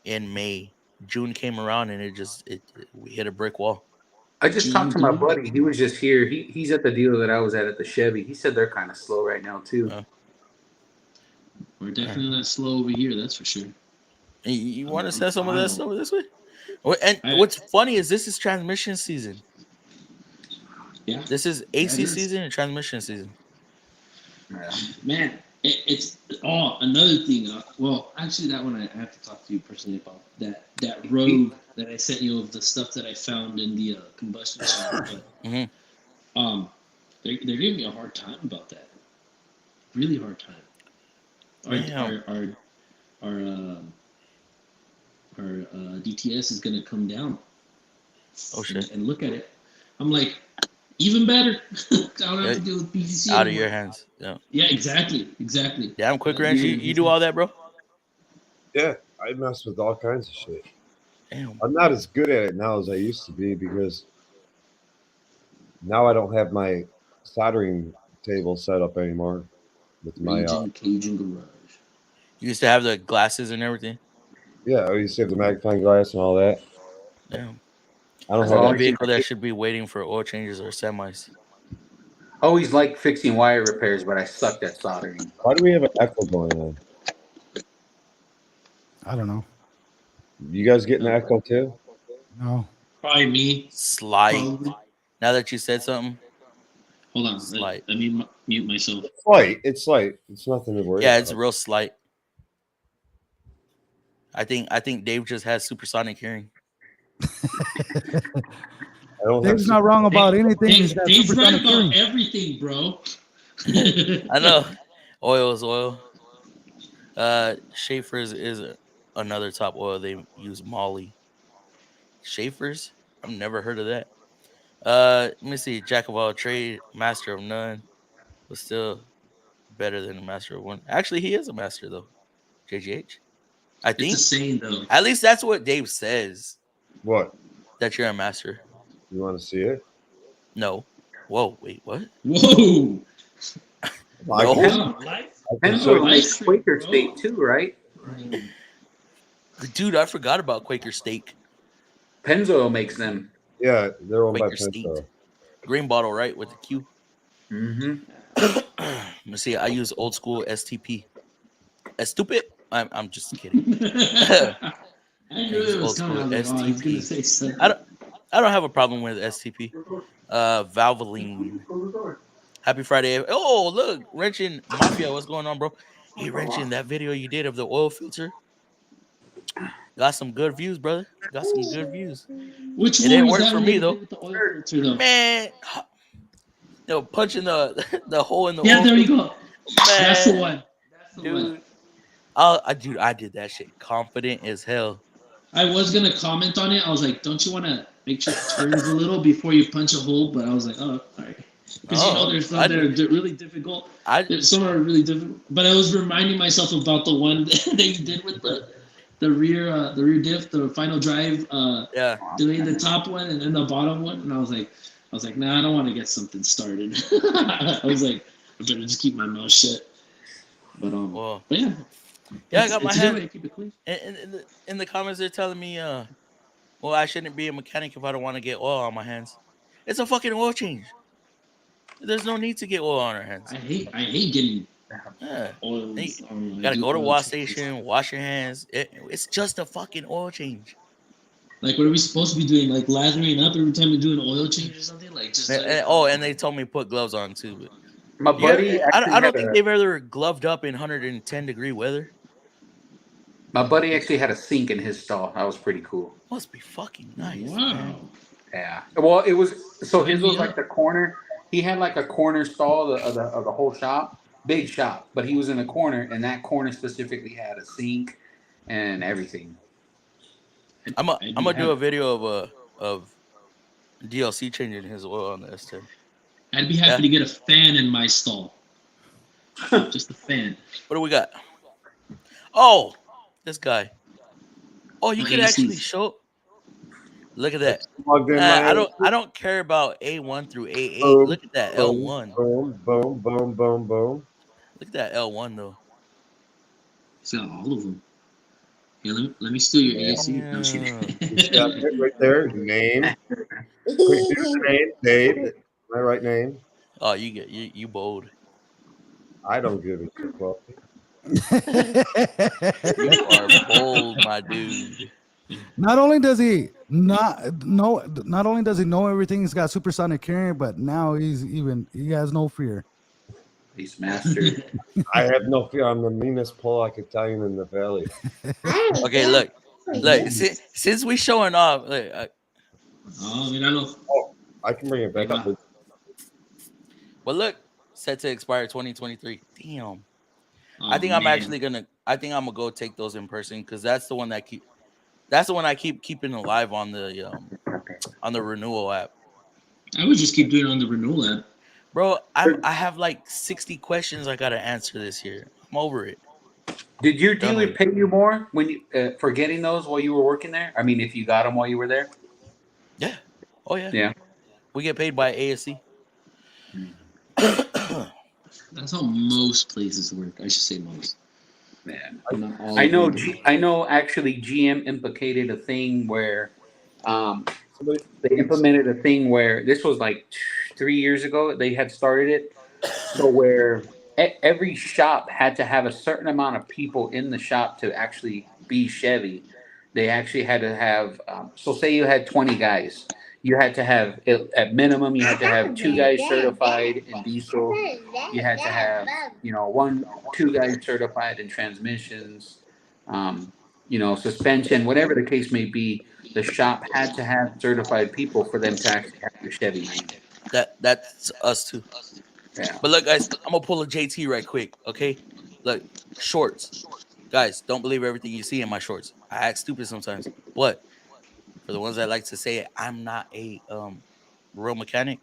May. June came around and we hit a brick wall.
I just talked to my buddy. He was just here. He's at the dealer that I was at the Chevy. He said they're kind of slow right now too.
We're definitely not slow over here. That's for sure.
You want to send some of that stuff this way? And what's funny is this is transmission season.
Yeah,
this is AC season and transmission season.
Man, it's another thing. Well, actually, that one I have to talk to you personally about that rogue that I sent you of the stuff that I found in the combustion chamber. But they're giving me a hard time about that. Really hard time. Our DTS is going to come down.
Oh shit!
And look at it. I'm like, even better. I don't have to deal with PCC
out of your hands. Yeah.
Yeah, exactly.
Damn, quick wrench. You do all that, bro?
Yeah, I mess with all kinds of shit.
Damn.
I'm not as good at it now as I used to be because now I don't have my soldering table set up anymore with my
Cajun garage.
You used to have the glasses and everything.
Yeah, I used to have the magnifying glass and all that.
Damn.
I don't
have
have
a vehicle that should be waiting for oil changes or semis.
Always like fixing wire repairs, but I sucked at soldering.
Why do we have an echo going on?
I don't know.
You guys getting an echo too?
No.
Probably me.
Slight.
Probably.
Now that you said something.
Hold on.
Slight.
Let me mute myself.
It's light. It's nothing to worry
Yeah,
about.
it's real slight. I think Dave just has supersonic hearing.
Dave's not wrong about anything. He's got
Dave's right
supersonic
about
hearing.
everything, bro.
I know. Oil is oil. Schaefer's is another top oil. They use Molly. Schaefer's? I've never heard of that. Let me see. Jack of all trade, master of none, but still better than a master of one. Actually, he is a master though. JGH. I think.
It's a saying though.
At least that's what Dave says.
What?
That you're a master.
You want to see it?
No. Whoa. Wait. What?
Whoa.
No.
Penzo likes Quaker State too, right?
Dude, I forgot about Quaker Steak.
Penzo makes them.
Yeah, they're owned by
Quaker State.
Penzo.
Green bottle, right? With the Q.
Mm-hmm.
Let me see. I use old school STP. Stupid? I'm just kidding.
I knew it was coming. I was like, oh, he's gonna say something.
I don't have a problem with STP. Valvoline. Happy Friday. Oh, look. Wrenching Mafia. What's going on, bro? Hey, Wrenching, that video you did of the oil filter. Got some good views, brother. Got some good views.
Which
it
one
didn't
was
work
that
for me, though.
With the oil filter, though?
Man. Punching the hole in the
Yeah,
oil
there you
filter.
go.
Man.
That's the one. That's the
Dude.
one.
Dude, I did that shit confident as hell.
I was gonna comment on it. I was like, "Don't you want to make sure it turns a little before you punch a hole?" But I was like, "Oh, all right," because there's some that are really difficult. Some are really difficult. But I was reminding myself about the one that you did with the rear diff, the final drive. Doing the top one and then the bottom one, and I was like, "Nah, I don't want to get something started." I was like, "I better just keep my mouth shut." But but yeah.
Yeah, I got my hand.
Keep it clean.
In the comments, they're telling me, well, I shouldn't be a mechanic if I don't want to get oil on my hands. It's a fucking oil change. There's no need to get oil on our hands.
I hate getting oil.
You gotta go to wash station, wash your hands. It's just a fucking oil change.
Like, what are we supposed to be doing? Like, lathering up every time you do an oil change or something? Like, just.
And they told me put gloves on too. But
my buddy,
I don't think they've ever gloved up in 110-degree weather.
My buddy actually had a sink in his stall. That was pretty cool.
Must be fucking nice.
Wow.
Man.
Yeah. Well, it was his was like the corner. He had like a corner stall of the whole shop, big shop, but he was in a corner, and that corner specifically had a sink and everything.
I'm gonna do a video of DLC changing his oil on the S10.
I'd be happy to get a fan in my stall. Just a fan.
What do we got? Oh, this guy. Oh, you can actually show. Look at that. I don't care about A1 through A8.
Boom,
Look at that
boom,
L1.
Boom, boom, boom, boom, boom.
Look at that L1 though.
It's got all of them. Here, let me steal your AC.
Yeah.
No, she
right there. Name. Quick, name. Dave. My right name.
Oh, you bold.
I don't give a shit. Well,
You are bold, my dude.
Not only does he know everything, he's got supersonic hearing, but now he has no fear.
He's mastered.
I have no fear. I'm the meanest Polak Italian in the valley.
Okay, look. Since we showing off,
I can bring it back up.
But look, set to expire 2023. Damn. I think I'm gonna go take those in person because that's the one I keep keeping alive on the renewal app.
I would just keep doing it on the renewal app.
Bro, I have like 60 questions I gotta answer this year. I'm over it.
Did your dealer pay you more when you for getting those while you were working there? I mean, if you got them while you were there.
Yeah. Oh yeah.
Yeah.
We get paid by ASC.
That's how most places work. I should say most.
Yeah. I know. Actually, GM implicated a thing where, they implemented a thing where this was like 3 years ago. They had started it, so where every shop had to have a certain amount of people in the shop to actually be Chevy. they actually had to have. So say you had 20 guys, you had to have at minimum you had to have 2 guys certified in diesel. You had to have two guys certified in transmissions. Suspension, whatever the case may be. The shop had to have certified people for them to actually have your Chevy running.
That's us too.
Yeah.
But look, guys, I'm gonna pull a JT right quick. Okay, look, shorts. Guys, don't believe everything you see in my shorts. I act stupid sometimes, but for the ones that like to say it, I'm not a real mechanic.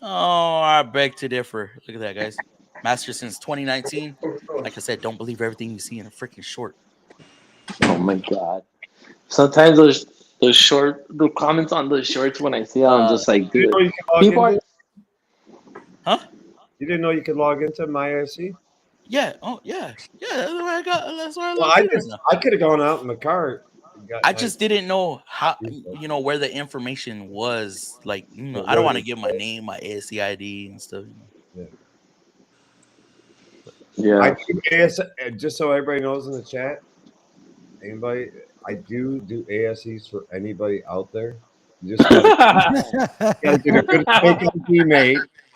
Oh, I beg to differ. Look at that, guys. Master since 2019. Like I said, don't believe everything you see in a freaking short.
Oh my god! Sometimes the comments on those shorts when I see them, I'm just like, dude, people are.
Huh?
You didn't know you could log into my IRC?
Yeah. Oh, yeah. Yeah. That's why I got. That's why I
Well, I could have gone out in the car.
I just didn't know how, where the information was. Like, I don't want to give my name, my ASC ID, and stuff.
Yeah.
I do just so everybody knows in the chat. I do ASEs for anybody out there. You just gotta get a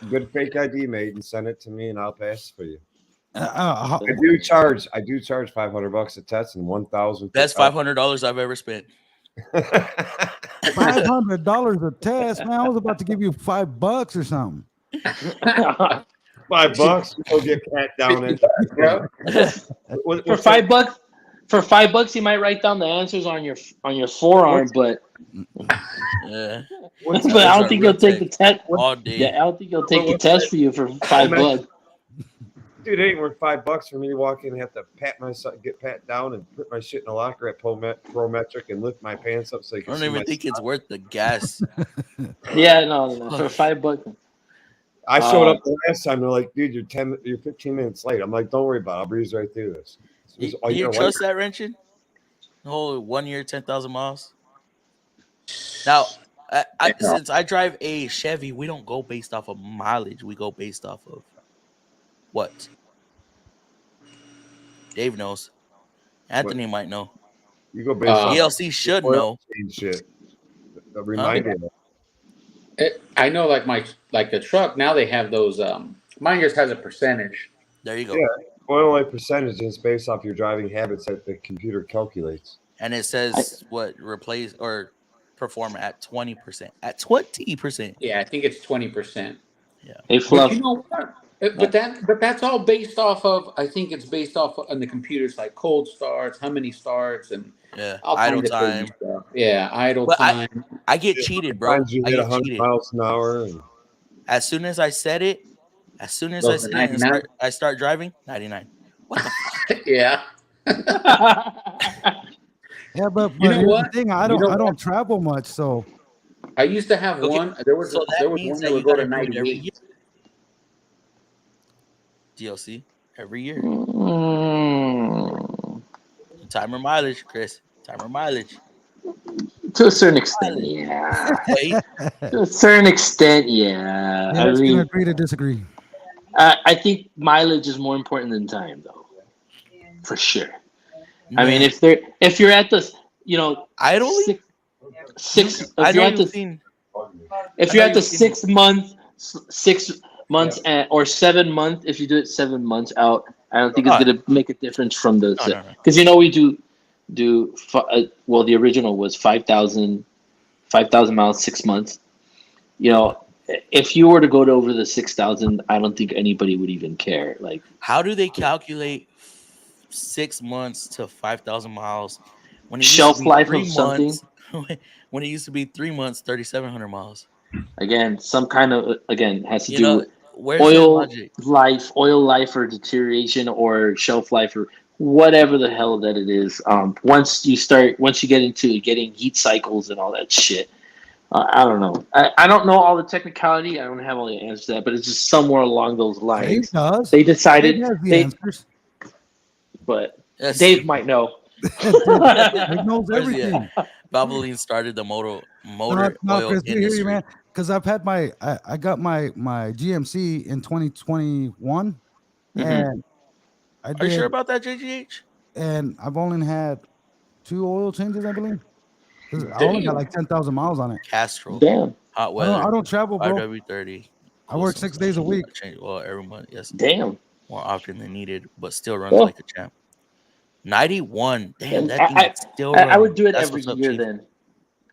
good fake ID made, and send it to me, and I'll pass for you. I do charge $500 a test and 1,000.
Best $500 I've ever spent.
$500 a test, man. I was about to give you $5 or something.
$5, go get pat down in.
For $5, for $5, you might write down the answers on your forearm, but
yeah.
But I don't think you'll take the test
all day.
Yeah, I don't think you'll take the test for you for $5.
Dude, it ain't worth $5 for me to walk in and have to get pat down and put my shit in a locker at Prometric and lift my pants up so you can
I don't even think it's worth the gas.
Yeah, no, for $5.
I showed up the last time. They're like, dude, you're 15 minutes late. I'm like, don't worry about it. I'll breeze right through this.
You trust that wrenching? The whole 1 year, 10,000 miles. Now, since I drive a Chevy, we don't go based off of mileage. We go based off of what? Dave knows. Anthony might know.
You go based off
ELC should know.
Shit. A reminder.
I know, like the truck. Now they have those. Mine just has a percentage.
There you go.
Yeah, oil light percentage is based off your driving habits that the computer calculates.
And it says replace or perform at 20%. At 20%.
Yeah, I think it's 20%.
Yeah.
Hey, Fluff.
But you know what? But that's all based off of. I think it's based off on the computers, like cold starts, how many starts, and
idle time.
Yeah, idle time.
I get cheated, bro.
You
I
get
get
100
cheated.
miles an hour.
As soon as I said it, I start driving, 99. What the fuck?
Yeah.
Yeah, but
You know
here's
what?
the thing, I don't travel much, so
I used to have one. There was one that would go to
every
98.
year. DLC every year. Timer mileage, Chris. Timer mileage.
To a certain extent, yeah. To a certain extent, yeah.
I mean, agree to disagree.
I think mileage is more important than time, though, for sure.
No.
I mean, if you're at the,
idly
if you're at the 6 months or 7 months, if you do it 7 months out, I don't think it's gonna make a difference from the because we do the original was 5,000 miles 6 months. If you were to go to over the 6,000, I don't think anybody would even care. Like,
how do they calculate 6 months to 5,000 miles when it
shelf life of
something? When it used to be 3 months, 3,700 miles.
Again, some kind of has to do with oil life or deterioration or shelf life or whatever the hell that it is. Once you get into getting heat cycles and all that shit. I don't know. I don't know all the technicality. I don't have all the answers to that, but it's just somewhere along those lines. They decided. But Dave might know.
He knows everything.
Valvoline started the motor oil
Chris,
industry.
man, because I've had I got my GMC in 2021, and
Are you sure about that, JGH?
And I've only had 2 oil changes, I believe. I only got like 10,000 miles on it.
Castrol.
Damn.
Hot weather.
I don't travel, bro.
RW30.
I work 6 days a week.
Change well every month. Yes.
Damn.
More often than needed, but still runs like a champ. 91. Damn, that thing still runs.
I would do it every year then.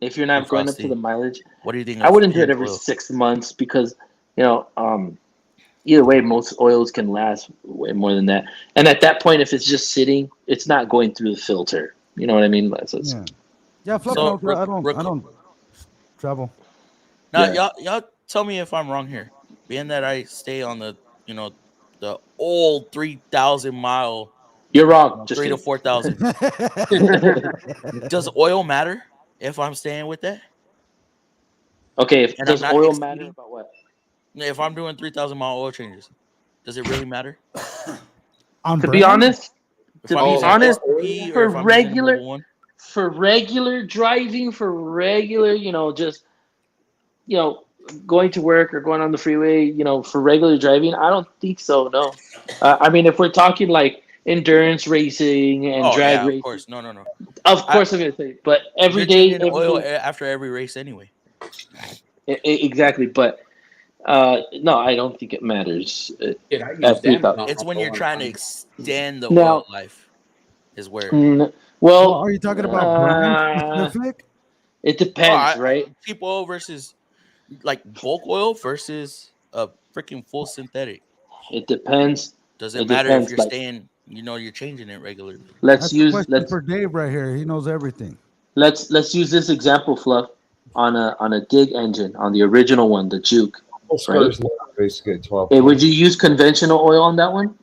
If you're not going up to the mileage.
What do you think?
I wouldn't do it every 6 months because, either way, most oils can last way more than that. And at that point, if it's just sitting, it's not going through the filter. You know what I mean? So
I don't travel.
Now, y'all tell me if I'm wrong here. Being that I stay on the old 3,000 mile.
You're wrong.
3 to 4,000. Does oil matter if I'm staying with that?
Okay, does oil matter about what?
If I'm doing 3,000 mile oil changes, does it really matter?
To be honest, for regular driving, going to work or going on the freeway, for regular driving, I don't think so. No, I mean, if we're talking like endurance racing and drag racing,
of course, no.
Of course, I'm gonna say, but every day,
oil after every race anyway.
Exactly, but no, I don't think it matters.
It's when you're trying to extend the oil life, is where.
Well,
are you talking about brand specific?
It depends, right?
Cheap oil versus like bulk oil versus a freaking full synthetic.
It depends.
Does it matter if you're staying? You're changing it regularly.
Let's
for Dave right here. He knows everything.
Let's use this example, Fluff, on a dig engine, on the original one, the Juke. Right?
Basically 12.
Hey, would you use conventional oil on that one?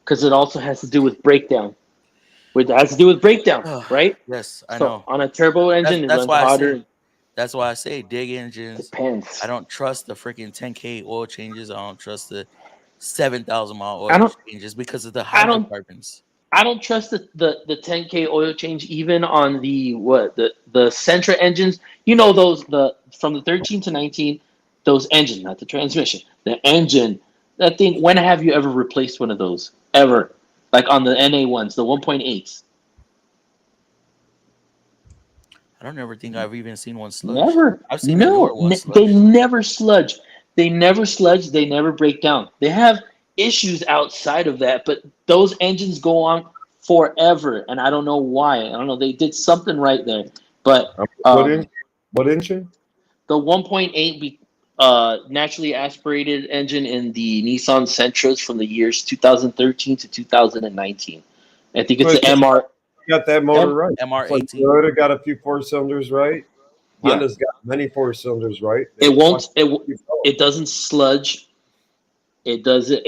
Because it also has to do with breakdown. It has to do with breakdown, right?
Yes, I know.
On a turbo engine, it runs hotter.
That's why I say dig engines.
Depends.
I don't trust the freaking 10K oil changes. I don't trust the 7,000 mile oil changes because of the hydrocarbons.
I don't trust the 10K oil change even on the Sentra engines. Those from the 13 to 19, those engines, not the transmission, the engine. That thing. When have you ever replaced one of those? Ever? Like on the NA ones, the 1.8s.
I don't ever think I've even seen one sludge.
Never.
I've seen
they never sludge. They never sludge. They never break down. They have issues outside of that, but those engines go on forever, and I don't know why. I don't know. They did something right there, but
what engine?
The 1.8 naturally aspirated engine in the Nissan Sentras from the years 2013 to 2019. I think it's the MR.
You got that motor right.
MR18.
Toyota got a few 4 cylinders right.
Yeah.
Honda's got many 4 cylinders right.
It doesn't sludge. It doesn't.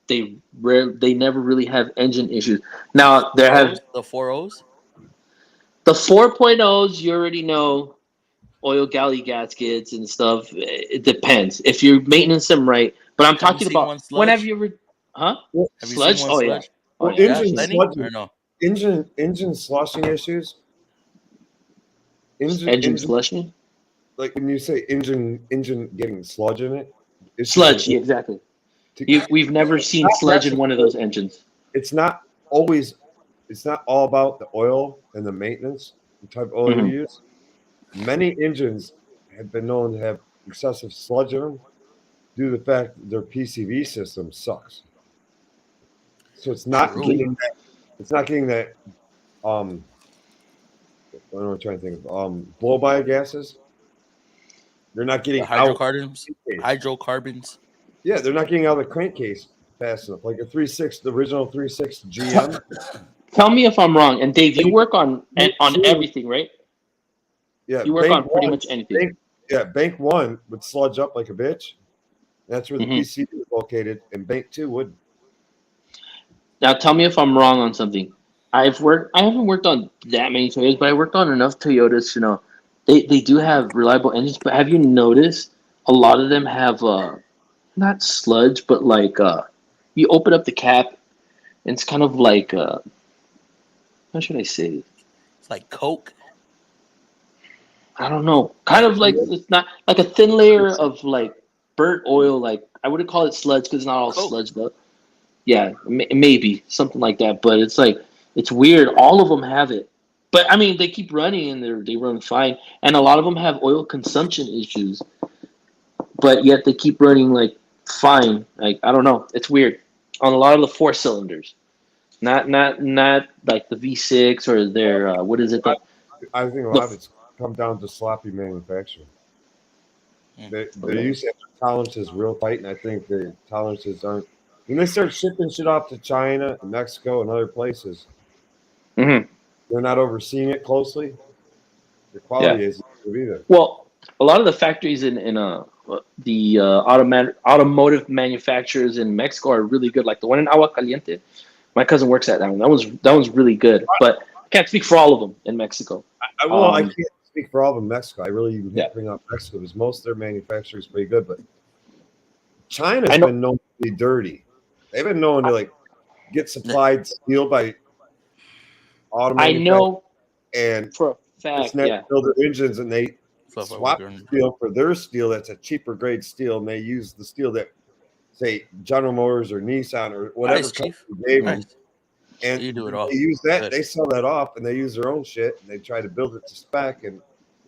They never really have engine issues. Now there have
the 4.0s.
The 4.0s, you already know, oil galley gaskets and stuff. It depends if you maintenance them right. But I'm talking about whenever you sludge. Oh yeah.
Well, engine slushing issues.
Engine slushing.
Like when you say engine getting sludge in it.
Sludge, yeah, exactly. We've never seen sludge in one of those engines.
It's not always. It's not all about the oil and the maintenance, the type of oil you use. Many engines have been known to have excessive sludge in them due to the fact that their PCV system sucks. So it's not getting that. It's not getting that. What am I trying to think of? Blow-by gases. They're not getting
hydrocarbons. Hydrocarbons.
Yeah, they're not getting out of the crankcase fast enough. Like a 3.6, the original 3.6 GM.
Tell me if I'm wrong. And Dave, you work on everything, right?
Yeah,
you work on pretty much anything.
Bank 1 would sludge up like a bitch. That's where the PCV is located, and Bank 2 wouldn't.
Now, tell me if I'm wrong on something. I haven't worked on that many Toyotas, but I worked on enough Toyotas to know they do have reliable engines. But have you noticed a lot of them have not sludge, but like you open up the cap, and it's kind of like how should I say it?
It's like Coke.
I don't know. Kind of like it's not like a thin layer of like burnt oil. Like I wouldn't call it sludge because it's not all sludge, but yeah, maybe something like that. But it's like it's weird. All of them have it. But I mean, they keep running and they run fine, and a lot of them have oil consumption issues, but yet they keep running like fine. Like I don't know, it's weird on a lot of the 4 cylinders, not like the V6 or their what is it?
I think a lot of it's come down to sloppy manufacturing. They used to have tolerances real tight, and I think the tolerances aren't. When they start shipping shit off to China and Mexico and other places, they're not overseeing it closely. The quality isn't good either.
Well, a lot of the factories in the automotive manufacturers in Mexico are really good. Like the one in Agua Caliente, my cousin works at that one. That one's really good. But I can't speak for all of them in Mexico.
I can't speak for all of them in Mexico. I really even bring up Mexico because most of their manufacturing is pretty good. But China's been known to be dirty. They've been known to like get supplied steel by auto manufacturers. And
for a fact,
build their engines, and they swap steel for their steel that's a cheaper grade steel, and they use the steel that, say, General Motors or Nissan or whatever company gave them. And
you do it all.
They use that, they sell that off, and they use their own shit, and they try to build it to spec, and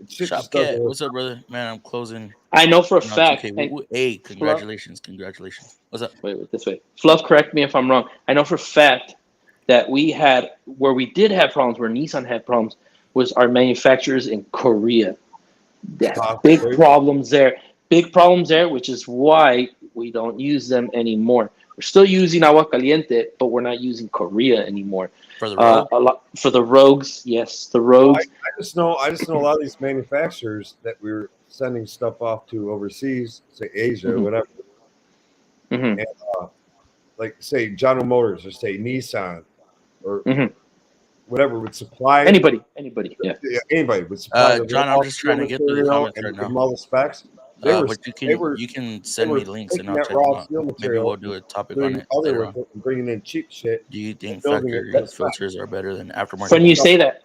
shit just doesn't work.
What's up, brother? Man, I'm closing.
I know for a fact.
Hey, congratulations. What's up?
Wait, this way. Fluff, correct me if I'm wrong. I know for a fact that where we did have problems, where Nissan had problems, was our manufacturers in Korea. Big problems there, which is why we don't use them anymore. We're still using Agua Caliente, but we're not using Korea anymore.
For the Rogue?
For the Rogues, yes, the Rogues.
I just know a lot of these manufacturers that we're sending stuff off to overseas, say Asia or whatever. And, like say General Motors or say Nissan or whatever would supply
anybody,
anybody would supply.
John, I'm just trying to get through the comments right now.
All the specs.
But you can send me links and I'll check them out. Maybe we'll do a topic on it later on.
Bringing in cheap shit.
Do you think factory filters are better than aftermarket?
When you say that,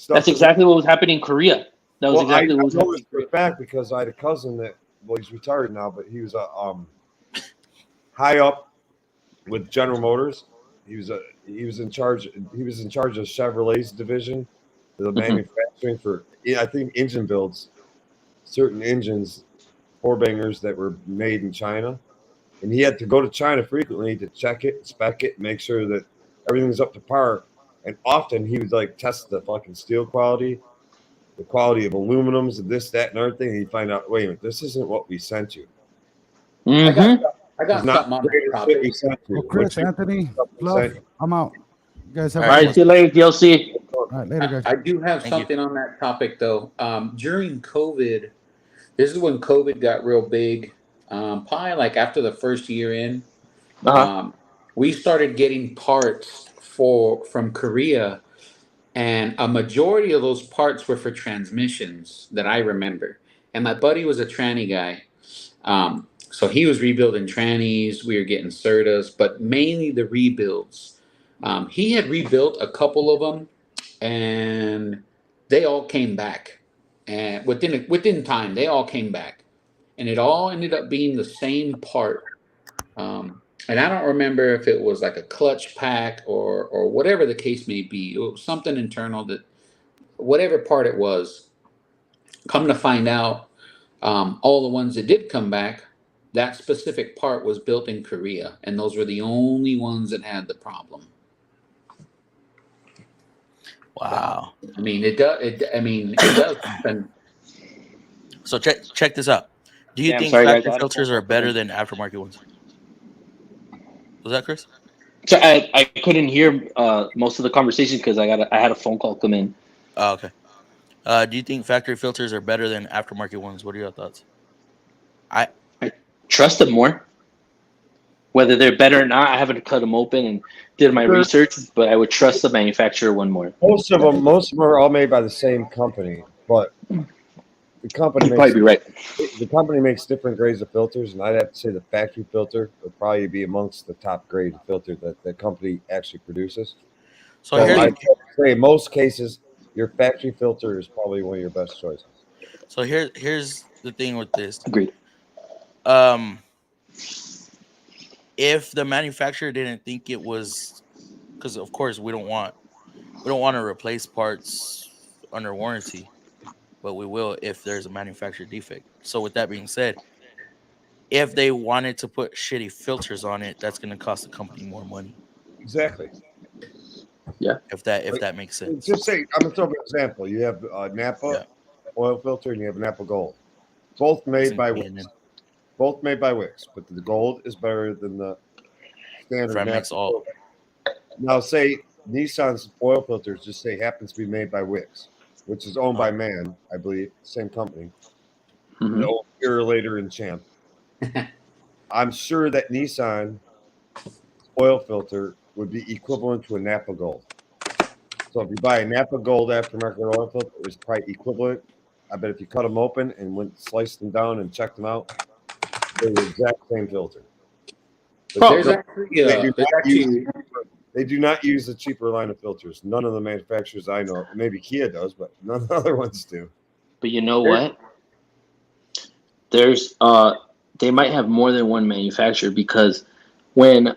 that's exactly what was happening in Korea. That was exactly what was happening.
For a fact because I had a cousin that, well, he's retired now, but he was high up with General Motors. He was in charge of Chevrolet's division, the manufacturing for, I think, engine builds, certain engines, 4-bangers that were made in China, and he had to go to China frequently to check it, spec it, make sure that everything's up to par. And often he would like test the fucking steel quality, the quality of aluminums, and this, that, and other thing. And he'd find out, wait a minute, this isn't what we sent you.
I got something on the topic.
Well, Chris, Anthony, Fluff, I'm out. You guys have
all right, see you later, DLC.
All right, later, guys.
I do have something on that topic, though. During COVID, this is when COVID got real big. Probably like after the first year in, we started getting parts from Korea, and a majority of those parts were for transmissions that I remember. And my buddy was a tranny guy. So he was rebuilding trannies, we were getting Certas, but mainly the rebuilds. He had rebuilt a couple of them, and they all came back. And within time, they all came back. And it all ended up being the same part. And I don't remember if it was like a clutch pack or whatever the case may be. It was something internal that, whatever part it was, come to find out, all the ones that did come back, that specific part was built in Korea, and those were the only ones that had the problem.
Wow.
I mean, it does happen.
So check this out. Do you think factory filters are better than aftermarket ones? Was that Chris?
So I couldn't hear most of the conversation because I had a phone call come in.
Oh, okay. Do you think factory filters are better than aftermarket ones? What are your thoughts?
I trust them more. Whether they're better or not, I haven't cut them open and did my research, but I would trust the manufacturer one more.
Most of them are all made by the same company, but the company
might be right.
The company makes different grades of filters, and I'd have to say the factory filter would probably be amongst the top grade of filter that the company actually produces.
So
I'd say in most cases, your factory filter is probably one of your best choices.
So here's the thing with this.
Agreed.
If the manufacturer didn't think it was, because of course we don't want We don't want to replace parts under warranty, but we will if there's a manufacturer defect. So with that being said, if they wanted to put shitty filters on it, that's going to cost the company more money.
Exactly.
Yeah.
If that makes sense.
Just say, I'm going to throw an example. You have Napa oil filter and you have Napa Gold. Both made by Wix. Both made by Wix, but the Gold is better than the standard Napa filter. Now, say Nissan's oil filters just say happens to be made by Wix, which is owned by MAN, I believe, same company.
Mm-hmm.
The old Purolator and Champ. I'm sure that Nissan oil filter would be equivalent to a Napa Gold. So if you buy a Napa Gold aftermarket oil filter, it's probably equivalent. I bet if you cut them open and sliced them down and checked them out, they're the exact same filter. But they do not use the cheaper line of filters. None of the manufacturers I know, maybe Kia does, but none of the other ones do.
But you know what? There's they might have more than one manufacturer, because when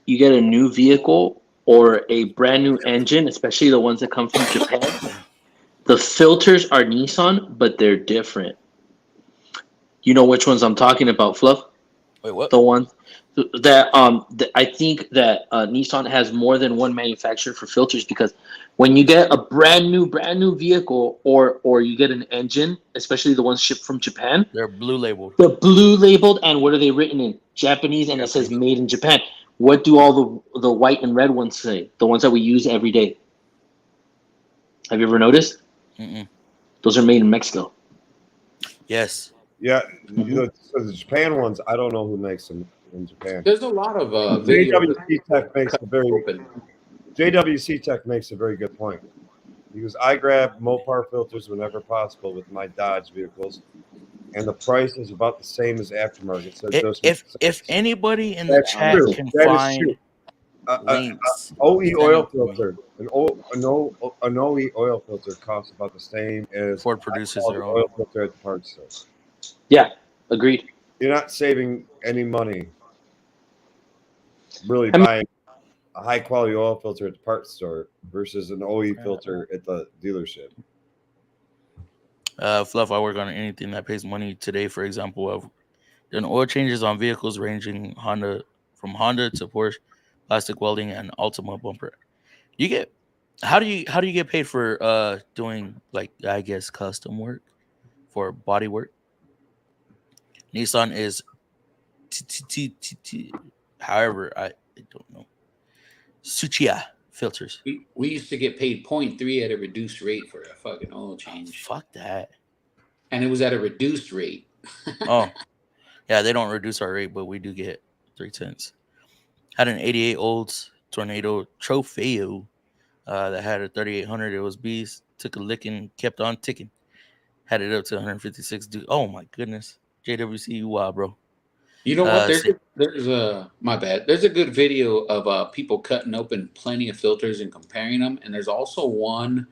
you get a new vehicle or a brand new engine, especially the ones that come from Japan, the filters are Nissan, but they're different. You know which ones I'm talking about, Fluff?
Wait, what?
The one that I think that Nissan has more than one manufacturer for filters, because when you get a brand new vehicle or you get an engine, especially the ones shipped from Japan,
they're blue labeled.
They're blue labeled, and what are they written in? Japanese, and it says made in Japan. What do all the white and red ones say? The ones that we use every day. Have you ever noticed?
Mm-mm.
Those are made in Mexico.
Yes.
Yeah, so the Japan ones, I don't know who makes them in Japan.
There's a lot of
JWC Tech makes a very good point, because I grab Mopar filters whenever possible with my Dodge vehicles, and the price is about the same as aftermarket. So
if anybody in the chat can find links,
OE oil filter, an OE oil filter costs about the same as
Ford produces their own
oil filter at the parts store.
Yeah, agreed.
You're not saving any money really buying a high quality oil filter at the parts store versus an OE filter at the dealership.
Fluff, I work on anything that pays money today. For example, I've done oil changes on vehicles ranging from Honda to Porsche, plastic welding, and Ultima bumper. How do you get paid for doing, like, I guess, custom work for body work? Nissan is however, I don't know. Tsuchiya filters.
We used to get paid 0.3 at a reduced rate for a fucking oil change.
Fuck that.
And it was at a reduced rate.
Oh, yeah, they don't reduce our rate, but we do get 3/10. Had an 88 Olds Tornado Trofeo that had a 3800. It was beast. Took a licking, kept on ticking. Had it up to 156. Oh my goodness. JWC, you wild, bro.
You know what? There's a my bad. There's a good video of people cutting open plenty of filters and comparing them. And there's also one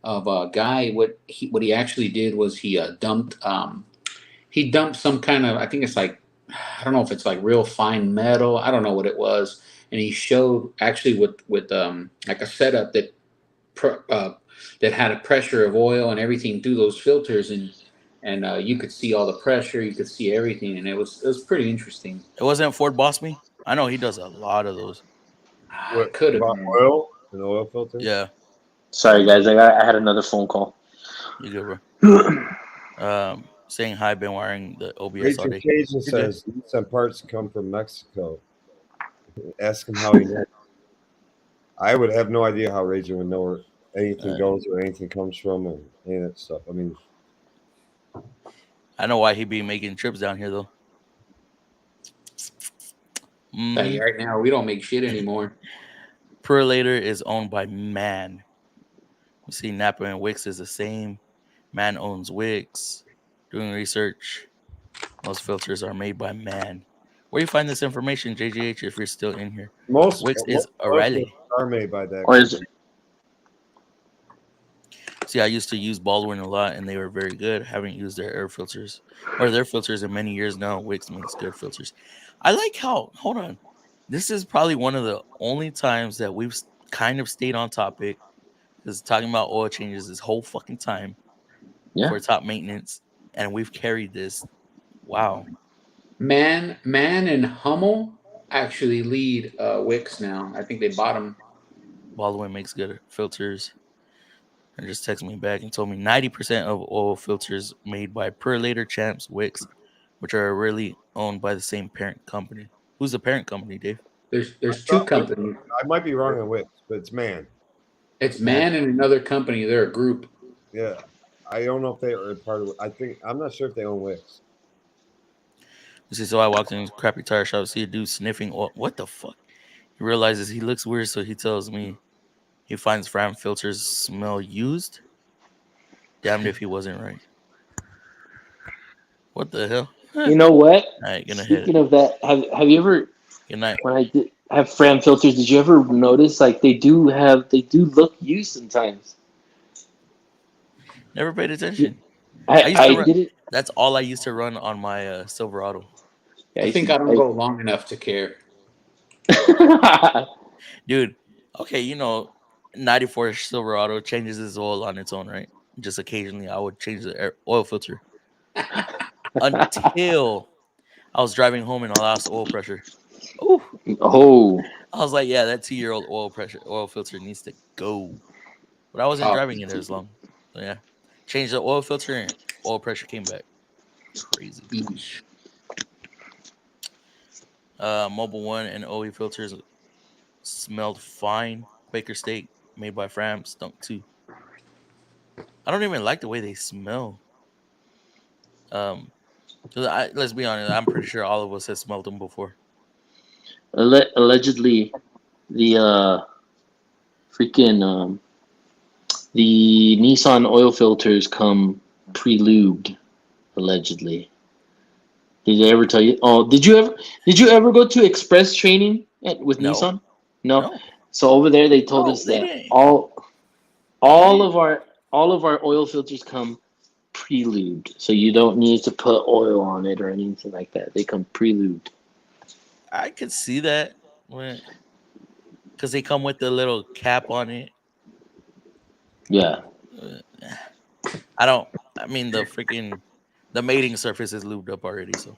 of a guy. What he actually did was he dumped some kind of, I think it's like, I don't know if it's like real fine metal. I don't know what it was. And he showed actually with like a setup that that had a pressure of oil and everything through those filters, and you could see all the pressure, you could see everything, and it was pretty interesting.
It wasn't Ford Boss Me? I know he does a lot of those.
What could have been oil? An oil filter?
Yeah.
Sorry guys, I had another phone call.
You good, bro? Saying hi, been wiring the OBS all day.
Cajun says some parts come from Mexico. Ask him how he knows. I would have no idea how Raging would know where anything goes or anything comes from and any of that stuff. I mean,
I know why he be making trips down here though.
Like right now, we don't make shit anymore.
Purolator is owned by MAN. You see, Napa and Wix is the same. MAN owns Wix. Doing research, most filters are made by MAN. Where you find this information, JGH, if you're still in here?
Most
Wix is O'Reilly.
Are made by that.
Or is it?
See, I used to use Baldwin a lot, and they were very good. Haven't used their air filters or their filters in many years now. Wix makes good filters. I like how. Hold on, this is probably one of the only times that kind of stayed on topic. Because talking about oil changes this whole fucking time for top maintenance, and we've carried this. Wow.
Man, and Hummel actually lead Wix now. I think they bought them.
Baldwin makes good filters. And just texted me back and told me 90% of oil filters made by Perlator, Champs, Wix, which are really owned by the same parent company. Who's the parent company, Dave?
There's two companies.
I might be wrong on Wix, but it's Man.
It's Man and another company. They're a group.
Yeah, I don't know if they are part of. I'm not sure if they own Wix.
You see, so I walked in a crappy tire shop to see a dude sniffing oil. What the fuck? He realizes he looks weird, so he tells me he finds Fram filters smell used. Damned if he wasn't right. What the hell?
You know what?
All right, gonna
Speaking
hit it.
of that, have you ever?
Good night.
When I did have Fram filters, did you ever notice like they do look used sometimes?
Never paid attention.
I did it.
That's all I used to run on my Silverado.
Yeah, I think I don't go long enough to care.
Dude, okay, you know, 94 Silverado changes its oil on its own, right? Just occasionally I would change the oil filter. Until I was driving home and I lost oil pressure. Ooh.
Oh.
I was like, yeah, that 2-year-old oil filter needs to go. But I wasn't driving it as long. So yeah. Changed the oil filter and oil pressure came back. Crazy. Mobile 1 and OE filters smelled fine. Quaker Steak made by Fram stunk too. I don't even like the way they smell. Let's be honest, I'm pretty sure all of us have smelled them before.
Allegedly, the the Nissan oil filters come pre-lubed. Allegedly, did they ever tell you? Oh, did you ever go to express training with Nissan? No. So over there, they told us that all of our oil filters come pre-lubed, so you don't need to put oil on it or anything like that. They come pre-lubed.
I could see that because they come with the little cap on it.
Yeah.
The mating surface is lubed up already, so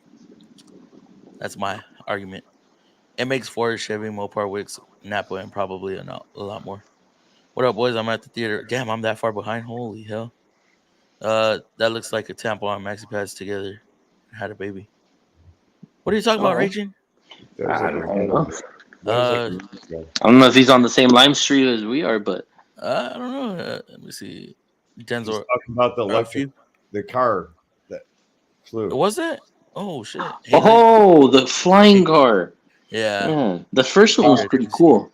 that's my argument. It makes Ford, Chevy, Mopar, Wix, Napa, and probably a lot more. What up, boys? I'm at the theater. Damn, I'm that far behind. Holy hell. That looks like a tampon maxi pads together and had a baby. What are you talking about, Raging?
I don't know. I don't know if he's on the same line street as we are, but
I don't know. Let me see. Denzel
talking about the electric, the car that flew.
Was it? Oh shit!
The flying car.
Yeah.
The first one was pretty cool.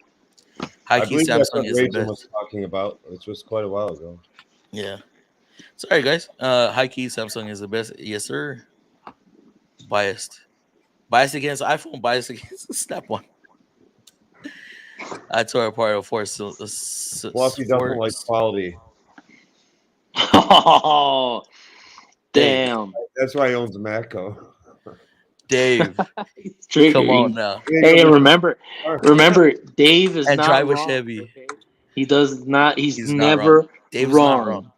High key Samsung is the best.
Was talking about, which was quite a while ago.
Yeah. Sorry guys. High key Samsung is the best. Yes sir. Biased against iPhone. Biased against the Snap One. I tore apart a force.
Fluffy doesn't like quality.
Oh, damn!
That's why he owns a Matco.
Dave, come on now.
Hey, remember, Dave is
and
not
drive
wrong,
a Chevy.
Okay? He does not. He's
not
never
wrong. Dave's
wrong.
not wrong.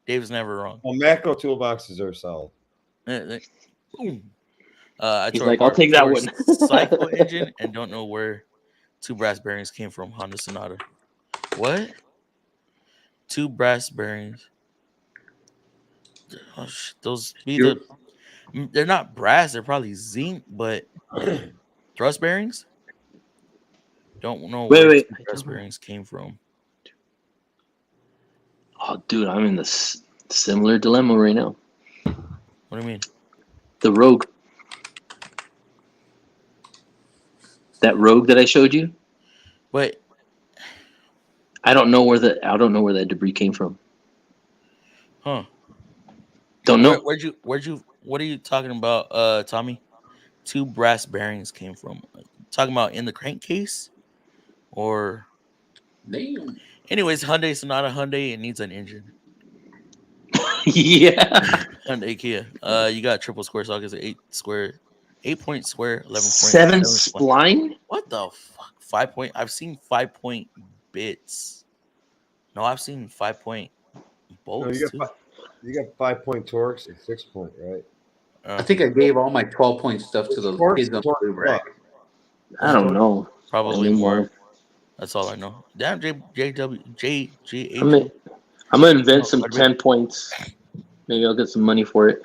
Dave's never wrong.
Well, Matco toolboxes are solid.
Boom.
He's like, I'll take that one.
Cycle engine and don't know where 2 brass bearings came from. Honda Sonata. What? 2 brass bearings. Oh, those they're not brass. They're probably zinc, but thrust bearings. Don't know where thrust bearings came from.
Oh, dude, I'm in this similar dilemma right now.
What do you mean?
The Rogue. That Rogue that I showed you.
Wait.
I don't know where that debris came from.
Huh.
Don't know.
What are you talking about, Tommy? 2 brass bearings came from. Talking about in the crankcase? Or
damn.
Anyways, Hyundai Sonata, Hyundai, it needs an engine.
Yeah.
Hyundai Kia. You got triple square sockets, 8-point square, 11 point.
7 spline?
What the fuck? 5 point. I've seen 5 point bits. No, I've seen 5-point bolts
No,
too.
you got 5-point Torx and 6-point, right?
I think I gave all my 12-point stuff to those
Torx,
kids on the blue rack.
I don't know.
Probably
anymore.
more. That's all I know. Damn, JGH.
I'm gonna invent some 10 points. Maybe I'll get some money for it.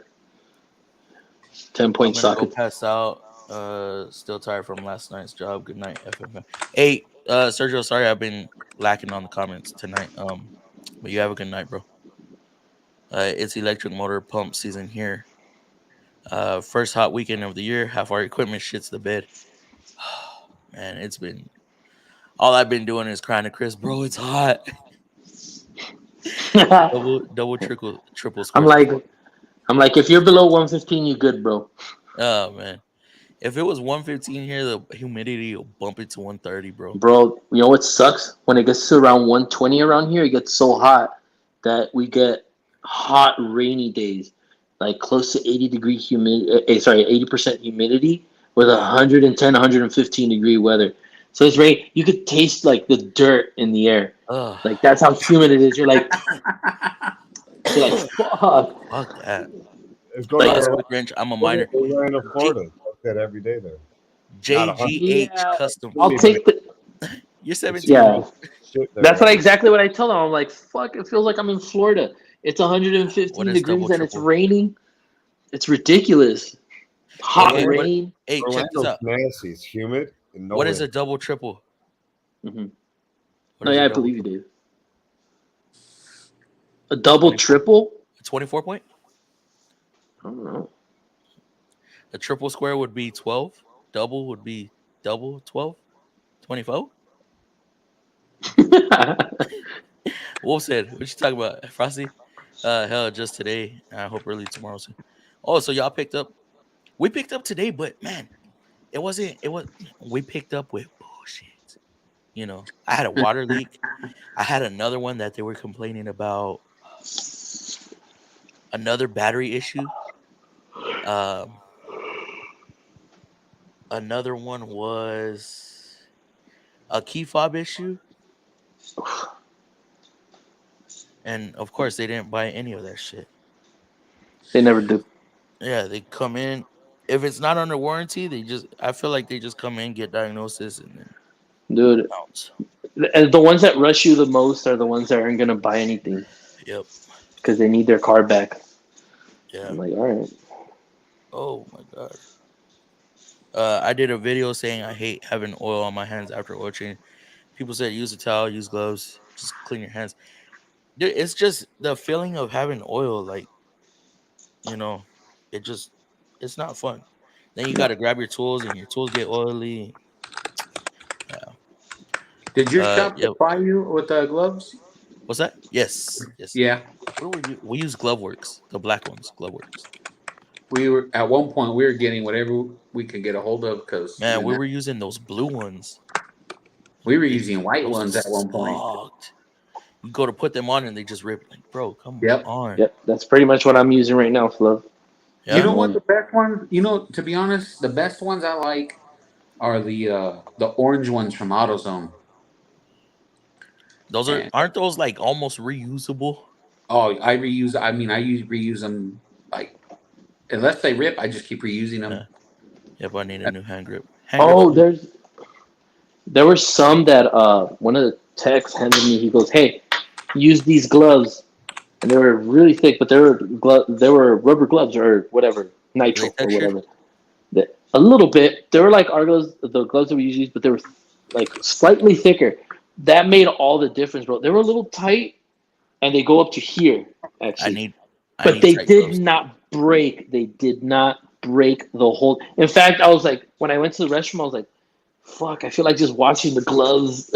10-point socket.
Go pass out. Still tired from last night's job. Good night, FFM. Hey, Sergio, sorry I've been lacking on the comments tonight. But you have a good night, bro. It's electric motor pump season here. First hot weekend of the year. Half our equipment shits the bed. Man, it's been all I've been doing is crying to Chris, bro. It's hot. double, triple.
I'm like, if you're below 115, you good, bro.
Oh man, if it was 115 here, the humidity will bump it to 130, bro.
Bro, you know what sucks? When it gets to around 120 around here, it gets so hot that we get hot, rainy days, like close to 80% humidity with 110, 115 degree weather. So it's rain. You could taste like the dirt in the air.
Ugh.
Like that's how humid it is. You're like, fuck.
Fuck that.
Like,
I'm a minor.
We're in Florida. Like that every day there.
JGH custom.
I'll take the.
You're 17.
Yeah. That's exactly what I tell them. I'm like, fuck, it feels like I'm in Florida. It's 115 degrees and it's raining. It's ridiculous. Hot rain.
Hey, check this out.
Nasty. It's humid.
What is a double triple?
Mm-hmm. No, yeah, I believe you, Dave. A double triple?
24 point?
I don't know.
A triple square would be 12. Double would be double 12. 24? Wolf said, what you talking about, Frosty? Hell, just today. I hope early tomorrow. Oh, so y'all picked up. We picked up today, but man, we picked up with bullshit. You know, I had a water leak. I had another one that they were complaining about. Another battery issue. Another one was a key fob issue. And of course, they didn't buy any of that shit.
They never do.
Yeah, they come in. If it's not under warranty, I feel like they just come in, get diagnosis, and then
dude,
bounce.
The ones that rush you the most are the ones that aren't gonna buy anything.
Yep.
Because they need their car back.
Yeah.
I'm like, all right.
Oh my god. I did a video saying I hate having oil on my hands after oil change. People said use a towel, use gloves, just clean your hands. Dude, it's just the feeling of having oil, like, you know, it's not fun. Then you got to grab your tools, and your tools get oily. Yeah.
Did your shop supply you with gloves?
What's that? Yes.
Yeah.
We use GloveWorks, the black ones, GloveWorks.
We were at one point we were getting whatever we could get a hold of because
we were using those blue ones.
We were using white ones at one point.
You go to put them on and they just rip. Like, bro, come on.
Yep, that's pretty much what I'm using right now, Flo.
Yeah. You know what the best ones? You know, to be honest, the best ones I like are the orange ones from AutoZone.
Those aren't those like almost reusable?
Oh, I reuse them like unless they rip, I just keep reusing them.
Yep, I need a new hand grip.
There were some that one of the techs handed me. He goes, "Hey, use these gloves," and they were really thick, but they were rubber gloves or whatever, nitrile or whatever. A little bit. They were like our gloves, the gloves that we use, but they were like slightly thicker. That made all the difference, bro. They were a little tight, and they go up to here. Actually, but they did not break. They did not break the whole. In fact, I was like, when I went to the restroom, I was like, "Fuck!" I feel like just washing the gloves,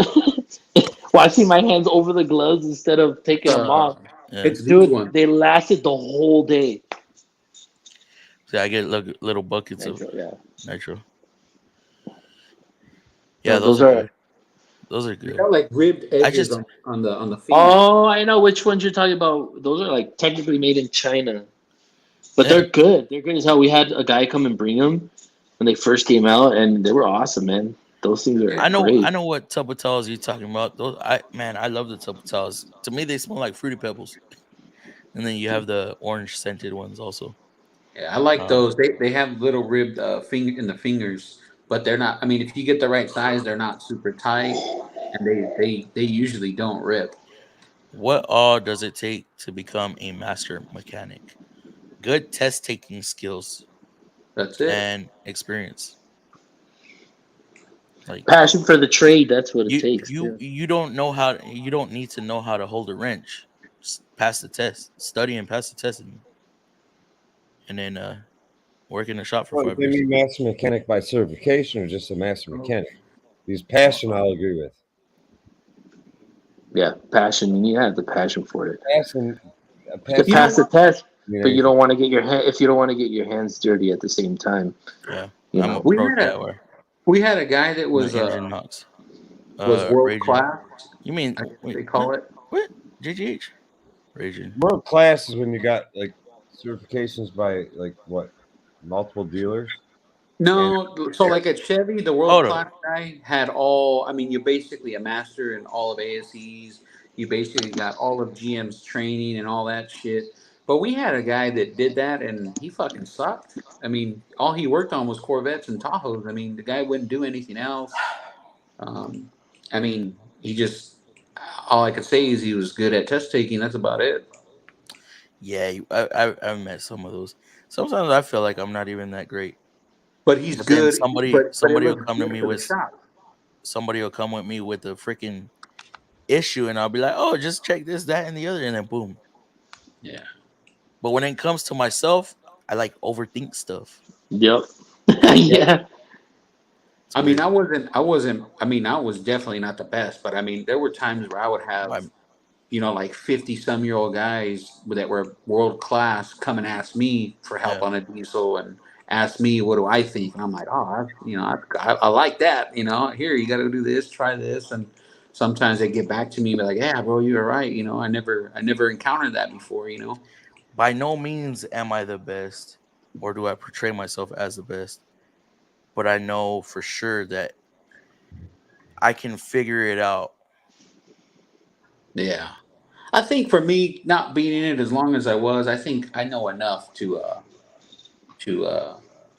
washing my hands over the gloves instead of taking them off.
Yeah.
Dude, they lasted the whole day.
See, I get little buckets of nitro.
Yeah, those are.
Those are good.
They got like ribbed edges on the feet.
Oh, I know which ones you're talking about. Those are like technically made in China, but they're good. They're good as hell. We had a guy come and bring them when they first came out, and they were awesome, man. Those things are
I
great.
know what Turbochargers you're talking about. Those, I love the Turbochargers. To me, they smell like Fruity Pebbles. And then you have the orange scented ones also.
Yeah, I like those. They have little ribbed finger in the fingers, but they're not. I mean, if you get the right size, they're not super tight, and they usually don't rip.
What all does it take to become a master mechanic? Good test taking skills.
That's it.
And experience. Like
passion for the trade. That's what it takes.
You don't know how. You don't need to know how to hold a wrench. Just pass the test. Study and pass the test, and then work in the shop for 5
They
years.
mean master mechanic by certification or just a master mechanic? Because passion, I'll agree with.
Yeah, passion. You need to have the passion for it.
Passion
to pass the test,
Yeah.
but you don't want to get your hand if you don't want to get your hands dirty at the same time.
Yeah,
you
I'm
know.
a pro that way.
We had a guy that was
engine knocks.
Was world
Raging.
class.
You mean
they call it?
What? GGH. Raging.
World class is when you got like certifications by like what, multiple dealers.
No, so like at Chevy, the world class guy had all. I mean, you're basically a master in all of ASEs. You basically got all of GM's training and all that shit. But we had a guy that did that, and he fucking sucked. I mean, all he worked on was Corvettes and Tahoes. I mean, the guy wouldn't do anything else. I mean, he just. All I could say is he was good at test taking. That's about it.
Yeah, I've met some of those. Sometimes I feel like I'm not even that great.
But he's good.
Somebody will come to me with somebody will come with me with a freaking issue, and I'll be like, "Oh, just check this, that, and the other," and then boom.
Yeah.
But when it comes to myself, I like overthink stuff.
Yep. Yeah.
I mean, I was definitely not the best, but I mean, there were times where I would have, like 50-some-year-old guys that were world class come and ask me for help on a diesel and ask me, what do I think? And I'm like, oh, I like that. Here, you got to do this, try this. And sometimes they get back to me and be like, yeah, bro, you were right. I never encountered that before,
By no means am I the best, or do I portray myself as the best. But I know for sure that I can figure it out.
Yeah. I think for me, not being in it as long as I was, I think I know enough to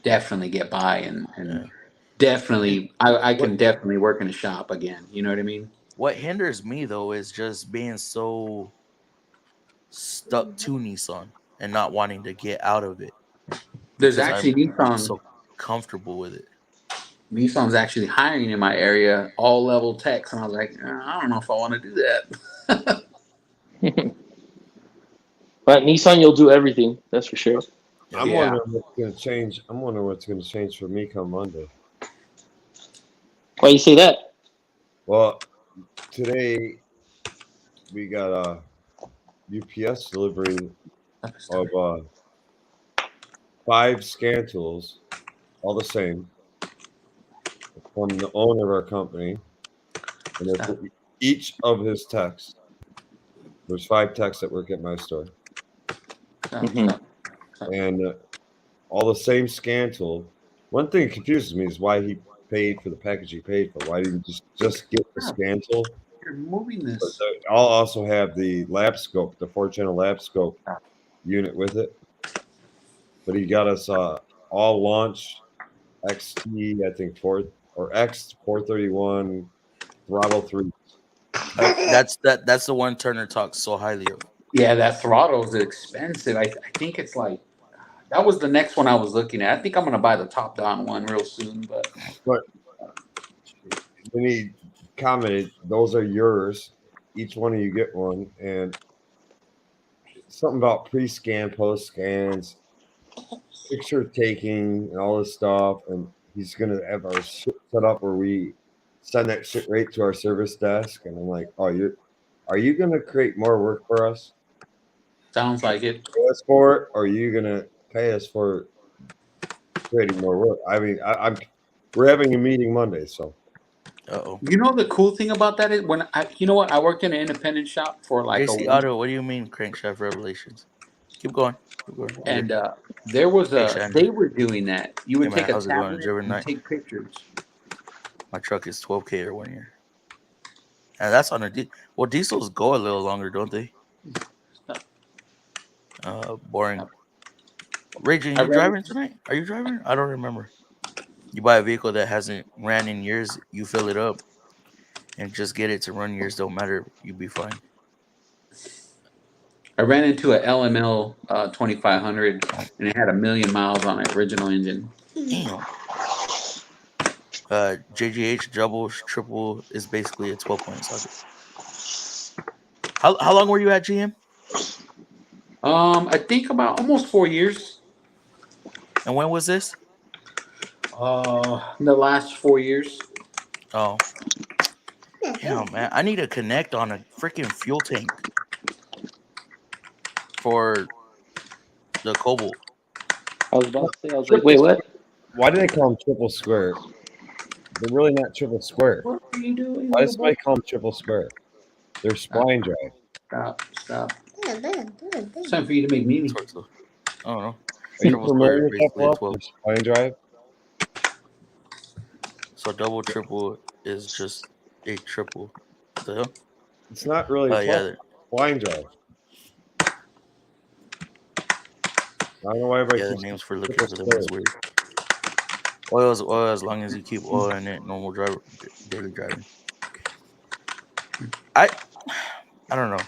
definitely get by and definitely I can definitely work in a shop again. You know what I mean?
What hinders me though is just being so stuck to Nissan and not wanting to get out of it.
There's actually Nissan
so comfortable with it.
Nissan's actually hiring in my area all level techs, and I was like, I don't know if I want to do that.
But Nissan, you'll do everything. That's for sure.
I'm wondering what's going to change. I'm wondering what's going to change for me come Monday.
Why you say that?
Well, today we got a UPS delivery of 5 scan tools, all the same, from the owner of our company. And for each of his techs, there's 5 techs that work at my store. And all the same scan tool. One thing that confuses me is why he paid for the package he paid for. Why didn't he just get the scan tool?
You're moving this.
I'll also have the lab scope, the 4-channel lab scope unit with it. But he got us all launch XT, I think 4 or X431 throttle 3.
That's the one Turner talks so highly of.
Yeah, that throttle is expensive. I think it's like that was the next one I was looking at. I think I'm gonna buy the top down one real soon. But
then he commented, "Those are yours. Each one of you get one." And something about pre-scan, post-scans, picture taking, and all this stuff. And he's gonna have our shit set up where we send that shit right to our service desk. And I'm like, "Oh, are you gonna create more work for us?
Sounds like it.
Pay us for it, or are you gonna pay us for creating more work?" I mean, we're having a meeting Monday, so.
You know the cool thing about that is when I worked in an independent shop for like
JC Auto. What do you mean crankshaft revelations? Keep going.
And there was they were doing that. You would take a tablet and take pictures.
My truck is 12K or 1 year, and that's on a well. Diesels go a little longer, don't they? Boring. Raging, you driving tonight? Are you driving? I don't remember. You buy a vehicle that hasn't ran in years, you fill it up, and just get it to run years. Don't matter. You'll be fine.
I ran into a LML 2500, and it had 1,000,000 miles on it, original engine.
Damn. JGH double triple is basically a 12-point socket. How long were you at GM?
I think about almost 4 years.
And when was this?
The last 4 years.
Oh. Damn, man. I need to connect on a freaking fuel tank for the Cobalt.
I was about to say, I was like, wait, what?
Why do they call them triple square? They're really not triple square.
What are you doing?
Why does somebody call them triple square? They're spline drive.
Stop. It's time for you to make me.
I don't know.
Are you familiar with that fluff? Spline drive?
So double triple is just a triple. What the hell?
It's not really spline drive. I don't know why everybody
the names for looking for them is weird. Oil is oil as long as you keep oil in it. Normal daily driving. I don't know.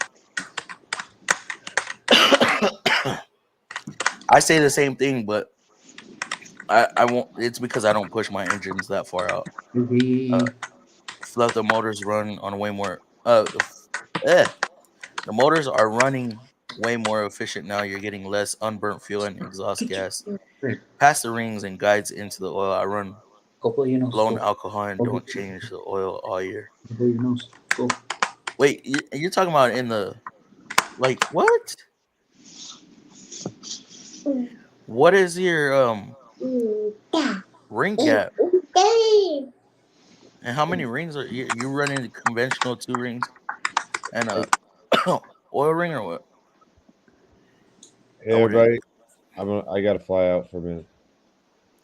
I say the same thing, but I won't. It's because I don't push my engines that far out. Let the motors run on way more. The motors are running way more efficient now. You're getting less unburnt fuel and exhaust gas. Pass the rings and guides into the oil. I run blown alcohol and don't change the oil all year. Wait, you're talking about in the what? What is your ring gap? And how many rings are you running? Conventional 2 rings and a oil ring or what?
Hey, everybody, I gotta fly out for a minute.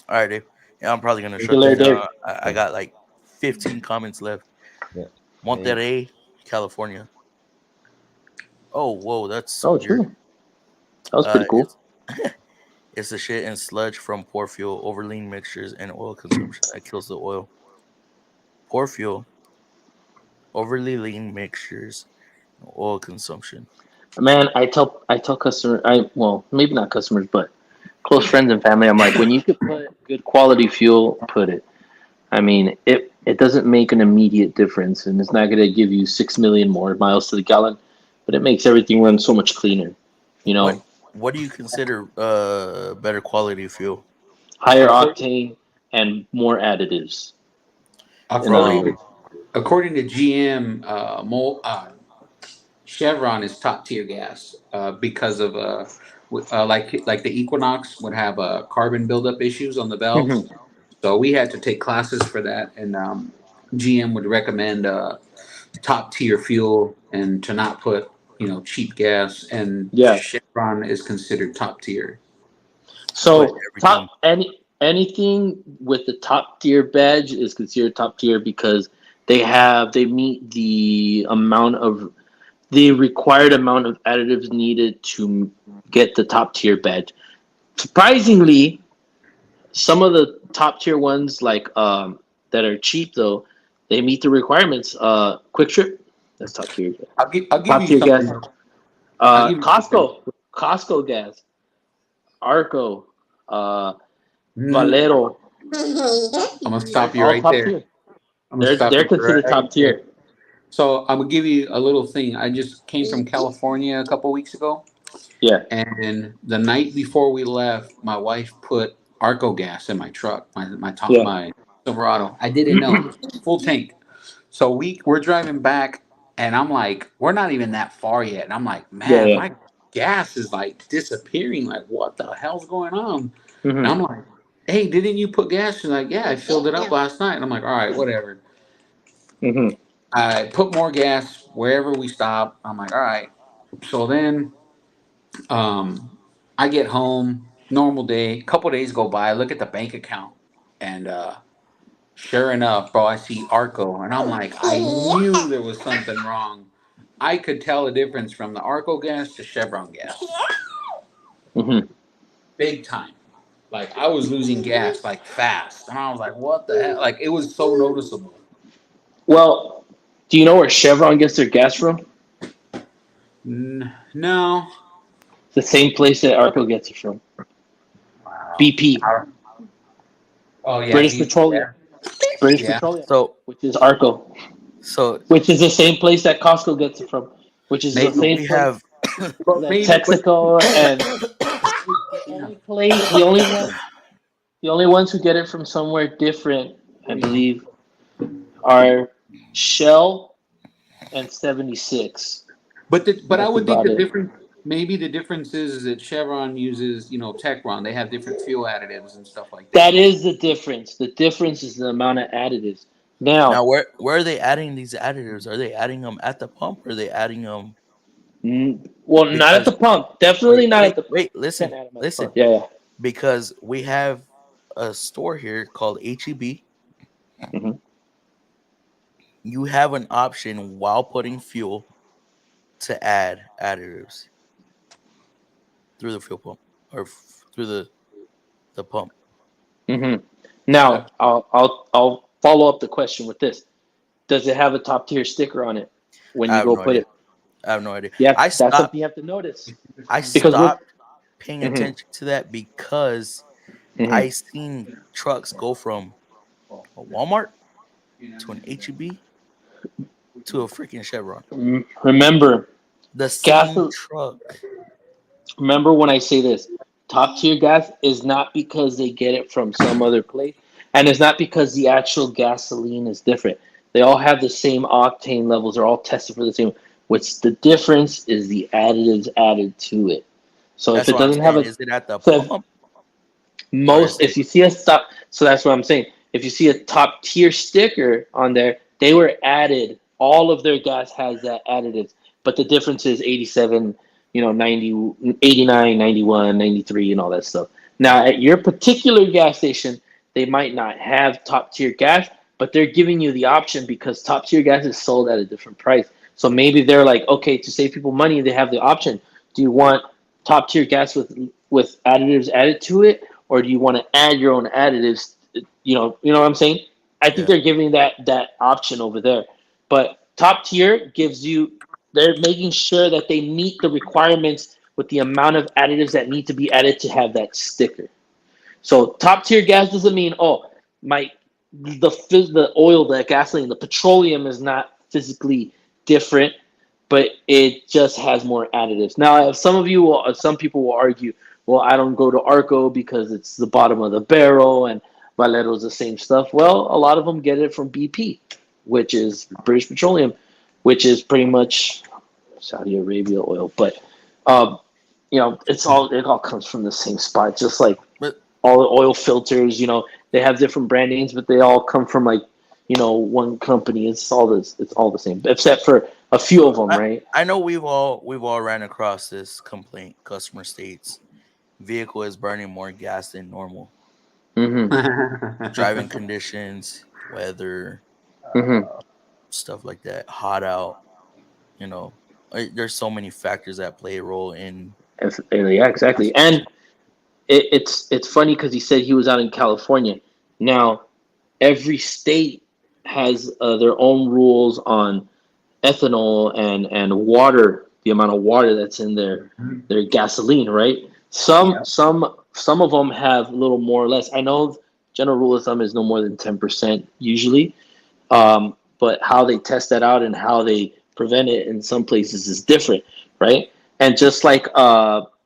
All right, Dave. Yeah, I'm probably gonna shut this down. I got like 15 comments left. Yeah. Monterey, California. Oh, whoa, that's weird.
True. That was pretty cool.
It's the shit and sludge from poor fuel, over lean mixtures, and oil consumption that kills the oil. Poor fuel, overly lean mixtures, and oil consumption.
Man, I tell customers, maybe not customers, but close friends and family, I'm like, when you could put good quality fuel, put it. I mean, it doesn't make an immediate difference, and it's not going to give you 6 million more miles to the gallon, but it makes everything run so much cleaner. You know.
What do you consider better quality fuel?
Higher octane and more additives.
According to GM, Chevron is top tier gas because of like the Equinox would have carbon buildup issues on the valves. Mm-hmm. So we had to take classes for that, and GM would recommend top tier fuel and to not put cheap gas, and Chevron is considered top tier.
So anything with the top tier badge is considered top tier because they meet the required amount of additives needed to get the top tier badge. Surprisingly, some of the top tier ones like that are cheap though, they meet the requirements. Quick Trip, that's top tier.
I'll give
top
you
tier gas. Costco gas, Arco, Valero.
I'm gonna stop you right there.
They're considered top tier.
So I'm gonna give you a little thing. I just came from California a couple weeks ago.
Yeah.
And the night before we left, my wife put Arco gas in my truck, my Silverado. I didn't know. Full tank. So we're driving back, and I'm like, we're not even that far yet. And I'm like, man, my gas is like disappearing. Like, what the hell's going on? Mm-hmm. And I'm like, hey, didn't you put gas? She's like, yeah, I filled it up last night. And I'm like, all right, whatever.
Mm-hmm.
I put more gas wherever we stop. I'm like, all right. So then I get home, normal day, couple days go by, I look at the bank account, and Sure enough, bro, I see Arco, and I'm like, I knew there was something wrong. I could tell the difference from the Arco gas to Chevron gas.
Mm-hmm.
Big time. Like, I was losing gas, like, fast. And I was like, what the hell? Like, it was so noticeable.
Well, do you know where Chevron gets their gas from?
No.
The same place that Arco gets it from.
Wow.
BP.
Oh, yeah.
British
BP,
Petroleum.
yeah.
British
Yeah.
Petroleum.
So,
which is Arco.
So,
which is the same place that Costco gets it from. Which is the same
we
place
have
that Texaco and the only ones who get it from somewhere different, I believe, are Shell and 76.
But I would think the
it.
difference, maybe the difference is that Chevron uses, Techron. They have different fuel additives and stuff like that.
That is the difference. The difference is the amount of additives. Now
where are they adding these additives? Are they adding them at the pump, or are they adding them?
Well, not at the pump. Definitely not at the pump.
Wait, listen.
Yeah.
Because we have a store here called HEB.
Mm-hmm.
You have an option while putting fuel to add additives through the fuel pump or through the pump.
Mm-hmm. Now, I'll follow up the question with this: does it have a top tier sticker on it when you go put it?
I have no idea.
Yeah, that's something you have to notice.
I stopped paying attention to that because I seen trucks go from a Walmart to an HEB to a freaking Chevron.
Remember,
the same truck.
Remember when I say this, top tier gas is not because they get it from some other place, and it's not because the actual gasoline is different. They all have the same octane levels. They're all tested for the same. What's the difference is the additives added to it. So if it doesn't have
is it at the pump?
If you see a stop, so that's what I'm saying. If you see a top tier sticker on there, they were added. All of their gas has that additives, but the difference is 87, 90, 89, 91, 93, and all that stuff. Now, at your particular gas station, they might not have top tier gas, but they're giving you the option because top tier gas is sold at a different price. So maybe they're like, okay, to save people money, they have the option. Do you want top tier gas with additives added to it, or do you want to add your own additives? You know what I'm saying? I think they're giving that option over there. But top tier they're making sure that they meet the requirements with the amount of additives that need to be added to have that sticker. So top tier gas doesn't mean, the oil, the gasoline, the petroleum is not physically different, but it just has more additives. Now, some people will argue, well, I don't go to Arco because it's the bottom of the barrel and Valero's the same stuff. Well, a lot of them get it from BP, which is British Petroleum, which is pretty much Saudi Arabia oil. But it all comes from the same spot. Just like all the oil filters, they have different brand names, but they all come from one company. It's all the same, except for a few of them, right?
I know we've all ran across this complaint. Customer states vehicle is burning more gas than normal.
Mm-hmm.
Driving conditions, weather, stuff like that. Hot out. There's so many factors that play a role in.
Yeah, exactly. And it's funny because he said he was out in California. Now, every state has their own rules on ethanol and water, the amount of water that's in their gasoline, right? Some of them have a little more or less. I know general rule of thumb is no more than 10% usually, but how they test that out and how they prevent it in some places is different, right? And just like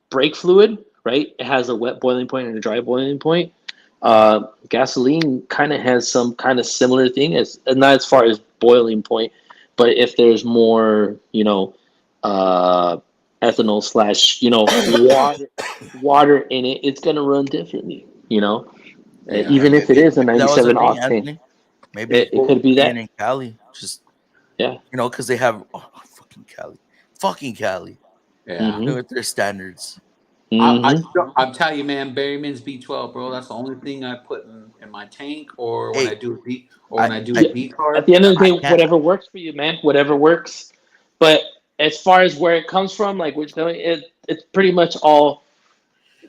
brake fluid, right? It has a wet boiling point and a dry boiling point. Gasoline kind of has some kind of similar thing, not as far as boiling point, but if there's more, ethanol / water in it, it's gonna run differently, even if it is a 97 octane.
Maybe
it could be that
in Cali, just because they have fucking Cali,
yeah,
with their standards.
I'm telling you, man, Berryman's B12, bro. That's the only thing I put in my tank, or when I do a B, or when I do a B card.
At the end of the day, whatever works for you, man. Whatever works. But as far as where it comes from, like which it's pretty much all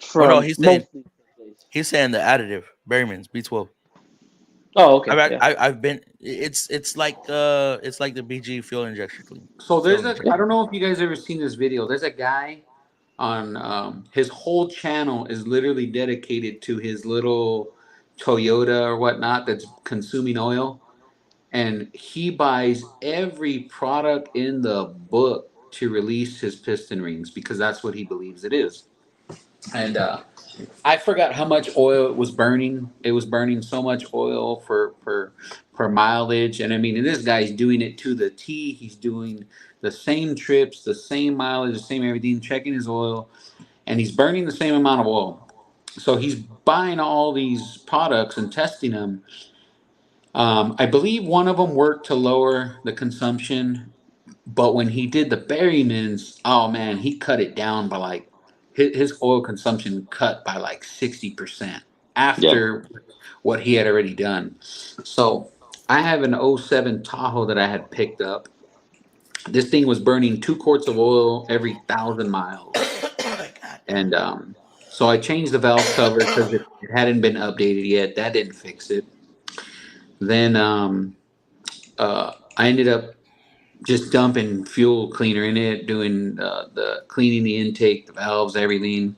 from.
Oh, no, he's saying the additive Berryman's B12.
Oh, okay.
I've been. It's like the BG fuel injection clean.
So there's I don't know if you guys ever seen this video. There's a guy on his whole channel is literally dedicated to his little Toyota or whatnot that's consuming oil, and he buys every product in the book to release his piston rings because that's what he believes it is. And I forgot how much oil it was burning. It was burning so much oil per mileage. And I mean, this guy's doing it to the T. He's doing the same trips, the same mileage, the same everything, checking his oil, and he's burning the same amount of oil. So he's buying all these products and testing them. I believe one of them worked to lower the consumption, but when he did the Berryman's, oh man, he cut it down by like his oil consumption cut by like 60% after what he had already done. So I have an 07 Tahoe that I had picked up. This thing was burning 2 quarts of oil every 1,000 miles. And so I changed the valve cover because it hadn't been updated yet. That didn't fix it. Then I ended up just dumping fuel cleaner in it, doing the cleaning the intake, the valves, everything.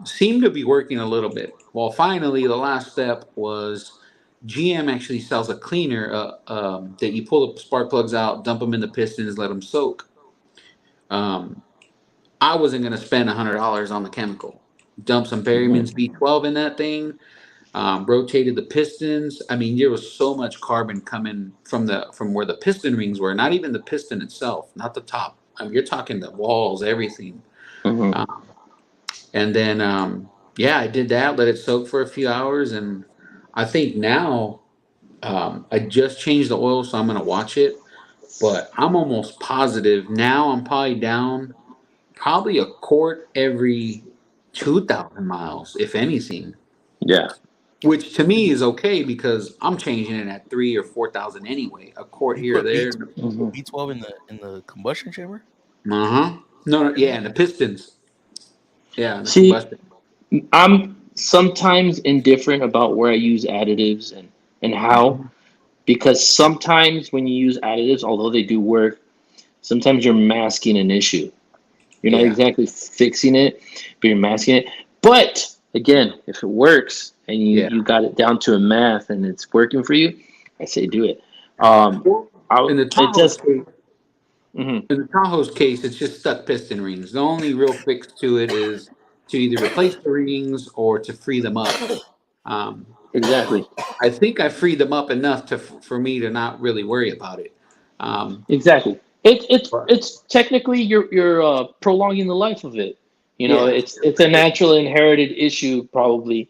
Seemed to be working a little bit. Well, finally, the last step was GM actually sells a cleaner that you pull the spark plugs out, dump them in the pistons, let them soak. I wasn't going to spend $100 on the chemical. Dump some Berryman's B12 in that thing. Rotated the pistons. I mean, there was so much carbon coming from where the piston rings were. Not even the piston itself, not the top. I mean, you're talking the walls, everything. And then, I did that. Let it soak for a few hours, and I think now I just changed the oil, so I'm going to watch it. But I'm almost positive now. I'm probably down a quart every 2,000 miles, if anything.
Yeah.
Which to me is okay because I'm changing it at 3,000 or 4,000 anyway. A quart here or there.
B12 in the combustion chamber.
No, in the pistons. Yeah.
See, I'm sometimes indifferent about where I use additives and how, because sometimes when you use additives, although they do work, sometimes you're masking an issue. You're not exactly fixing it, but you're masking it. But again, if it works and you got it down to a math and it's working for you, I say do it.
In the Tahoe's case, it's just stuck piston rings. The only real fix to it is to either replace the rings or to free them up.
Exactly.
I think I freed them up enough for me to not really worry about it.
Exactly. It's technically you're prolonging the life of it. You know, it's a natural inherited issue probably,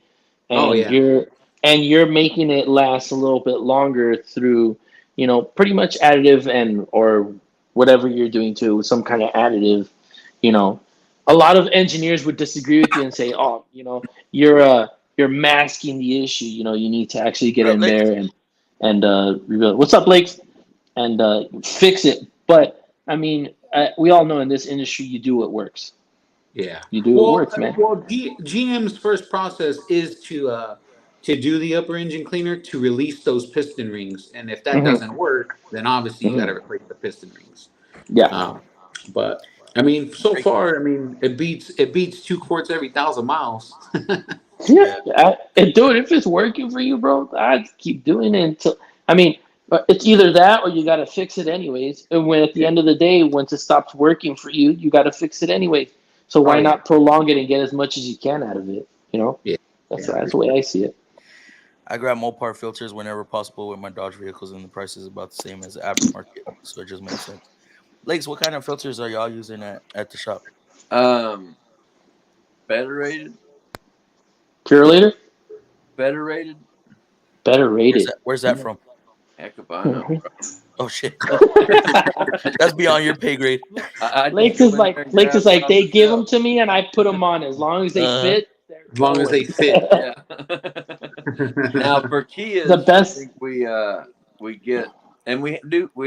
and you're making it last a little bit longer through, pretty much additive or whatever you're doing to some kind of additive. A lot of engineers would disagree with you and say, oh, you're masking the issue. You need to actually get in there and reveal. What's up, Blake? And fix it. But I mean, we all know in this industry, you do what works.
Yeah,
you do what works, man.
Well, GM's first process is to do the upper engine cleaner to release those piston rings, and if that doesn't work, then obviously you got to replace the piston rings.
Yeah.
But I mean, so far, I mean, it beats 2 quarts every 1,000 miles.
And dude, if it's working for you, bro, I'd keep doing it until. I mean. But it's either that or you got to fix it anyways. And when at the end of the day, once it stops working for you, you got to fix it anyways. So why not prolong it and get as much as you can out of it? That's the way I see it.
I grab Mopar filters whenever possible with my Dodge vehicles, and the price is about the same as the aftermarket, so it just makes sense. Lakes, what kind of filters are y'all using at the shop?
Federated.
Purelator?
Federated.
Better rated.
Where's that from?
Heck if I know.
Oh shit, that's beyond your pay grade.
Lakes is like they give them to me and I put them on as long as they fit.
As long as they fit.
Yeah. Now for Kias,
The best.
I think we get, and we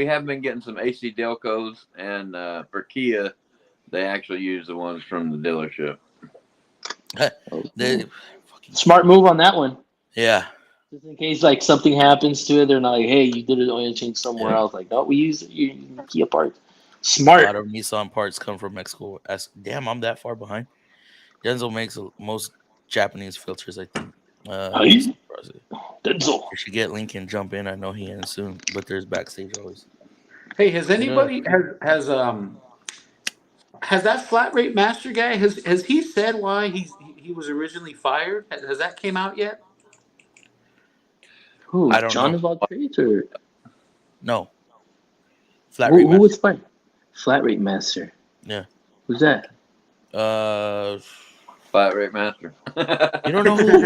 have been getting some AC Delcos, and for Kia, they actually use the ones from the dealership.
Smart move on that one.
Yeah.
Just in case like something happens to it, they're not like, hey, you did an oil change somewhere else. Like, no, we use your Kia parts. Smart.
A lot of Nissan parts come from Mexico. Damn, I'm that far behind. Denzel makes most Japanese filters, I think.
Denzel.
We should get Lincoln jump in. I know he ends soon, but there's backstage always.
Hey, has anybody has that flat rate master guy has he said why he was originally fired? Has that came out yet?
Who?
I don't
John
know.
About Trades or
no? Flat rate.
Who was fired? Flat rate master.
Yeah.
Who's that?
Flat rate master.
You don't know who it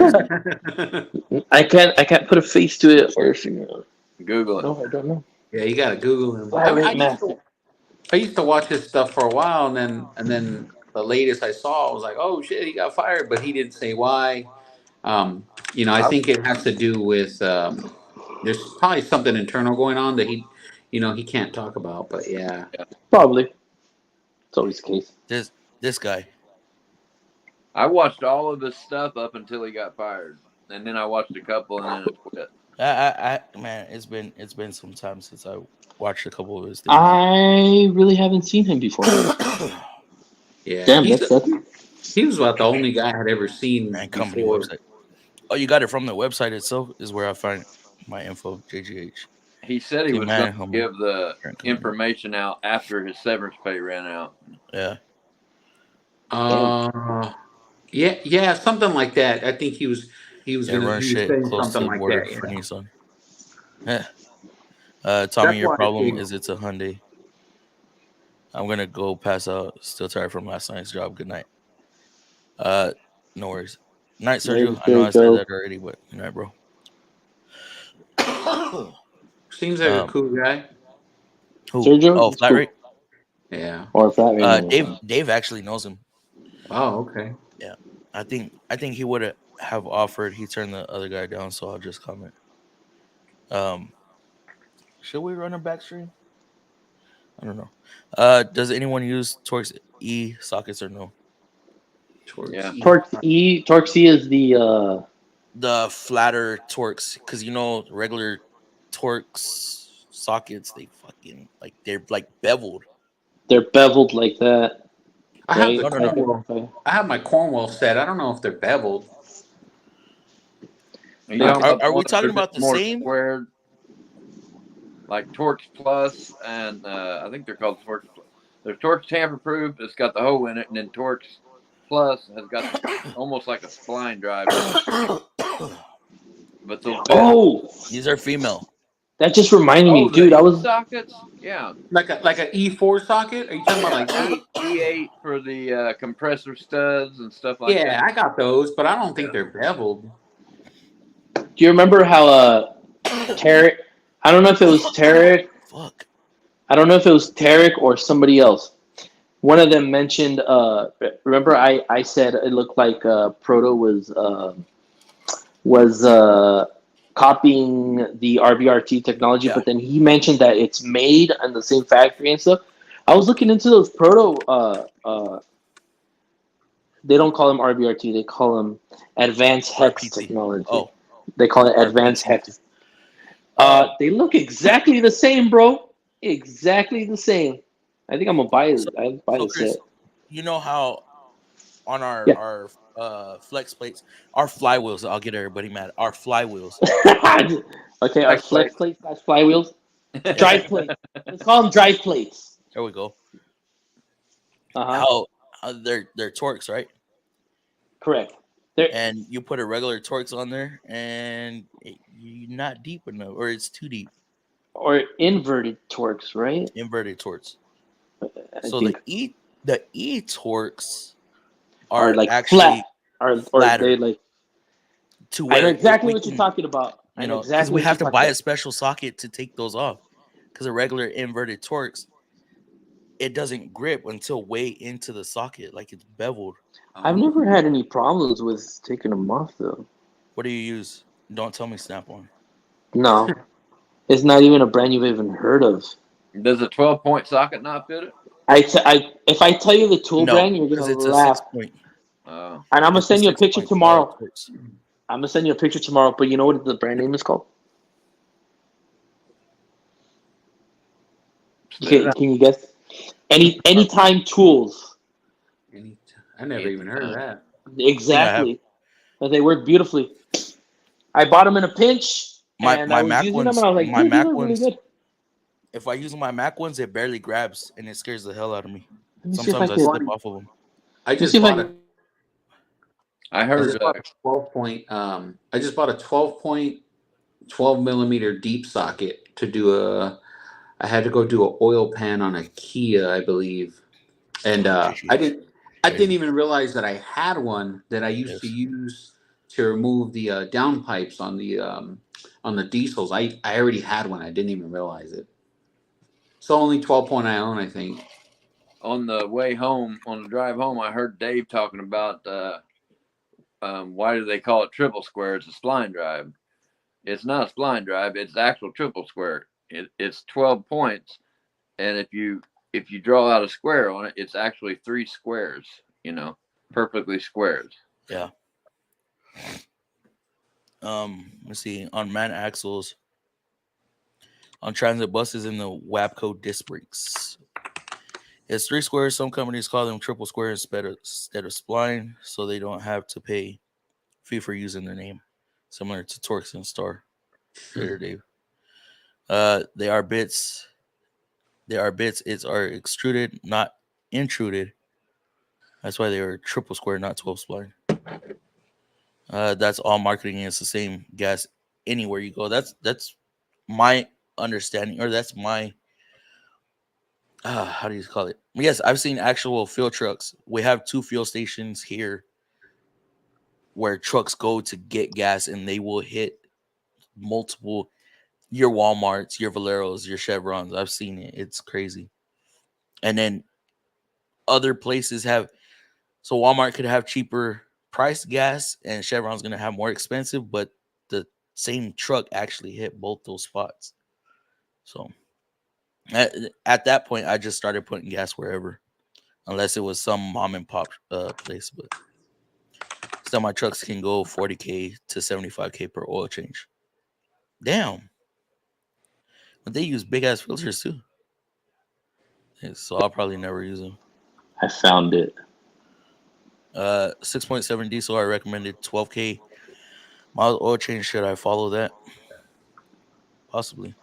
was?
I can't put a face to it or a finger.
Google it.
No, I don't know.
Yeah, you gotta Google him.
Flat rate master.
I used to watch his stuff for a while, and then the latest I saw, I was like, oh shit, he got fired, but he didn't say why. I think it has to do with there's probably something internal going on that he can't talk about. But yeah,
Probably. It's always the case.
This guy.
I watched all of his stuff up until he got fired, and then I watched a couple, and then I quit.
Man, it's been some time since I watched a couple of his things.
I really haven't seen him before.
yeah.
Damn,
he was about the only guy I had ever seen
company
before.
website. Oh, you got it from the website itself? Is where I find my info. JGH.
He said he was going to give the information out after his severance pay ran out.
Yeah.
Yeah, something like that. I think he was
run shit close to the border for Nissan. Tommy, your problem is it's a Hyundai. I'm gonna go pass out. Still tired from last night's job. Good night. No worries. Night, Sergio. I know I said that already, but good night, bro.
Seems like a cool guy.
Who?
Sergio?
Oh, flat rate.
Yeah.
Or flat rate.
Dave actually knows him.
Oh, okay.
Yeah, I think he would have offered. He turned the other guy down, so I'll just comment. Should we run a back stream? I don't know. Does anyone use Torx E sockets or no?
Torx E is the
flatter Torx, because regular Torx sockets, they fucking they're beveled.
They're beveled like that.
I have my Cornwall set. I don't know if they're beveled.
Are we talking about the same?
Squared, like Torx Plus, and I think they're called Torx. There's Torx tamper proof. It's got the hole in it, and then Torx Plus has got almost like a spline drive. But
these are female.
That just reminded me, dude. I was
sockets. Yeah,
like an E4 socket. Are you talking about like
E8 for the compressor studs and stuff like that?
Yeah, I got those, but I don't think they're beveled.
Do you remember how Tarek? I don't know if it was Tarek.
Fuck.
I don't know if it was Tarek or somebody else. One of them mentioned. Remember, I said it looked like Proto was copying the RBRT technology, but then he mentioned that it's made in the same factory and stuff. I was looking into those Proto. They don't call them RBRT. They call them Advanced Hex technology. Oh, they call it Advanced Hex. They look exactly the same, bro. Exactly the same. I think I'm gonna buy it. I buy the set.
You know how on our flex plates, our flywheels. I'll get everybody mad. Our flywheels.
Okay, our flex plates, that's flywheels. Drive plate. Let's call them drive plates.
There we go.
Uh-huh.
How they're Torx, right?
Correct.
And you put a regular Torx on there, and you're not deep enough, or it's too deep.
Or inverted Torx, right?
Inverted Torx. So the E Torx
are like
actually
flat, or they like.
To where
I know exactly what you're talking about.
Because we have to buy a special socket to take those off, because a regular inverted Torx, it doesn't grip until way into the socket, like it's beveled.
I've never had any problems with taking them off though.
What do you use? Don't tell me Snap-on.
No, it's not even a brand you've even heard of.
Does a 12-point socket not fit it?
If I tell you the tool brand, you're gonna laugh.
A 6-point.
And I'm gonna send you a picture tomorrow. I'm gonna send you a picture tomorrow. But you know what the brand name is called? Can you guess? Anytime Tools.
I never even heard of that.
Exactly. But they work beautifully. I bought them in a pinch.
My Mac ones,
them and I was like,
my Mac
really
ones.
good.
If I use my Mac ones, it barely grabs and it scares the hell out of me.
Let me see if
Sometimes I slip off of them.
I just bought a
12
point. I just bought a 12-point, 12 millimeter deep socket to do I had to go do an oil pan on a Kia, I believe, and I didn't even realize that I had one that I used to use to remove the downpipes on the diesels. I already had one. I didn't even realize it. So only 12-point I own, I think.
On the way home, on the drive home, I heard Dave talking about why do they call it triple square? It's a spline drive. It's not a spline drive. It's actual triple square. It's 12 points, and if you draw out a square on it, it's actually 3 squares. Perfectly squares.
Yeah. Let's see. On man axles, on transit buses, in the Wabco disc brakes, it's 3 squares. Some companies call them triple squares instead of spline, so they don't have to pay fee for using their name, similar to Torx and Star. Later, Dave. They are bits. It's are extruded, not intruded. That's why they are triple square, not 12 spline. That's all marketing. It's the same gas anywhere you go. That's my understanding, or that's my how do you call it? Yes, I've seen actual fuel trucks. We have 2 fuel stations here where trucks go to get gas, and they will hit multiple your Walmarts, your Valeros, your Chevrons. I've seen it. It's crazy. And then other places have, so Walmart could have cheaper price gas and Chevron's going to have more expensive, but the same truck actually hit both those spots. So at that point, I just started putting gas wherever, unless it was some mom and pop place. But still, my trucks can go 40K to 75K per oil change. Damn. But they use big ass filters too. So I'll probably never use them.
I found it.
6.7 diesel. I recommended 12K miles oil change. Should I follow that? Possibly.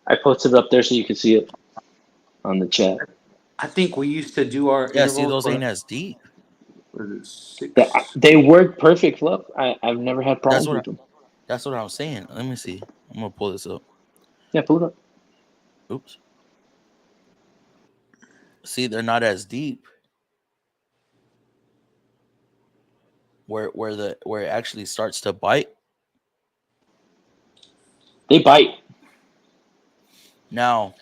I posted it up there so you can see it on the chat.
I think we used to do our
see, those ain't as deep.
They work perfect, Fluff. I've never had problems with them.
That's what I'm saying. Let me see. I'm gonna pull this up.
Yeah, pull it up.
Oops. See, they're not as deep. Where it actually starts to bite.
They bite.
Now,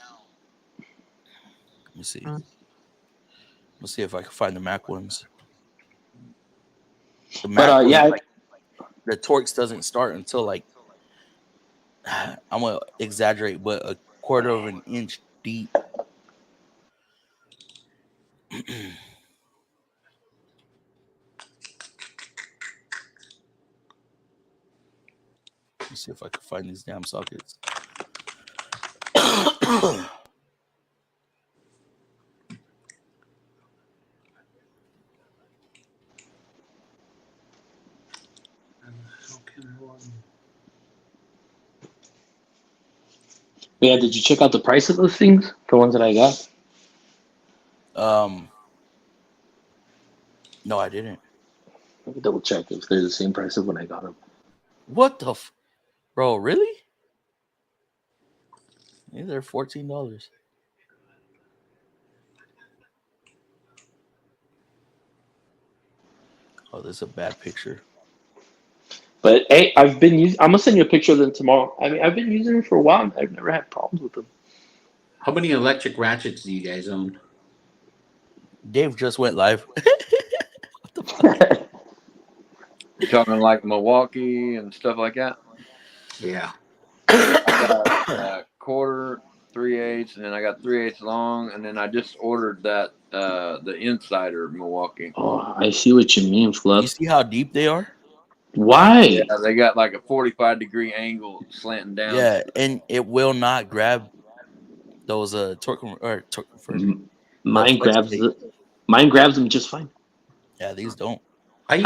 let me see. Let's see if I can find the Mac ones. The Mac ones, the Torx doesn't start until like, I'm gonna exaggerate, but a quarter of an inch deep. Let's see if I can find these damn sockets.
Yeah, did you check out the price of those things? The ones that I got?
No, I didn't.
Let me double check if they're the same price of when I got them.
What the bro, really? Yeah, they're $14. Oh, this is a bad picture.
But hey, I'm gonna send you a picture of them tomorrow. I mean, I've been using them for a while. I've never had problems with them.
How many electric ratchets do you guys own?
Dave just went live.
What the fuck? You talking like Milwaukee and stuff like that?
Yeah.
I got quarter, 3/8, and then I got 3/8 long, and then I just ordered that the Insider Milwaukee.
Oh, I see what you mean, Fluff.
You see how deep they are?
Why?
Yeah, they got like a 45-degree angle slanting down.
Yeah, and it will not grab those torque converter.
Mine grabs them just fine.
Yeah, these don't.
I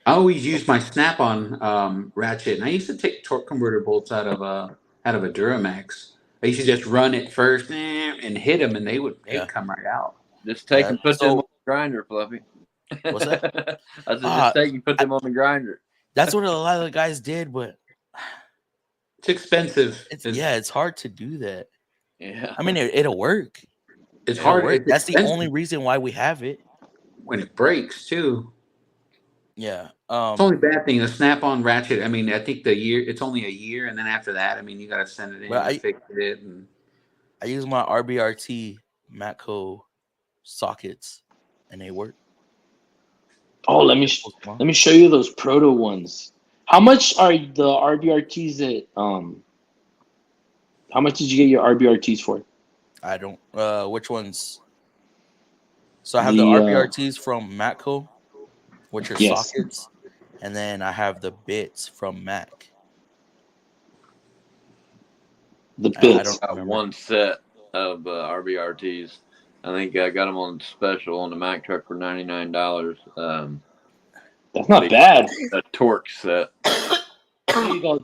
always use my Snap-on ratchet, and I used to take torque converter bolts out of a Duramax. I used to just run it first and hit them, and they'd come right out.
Just take and put them on the grinder, Fluffy.
What's that?
I said, just take and put them on the grinder.
That's what a lot of the guys did, but
it's expensive.
It's hard to do that.
Yeah,
I mean, it'll work.
It's hard.
That's the only reason why we have it.
When it breaks, too.
Yeah.
It's the only bad thing. The Snap-on ratchet. I mean, I think it's only a year, and then after that, I mean, you got to send it in and fix it. And
I use my RBRT Matco sockets, and they work.
Oh, let me show you those proto ones. How much are the RBRTs at? How much did you get your RBRTs for?
I don't. Which ones? So I have the RBRTs from Matco, which are sockets, and then I have the bits from Mac.
The bits.
I don't have one set of RBRTs. I think I got them on special on the Mack truck for $99.
That's not bad.
A torque set.
There you go.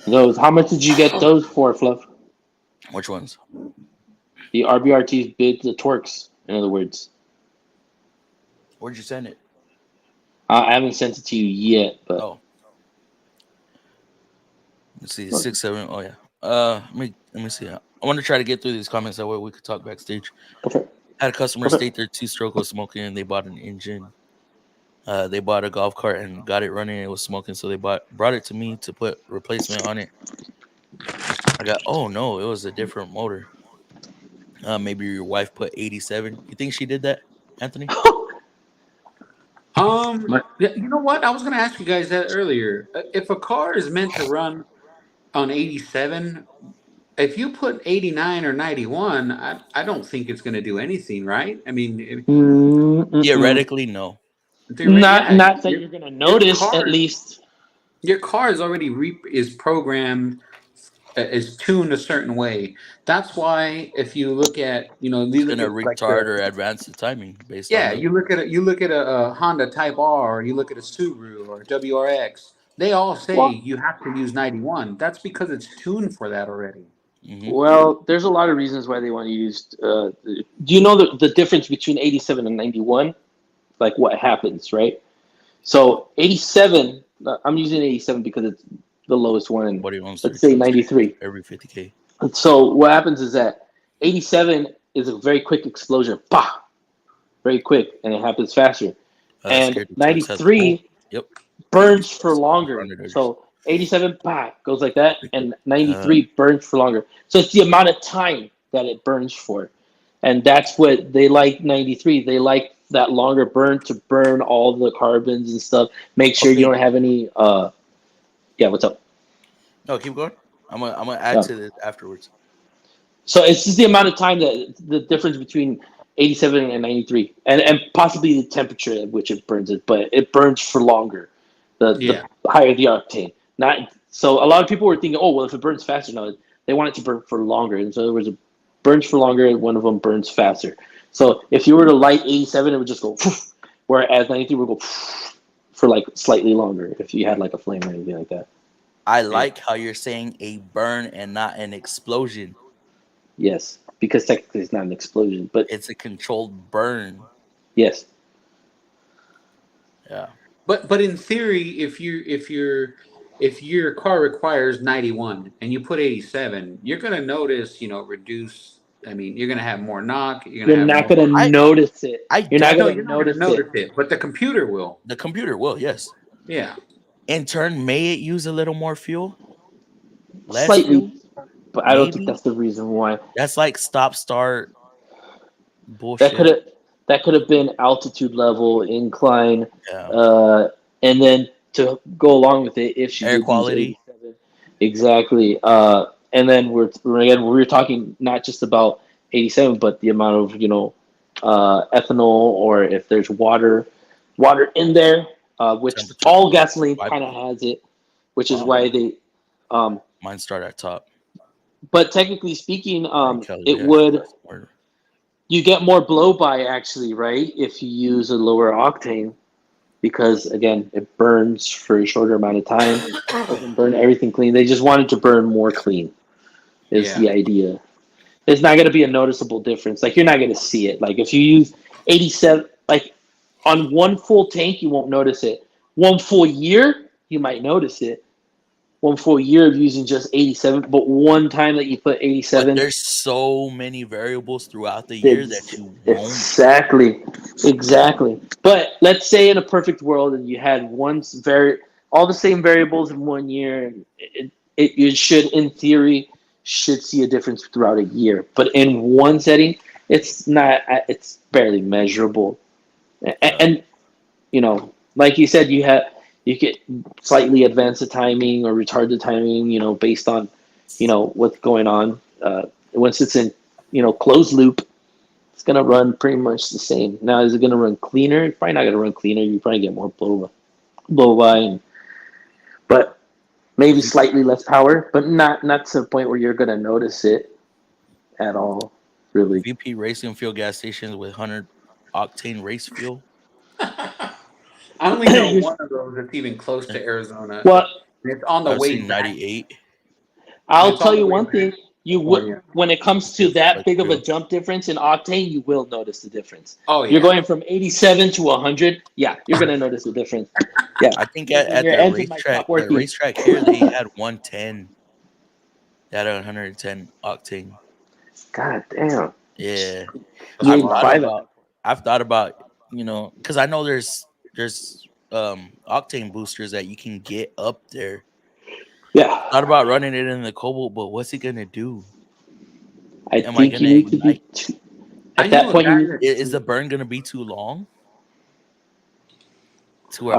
Those. How much did you get those for, Fluff?
Which ones?
The RBRTs bits, the torques. In other words.
Where'd you send it?
I haven't sent it to you yet, but
let's see, 6, 7. Oh yeah. Let me see. I want to try to get through these comments that way we could talk backstage.
Okay.
Had a customer state their 2-stroke was smoking, and they bought an engine. They bought a golf cart and got it running. And it was smoking, so they brought it to me to put replacement on it. Oh no, it was a different motor. Maybe your wife put 87. You think she did that, Anthony?
You know what? I was going to ask you guys that earlier. If a car is meant to run on 87, if you put 89 or 91, I don't think it's going to do anything, right? I mean,
theoretically, no.
Not that you're going to notice, at least.
Your car is already is programmed, is tuned a certain way. That's why if you look at,
it's going to retard or advance the timing based on
you look at a Honda Type R, or you look at a Subaru or WRX, they all say you have to use 91. That's because it's tuned for that already.
Mm-hmm.
Well, there's a lot of reasons why they want to use. Do you know the difference between 87 and 91? Like what happens, right? So 87, I'm using 87 because it's the lowest one. Let's say 93.
Every 50K.
So what happens is that 87 is a very quick explosion. Bah! Very quick, and it happens faster. And 93 burns for longer. So 87 goes like that, and 93 burns for longer. So it's the amount of time that it burns for. And that's what they like 93. They like that longer burn to burn all the carbons and stuff. Make sure you don't have any what's up?
No, keep going. I'm gonna add to this afterwards.
So it's just the amount of time that the difference between 87 and 93, and possibly the temperature at which it burns it, but it burns for longer. The higher the octane. So a lot of people were thinking, oh well, if it burns faster, no, they want it to burn for longer. And so there was a burns for longer, and one of them burns faster. So if you were to light 87, it would just go, whereas 93 would go for like slightly longer if you had like a flame or anything like that.
I like how you're saying a burn and not an explosion.
Yes, because technically it's not an explosion, but
it's a controlled burn.
Yes.
Yeah.
But in theory, if your car requires 91 and you put 87, you're gonna notice, reduce I mean, you're gonna have more knock.
You're not gonna notice it. You're not gonna notice
it, but the computer will.
The computer will, yes.
Yeah.
In turn, may it use a little more fuel? Less
Slightly,
fuel?
but I don't think that's the reason why.
That's like stop-start bullshit.
That could have been altitude level, incline, and then to go along with it, if she
air
did
quality,
87, exactly. And then we're talking not just about 87, but the amount of ethanol, or if there's water in there, which all gasoline kind of has it, which is why they.
Mine start at top.
But technically speaking, it would. You get more blow by actually, right? If you use a lower octane, because again, it burns for a shorter amount of time. It doesn't burn everything clean. They just wanted to burn more clean. Is the idea? There's not going to be a noticeable difference. Like, you're not going to see it. Like, if you use 87, like on one full tank, you won't notice it. One full year, you might notice it. One full year of using just 87, but one time that you put 87,
but there's so many variables throughout the year that you won't.
Exactly. But let's say in a perfect world, and you had all the same variables in 1 year, you should, in theory, see a difference throughout a year. But in one setting, it's not. It's barely measurable. And like you said, you could slightly advance the timing or retard the timing, based on, what's going on. Once it's in, closed loop, it's going to run pretty much the same. Now, is it going to run cleaner? It's probably not going to run cleaner. You probably get more blow by, but maybe slightly less power, but not to the point where you're going to notice it at all, really.
VP Racing fuel gas stations with 100 octane race fuel.
I only know one of those that's even close to Arizona.
Well,
it's on the way.
98.
I'll tell you one thing. You would, when it comes to that big of a jump difference in octane, you will notice the difference.
Oh, yeah.
You're going from 87 to 100. Yeah, you're going to notice the difference. Yeah.
I think at the racetrack here, they had 110. They had 110 octane.
God damn.
Yeah.
I've
thought about, because I know there's octane boosters that you can get up there.
Yeah.
Thought about running it in the Cobalt, but what's he gonna do?
I think you need to be at that point.
Is the burn gonna be too long? To where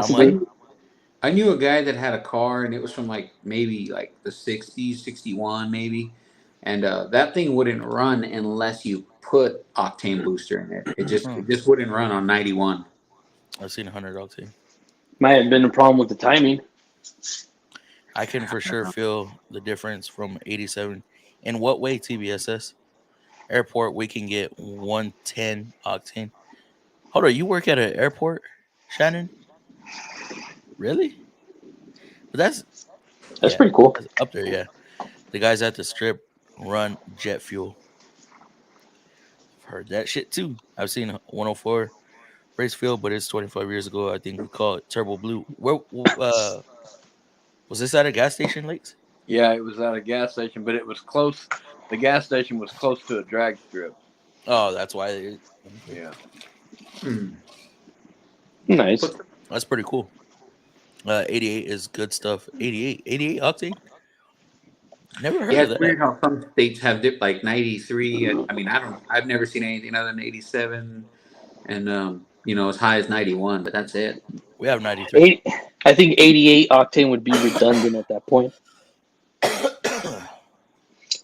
I knew a guy that had a car, and it was from maybe the 60s, 61 maybe, and that thing wouldn't run unless you put octane booster in it. It just wouldn't run on 91.
I've seen 100 octane.
Might have been a problem with the timing.
I can for sure feel the difference from 87. In what way, TBSS? Airport, we can get 110 octane. Hold on, you work at an airport, Shannon? Really? But that's
pretty cool.
Up there, yeah. The guys at the strip run jet fuel. I've heard that shit too. I've seen 104 race fuel, but it's 25 years ago. I think we call it Turbo Blue. Where was this at a gas station, Lakes?
Yeah, it was at a gas station, but it was close. The gas station was close to a drag strip.
Oh, that's why.
Yeah.
Nice.
That's pretty cool. 88 is good stuff. 88 octane. Never heard of that.
It's weird how some states have 93. I mean, I've never seen anything other than 87, and as high as 91, but that's it.
We have 93.
I think 88 octane would be redundant at that point.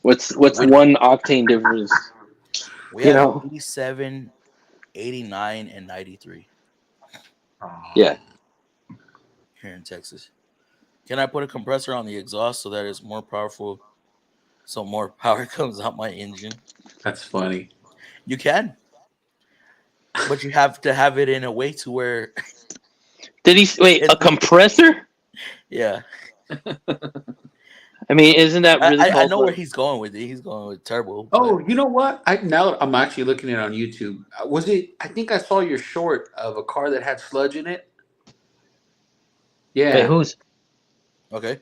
What's one octane difference?
We have 87, 89, and 93.
Yeah.
Here in Texas. Can I put a compressor on the exhaust so that it's more powerful, so more power comes out my engine?
That's funny.
You can. But you have to have it in a way to where...
Did he... Wait, a compressor?
Yeah.
I mean, isn't that really...
I know where he's going with it. He's going with turbo.
Oh, you know what? Now I'm actually looking at it on YouTube. Was it... I think I saw your short of a car that had sludge in it. Yeah.
Wait, who's...
Okay.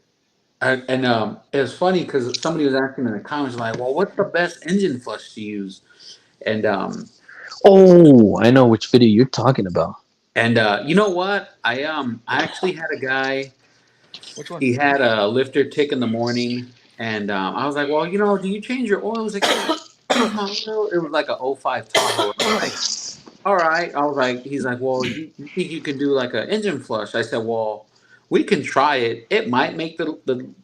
And it was funny because somebody was asking in the comments like, "Well, what's the best engine flush to use?" And
Oh, I know which video you're talking about.
And you know what? I actually had a guy.
Which one?
He had a lifter tick in the morning, and I was like, "Well, do you change your oil?" He was like, "Yeah, change my oil." It was like a '05 Tahoe. I was like, all right. I was like, he's like, "Well, you think you can do like an engine flush?" I said, "Well, we can try it. It might make the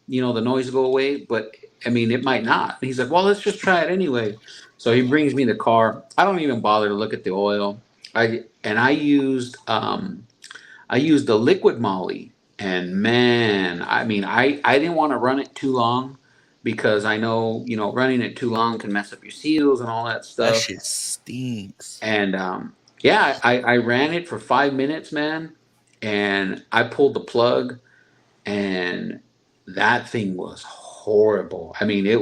noise go away, but I mean, it might not." He's like, "Well, let's just try it anyway." So he brings me the car. I don't even bother to look at the oil. I used the liquid moly, and man, I mean, I didn't want to run it too long because I know running it too long can mess up your seals and all that
That
stuff.
shit stinks.
And yeah, I ran it for 5 minutes, man, and I pulled the plug, and that thing was horrible. I mean, there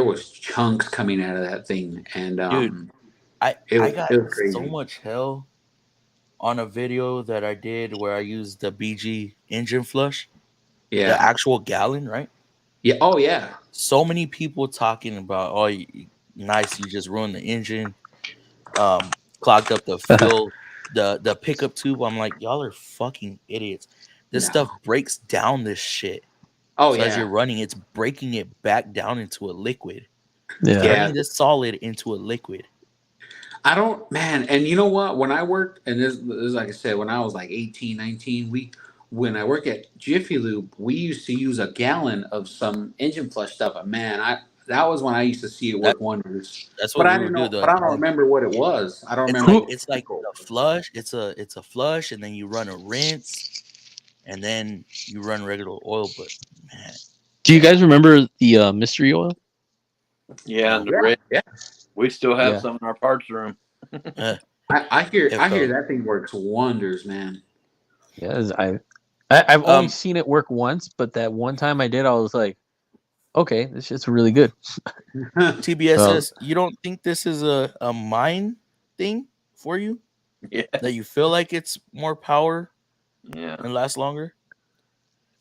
was chunks coming out of that thing, and
Dude, I got
it was
so
crazy.
much hell on a video that I did where I used the BG engine flush, the
Yeah,
actual gallon, right?
yeah, oh yeah.
So many people talking about, oh, nice, you just ruined the engine, clogged up the fuel, the pickup tube. I'm like, y'all are fucking idiots. This stuff
No.
breaks down this shit.
Oh
So as
yeah.
you're running, it's breaking it back down into a liquid.
Yeah.
Turning this solid into a liquid.
I don't, man. And you know what? When I worked, and this is like I said, when I was like 18, 19, when I worked at Jiffy Lube, we used to use a gallon of some engine flush stuff. And man, that was when I used to see it
That
work wonders.
that's
But
what
I
we
didn't
would do.
know, but I don't remember what it was. I don't
It's
remember
like
what
it's like the flush. It's a flush, and then you run a rinse, and then you run regular oil. But man,
Do you guys remember the mystery oil?
Yeah, and the
Yeah,
red.
yeah.
We still have
Yeah.
some in our parts room.
I hear
if
that thing works wonders, man.
Yeah, I've only seen it work once, but that one time I did, I was like, okay, this shit's really good.
TBSS, you don't think this is a mind thing for you?
Yeah.
That you feel like it's more power
Yeah.
and lasts longer?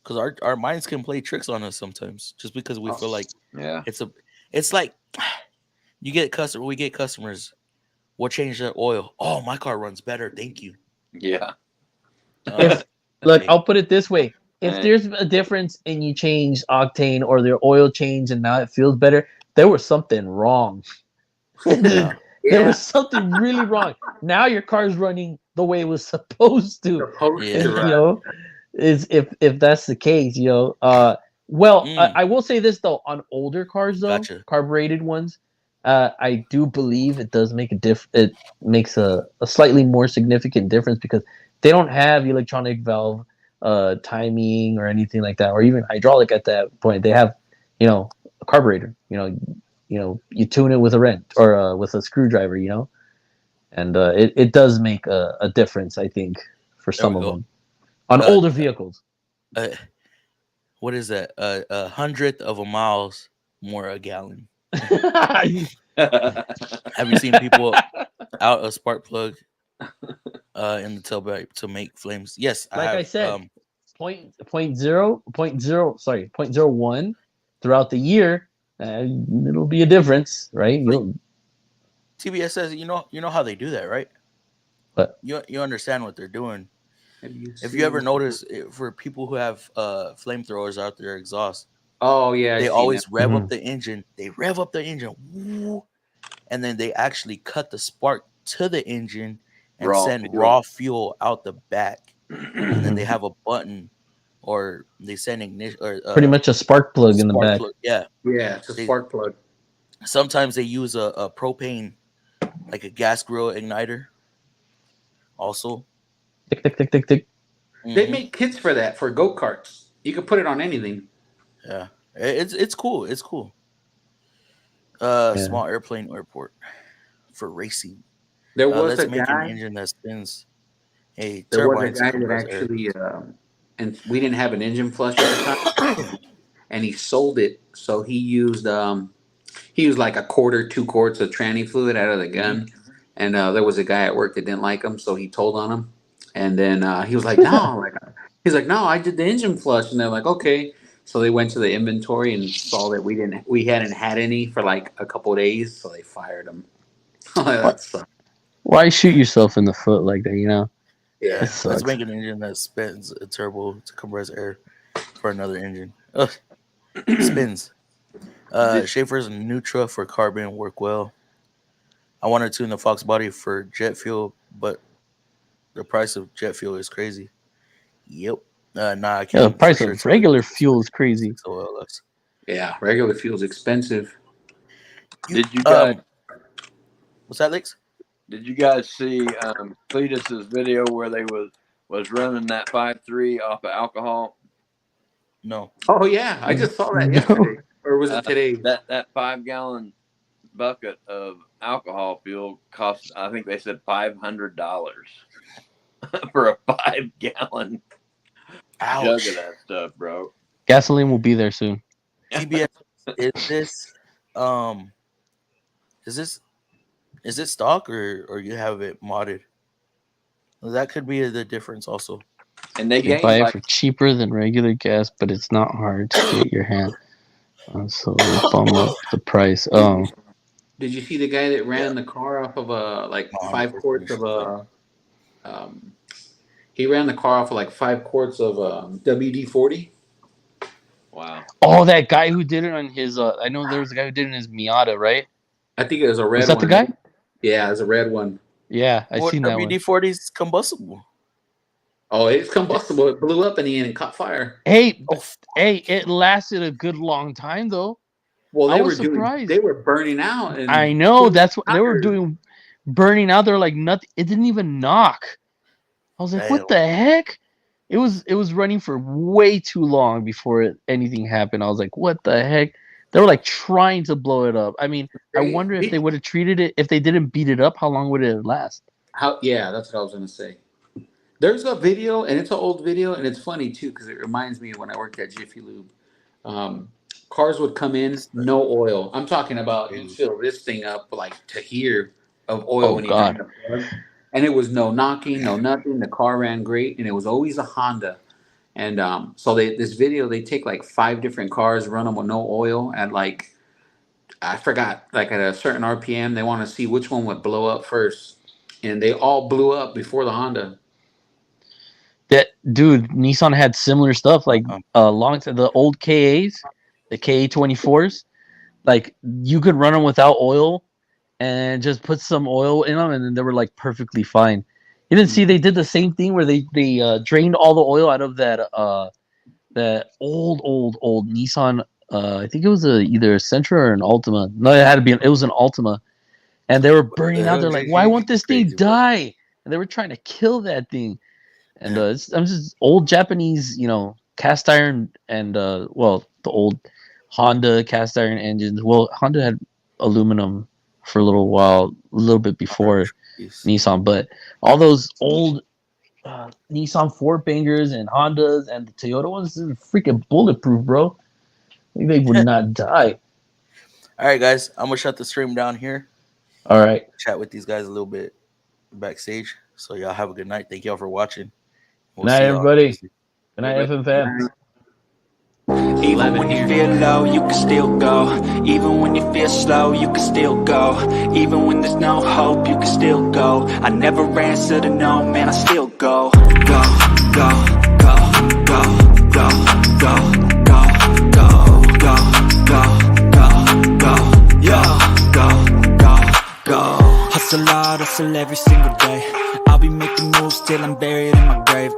Because our minds can play tricks on us sometimes, just because we feel like
Yeah.
it's like we get customers. We'll change the oil. Oh, my car runs better. Thank you.
Yeah.
If look,
Okay.
I'll put it this way: if
Hey.
there's a difference and you change octane or their oil change and now it feels better, there was something wrong.
Yeah.
There was something really wrong. Now your car's running the way it was supposed to.
Yeah.
You know, is if that's the case, I will say this though, on older cars though,
Gotcha.
carbureted ones, I do believe it does make it makes a slightly more significant difference because they don't have electronic valve timing or anything like that, or even hydraulic at that point. They have, a carburetor, you tune it with a wrench or with a screwdriver, and it does make a difference, I think, for
There
some
we
of
go.
them on older vehicles.
What is that? 100th of a miles more a gallon. Have you seen people out a spark plug in the tailpipe to make flames? Yes,
Like
I
I
have.
said, 0.01 throughout the year, it'll be a difference, right?
TBS says, you know how they do that, right?
But
you understand what they're doing. If you ever notice, for people who have flamethrowers out there, exhaust,
Oh yeah,
they
I've seen
always
that.
rev up the engine. They rev up the engine, woo, and then they actually cut the spark to the engine and send raw fuel out the back. And then they have a button, or they send ignition, or
pretty much a spark plug in the back.
Yeah,
it's a spark plug.
Sometimes they use a propane, like a gas grill igniter. Also,
tick tick tick tick tick.
They make kits for that for go-karts. You can put it on anything.
Yeah, it's cool. It's cool. Small airplane airport for racing.
There was
let's
a
make
guy.
an engine that spins a
There was a
turbine.
guy that actually, and we didn't have an engine flush at the time, and he sold it. So he used like a quarter, 2 quarts of tranny fluid out of the gun, and there was a guy at work that didn't like him, so he told on him, and then he was like, "No, like He's like, no, I did the engine flush, and they're like, okay. So they went to the inventory and saw that we hadn't had any for like a couple of days, so they fired him. That sucks.
Why shoot yourself in the foot like that? You know?
Yeah.
Let's make an engine that spins a turbo to compress air for another engine. Ugh. Spins. Schaefer's Neutra for carbon work well. I want to tune the Fox body for jet fuel, but the price of jet fuel is crazy. Yep. I can't.
Yeah, the price of regular fuel is crazy.
Yeah, regular fuel is expensive.
Did you guys?
What's that, Lex?
Did you guys see Cletus's video where they was running that 5.3 off of alcohol?
No.
Oh yeah, I just saw that yesterday, or was it today?
That 5-gallon bucket of alcohol fuel cost, I think they said $500 for a 5-gallon jug of that stuff, bro.
Gasoline will be there soon.
TBS, is this stock or you have it modded? That could be the difference also.
And they
can buy it for cheaper than regular gas, but it's not hard to get your hand. So they bump up the price.
Did you see the guy that ran the car off of 5 quarts of he ran the car off of 5 quarts of WD-40?
Wow.
Oh, that guy who did it on his I know there was a guy who did it in his Miata, right?
I think it was a red one.
Was that the guy?
Yeah, it was a red one.
Yeah, I seen that one.
WD-40 is combustible.
Oh, it's combustible. It blew up in the end and caught fire.
Hey, it lasted a good long time though.
Well,
I was surprised.
They were burning out. And
I know, that's what they were doing, burning out. They're like nothing. It didn't even knock. I was like, what the heck? It was running for way too long before anything happened. I was like, what the heck? They were like trying to blow it up. I mean, I wonder if they would have treated it, if they didn't beat it up, how long would it last?
Yeah, that's what I was gonna say. There's a video, and it's an old video, and it's funny too because it reminds me of when I worked at Jiffy Lube. Cars would come in, no oil. I'm talking about you fill this thing up to here of oil when you turn the plug. And it was no knocking, no nothing. The car ran great, and it was always a Honda. And so this video, they take 5 different cars, run them with no oil at I forgot, at a certain RPM. They want to see which one would blow up first, and they all blew up before the Honda.
That dude, Nissan had similar stuff long to the old KAs, the KA24s. You could run them without oil and just put some oil in them, and then they were perfectly fine. You didn't see they did the same thing where they drained all the oil out of that old Nissan. I think it was either a Sentra or an Altima. No, it was an Altima, and they were burning out. They're like, why won't this thing die? And they were trying to kill that thing. And I'm just old Japanese, cast iron and the old Honda cast iron engines. Well, Honda had aluminum for a little while, a little bit before Nissan, but all those old Nissan 4-bangers and Hondas and the Toyota ones are freaking bulletproof, bro. They would not die.
All right, guys, I'm gonna shut the stream down here.
All right,
chat with these guys a little bit backstage. So y'all have a good night. Thank y'all for watching.
Good night, everybody. Good night, FM fam.
Even when you feel low, you can still go. Even when you feel slow, you can still go. Even when there's no hope, you can still go. I never answer to no, man, I still go. Go, go, go, go, go, go, go, go, go, go, go, go, go. Hustle hard, hustle every single day. I'll be making moves till I'm buried in my grave.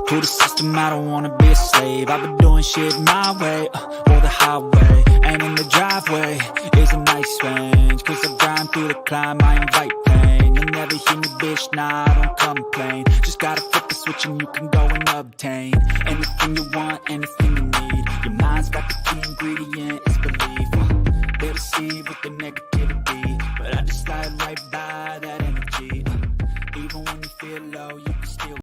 To the system, I don't wanna be a slave. I've been doing shit my way, or the highway. And in the driveway is a nice range. Cause I grind through the climb, I invite pain. You'll never hear me, bitch, nah, I don't complain. Just gotta flip the switch and you can go and obtain anything you want, anything you need. Your mind's got the key ingredient, it's belief. They'll deceive with the negativity, but I just slide right by that energy. Even when you feel low, you